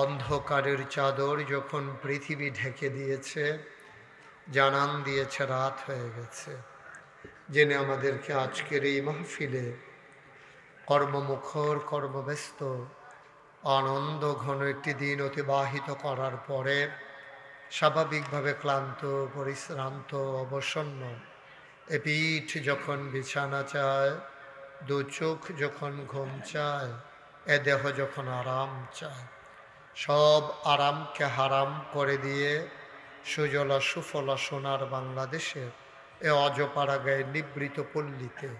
অন্ধকারের চাদর যখন পৃথিবী ঢেকে দিয়েছে জানান দিয়েছে রাত হয়ে গেছে জেনে আমাদেরকে আজকের এই মাহফিলে কর্মমুখর কর্মব্যস্ত আনন্দ ঘন একটি দিন অতিবাহিত করার পরে স্বাভাবিকভাবে ক্লান্ত পরিশ্রান্ত অবসন্ন এ পিঠ যখন বিছানা চায় 2 চোখ যখন ঘুম চায় এ দেহ যখন আরাম চায় সব আরামকে হারাম করে দিয়ে সুজলা সুফলা সোনার বাংলাদেশের এ অজপাড়া গায়ে নিবৃত পল্লীতে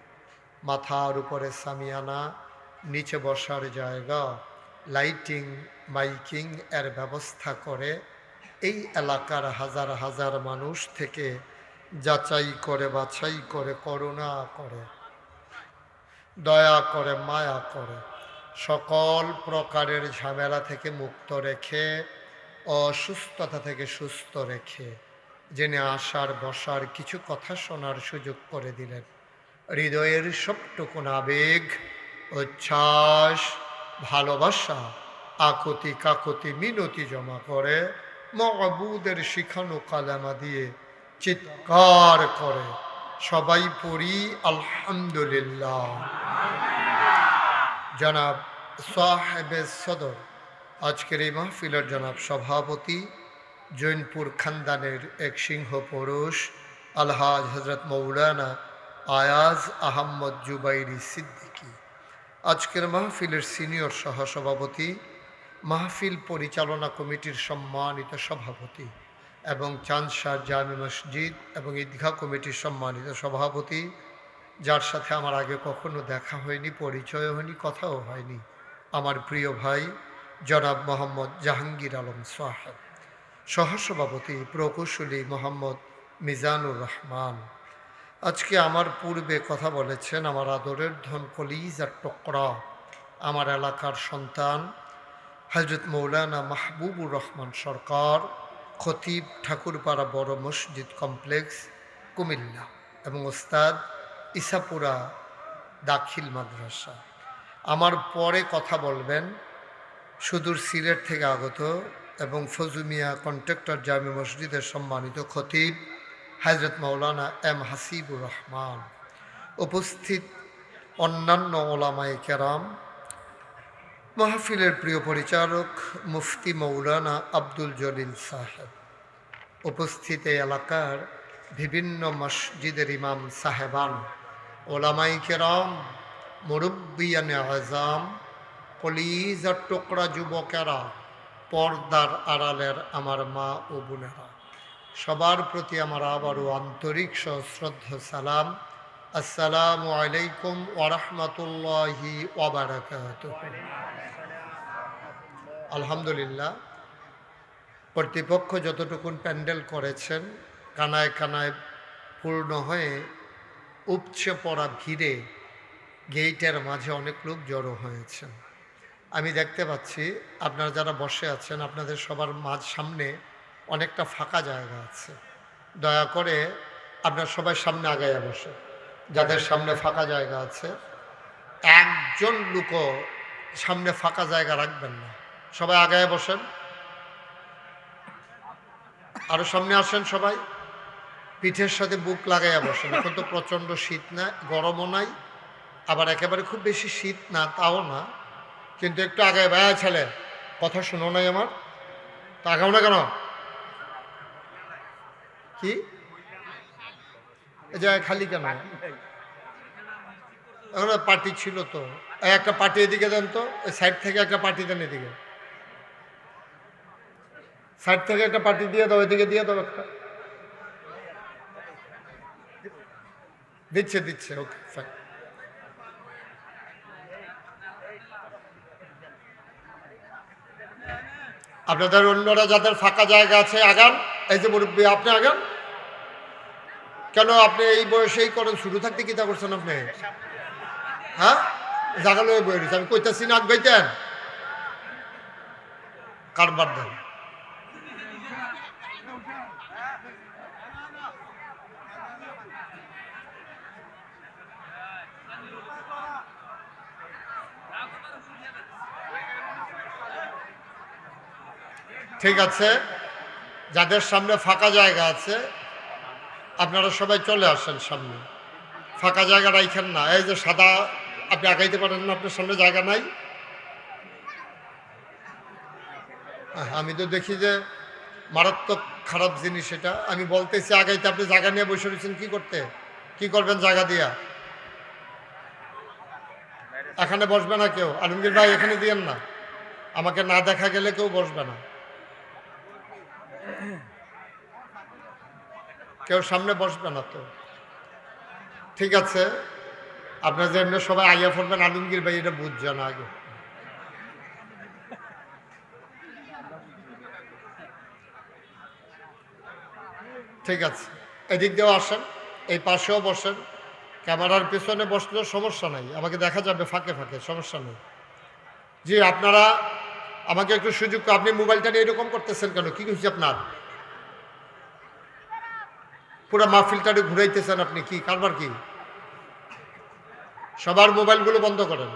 মাথার উপরে সামিয়ানা, নিচে বসার জায়গা, লাইটিং মাইকিং এর ব্যবস্থা করে এই এলাকার হাজার হাজার মানুষ থেকে যাচাই করে বাছাই করে করুণা করে দয়া করে মায়া করে সকল প্রকারের ঝামেলা থেকে মুক্ত রেখে অসুস্থতা থেকে সুস্থ রেখে জেনে আসার বসার কিছু কথা শোনার সুযোগ করে দিলেন। হৃদয়ের সবটুকুন আবেগ, উচ্ছ্বাস, ভালোবাসা, আকুতি কাকুতি মিনতি জমা করে মাবুদের শিখানো কালামা দিয়ে চিৎকার করে সবাই পড়ি আলহামদুলিল্লাহ। জনাব সাহেবে সদর, আজকের এই মাহফিলের জনাব সভাপতি, জৈনপুর খানদানের এক সিংহ পুরুষ আলহাজ হজরত মৌলানা আয়াজ আহম্মদ জুবাইরি সিদ্দিকী, আজকের মাহফিলের সিনিয়র সহসভাপতি, মাহফিল পরিচালনা কমিটির সম্মানিত সভাপতি এবং চাঁদশাহ জামে মসজিদ এবং ঈদগাহ কমিটির সম্মানিত সভাপতি, যার সাথে আমার আগে কখনো দেখা হয়নি, পরিচয় হয়নি, কথাও হয়নি, আমার প্রিয় ভাই জনাব মোহাম্মদ জাহাঙ্গীর আলম সাহেব, সহসভাপতি প্রকৌশলী মোহাম্মদ মিজানুর রহমান। আজকে আমার পূর্বে কথা বলেছেন আমার আদরের ধন কলিজার টুকরা, আমার এলাকার সন্তান হজরত মৌলানা মাহবুবুর রহমান সরকার, খতিব ঠাকুরপাড়া বড় মসজিদ কমপ্লেক্স কুমিল্লা এবং ওস্তাদ ইসাপুরা দাখিল মাদ্রাসা। আমার পরে কথা বলবেন সুদূর সিলেট থেকে আগত এবং ফজুমিয়া কন্ট্রাক্টর জামে মসজিদের সম্মানিত খতিব হজরত মৌলানা এম হাসিবুর রহমান, উপস্থিত অন্যান্য ওলামায়ে কেরাম, মাহফিলের প্রিয় পরিচালক মুফতি মৌলানা আব্দুল জলিল সাহেব, উপস্থিত এই এলাকার বিভিন্ন মসজিদের ইমাম সাহেবান, ওলামায়ে কেরাম, মুরব্বিয়ানে আযাম, কলিজার টুকরা যুবকেরা, পর্দার আড়ালের আমার মা ও বোনেরা, সবার প্রতি আমার আবারও আন্তরিক সশ্রদ্ধ সালাম। আসসালামু আলাইকুম ওয়া রাহমাতুল্লাহি ওয়া বারাকাতুহু। আলহামদুলিল্লাহ, কর্তৃপক্ষ যতটুকুন প্যান্ডেল করেছেন কানায় কানায় পূর্ণ হয়ে উপচে পড়া ভিড়ে গেইটের মাঝে অনেক লোক জড়ো হয়েছেন। আমি দেখতে পাচ্ছি আপনারা যারা বসে আছেন আপনাদের সবার সামনে অনেকটা ফাঁকা জায়গা আছে। দয়া করে আপনার সবাই সামনে আগাইয়া বসে, যাদের সামনে ফাঁকা জায়গা আছে একজন লোকও সামনে ফাঁকা জায়গা রাখবেন না, সবাই আগায় বসেন। আরো সামনে আসেন, সবাই পিঠের সাথে বুক লাগাইয়া বসেন। এখন তো প্রচণ্ড শীত না, গরমও নাই, আবার একেবারে খুব বেশি শীত না তাও না, কিন্তু একটু আগায় ভাইয়া ছেলে কথা শুনো নাই আমার, তা আগাও না কেন? কি এই জায়গায় খালি কেন? এখন পার্টি ছিল তো, একটা পার্টি এদিকে দেন তো, সাইড থেকে একটা পার্টি দেন, এদিকে সাইড থেকে একটা পার্টি দিয়ে দাও, এদিকে দিয়ে দাও একটা। দিচ্ছে দিচ্ছে, ওকে ফাইন। আপনাদের অন্যরা যাদের ফাঁকা জায়গা আছে আগান। এই যে মুরব্বী আপনি আগান কেন? আপনি এই বয়সেই করেন, শুরু থাকতে কি তা করছেন আপনি? হ্যাঁ, জাগালো বই রয়েছে, আমি কইতাছি না আগাইতেন কারবার দেন। ঠিক আছে, যাদের সামনে ফাঁকা জায়গা আছে আপনারা সবাই চলে আসেন সামনে, ফাঁকা জায়গা রাইখেন না। এই যে সাদা, আপনি আগাইতে পারেন না, আপনার সামনে জায়গা নাই। আমি তো দেখি যে মারাত্মক খারাপ জিনিস এটা। আমি বলতেছি আগাইতে, আপনি জায়গা নিয়ে বসে রয়েছেন কি করতে? কি করবেন জায়গা দিয়া? এখানে বসবে না কেউ। আলমগীর ভাই এখানে দিয়েন না, আমাকে না দেখা গেলে কেউ বসবে না, কেউ সামনে বসবে না তো। ঠিক আছে, আপনার যে এমনি সবাই আইয়া পড়বেন, আলমগীর ভাই এটা বুঝছেন আগে। ঠিক আছে, এদিক দিয়েও আসেন, এই পাশেও বসেন। ক্যামেরার পিছনে বসলেও সমস্যা নাই, আমাকে দেখা যাবে ফাঁকে ফাঁকে, সমস্যা নেই। জি, আপনারা আমাকে একটু সুযোগ, আপনি মোবাইলটা নিয়ে এরকম করতেছেন কেন? কি হয়েছে আপনার? পুরো মাহফিলটারে ঘুরাইতেছেন আপনি, কি কারবার কি? সবার মোবাইলগুলো বন্ধ করেন,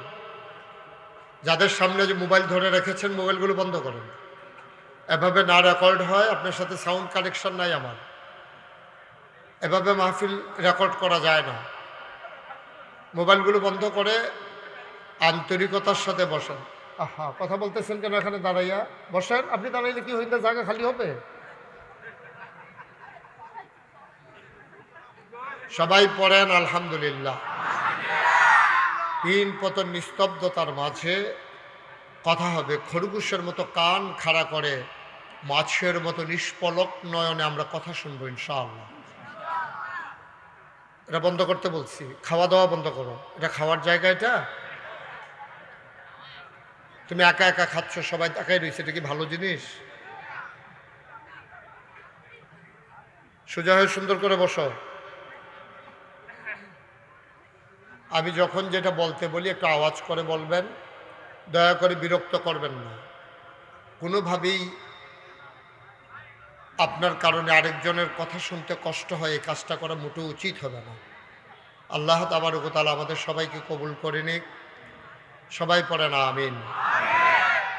যাদের সামনে যে মোবাইল ধরে রেখেছেন মোবাইলগুলো বন্ধ করেন। এভাবে না রেকর্ড হয়, আপনার সাথে সাউন্ড কানেকশন নাই আমার, এভাবে মাহফিল রেকর্ড করা যায় না। মোবাইলগুলো বন্ধ করে আন্তরিকতার সাথে বসেন। আহা, কথা বলতেছেন কেন? এখানে দাঁড়াইয়া বসেন। আপনি দাঁড়াইলে কি হইতে জায়গা খালি হবে? সবাই পড়েন আলহামদুলিল্লাহ। তিন পতন নিস্তব্ধতার মাঝে কথা হবে, খরগোশের মতো কান খাড়া করে মাছের মতো নিষ্পলক নয়নে আমরা কথা শুনবো ইনশাআল্লাহ। এটা বন্ধ করতে বলছি, খাওয়া দাওয়া বন্ধ করো। এটা খাওয়ার জায়গা? এটা তুমি একা একা খাচ্ছ, সবাই একাই রয়েছে, এটা কি ভালো জিনিস? সোজা হয়ে সুন্দর করে বসো। আমি যখন যেটা বলতে বলি একটু আওয়াজ করে বলবেন, দয়া করে বিরক্ত করবেন না। কোনোভাবেই আপনার কারণে আরেকজনের কথা শুনতে কষ্ট হয়, এই কাজটা করা মোটেও উচিত হবে না। আল্লাহ তাবারক ওয়া তাআলা আমাদের সবাইকে কবুল করে নিক। সবাই পড়েন আমিন।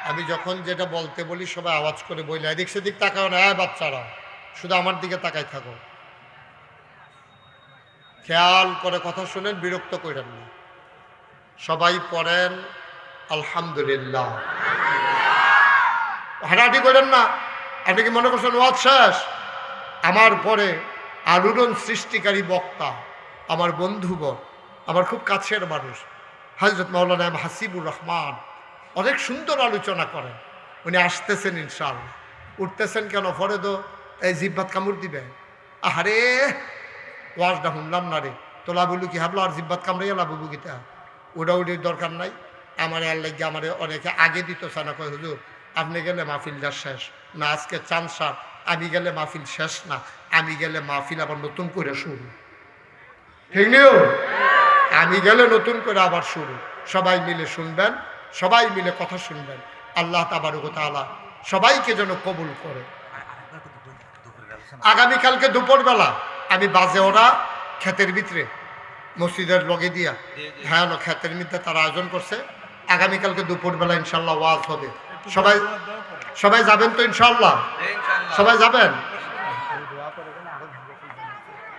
আমি যখন যেটা বলতে বলি সবাই আওয়াজ করে বলি, এদিক সেদিক তাকাও না, বাচ্চারা শুধু আমার দিকে তাকাই থাকো, খেয়াল করে কথা শুনেন, বিরক্ত করেন না। সবাই পড়েন আলহামদুলিল্লাহ। হাঁটাহাঁটি করেন না। আপনি কি মনে করছেন ওয়াজ শেষ? আমার পরে আলোড়ন সৃষ্টিকারী বক্তা, আমার বন্ধুবর, আমার খুব কাছের মানুষ হযরত মাওলানা এম হাসিবুর রহমান অনেক সুন্দর আলোচনা করেন। উনি আসতেছেন ইনশাআল্লাহ। উঠতেছেন কেন? পরে তো এই জিব্বাত কামড় দিবে। আহারে, ওয়াজটা শুনলাম না রে, তোলা বলু কি হাবলো আর জিব্বাত কামড়াইয়া লাভ বুকিটা, উড়াউড়ির দরকার নাই। আমার আর লাগে আমার অনেকে আগে দিত সানা কয়, হুজুর আপনি গেলে মাহফিলটা শেষ না, আজকে চাঁদ সার, আমি গেলে মাহফিল শেষ না, আমি গেলে মাহফিল আবার নতুন করে শুরু। ঠিক নিও, আমি গেলে নতুন করে আবার শুরু। সবাই মিলে শুনবেন, সবাই মিলে কথা শুনবেন। আল্লাহ তাবারক ওয়া তাআলা সবাইকে যেন কবুল করে। আগামীকালকে দুপুরবেলা আমি বাজে ওরা ক্ষেতের ভিতরে মসজিদের লগে দিয়া, হ্যাঁ ক্ষেতের মধ্যে তারা আয়োজন করছে। আগামীকালকে দুপুরবেলা ইনশাল্লাহ ওয়াজ হবে। সবাই সবাই যাবেন তো ইনশাল্লাহ? সবাই যাবেন?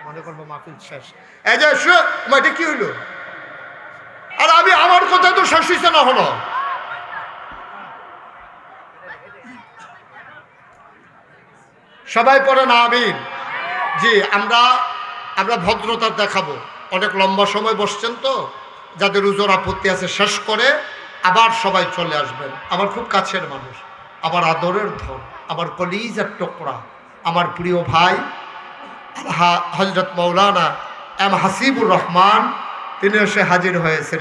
মনে করবো মাহফিল শেষ। এই যে এটা কি হইল? আর আমি আমার কথা তো শেষ হইছে না হলো। সবাই পড়েন আমিন। জি, আমরা ভদ্রতা দেখাবো। অনেক লম্বা সময় বসছেন তো, যাদের উজোর আপত্তি আছে শেষ করে আবার সবাই চলে আসবেন। আমার খুব কাছের মানুষ, আমার আদরের ধন, আমার কলিজার টুকরা, আমার প্রিয় ভাই হযরত মাওলানা এম হাসিবুর রহমান, তিনি এসে হাজির হয়েছেন।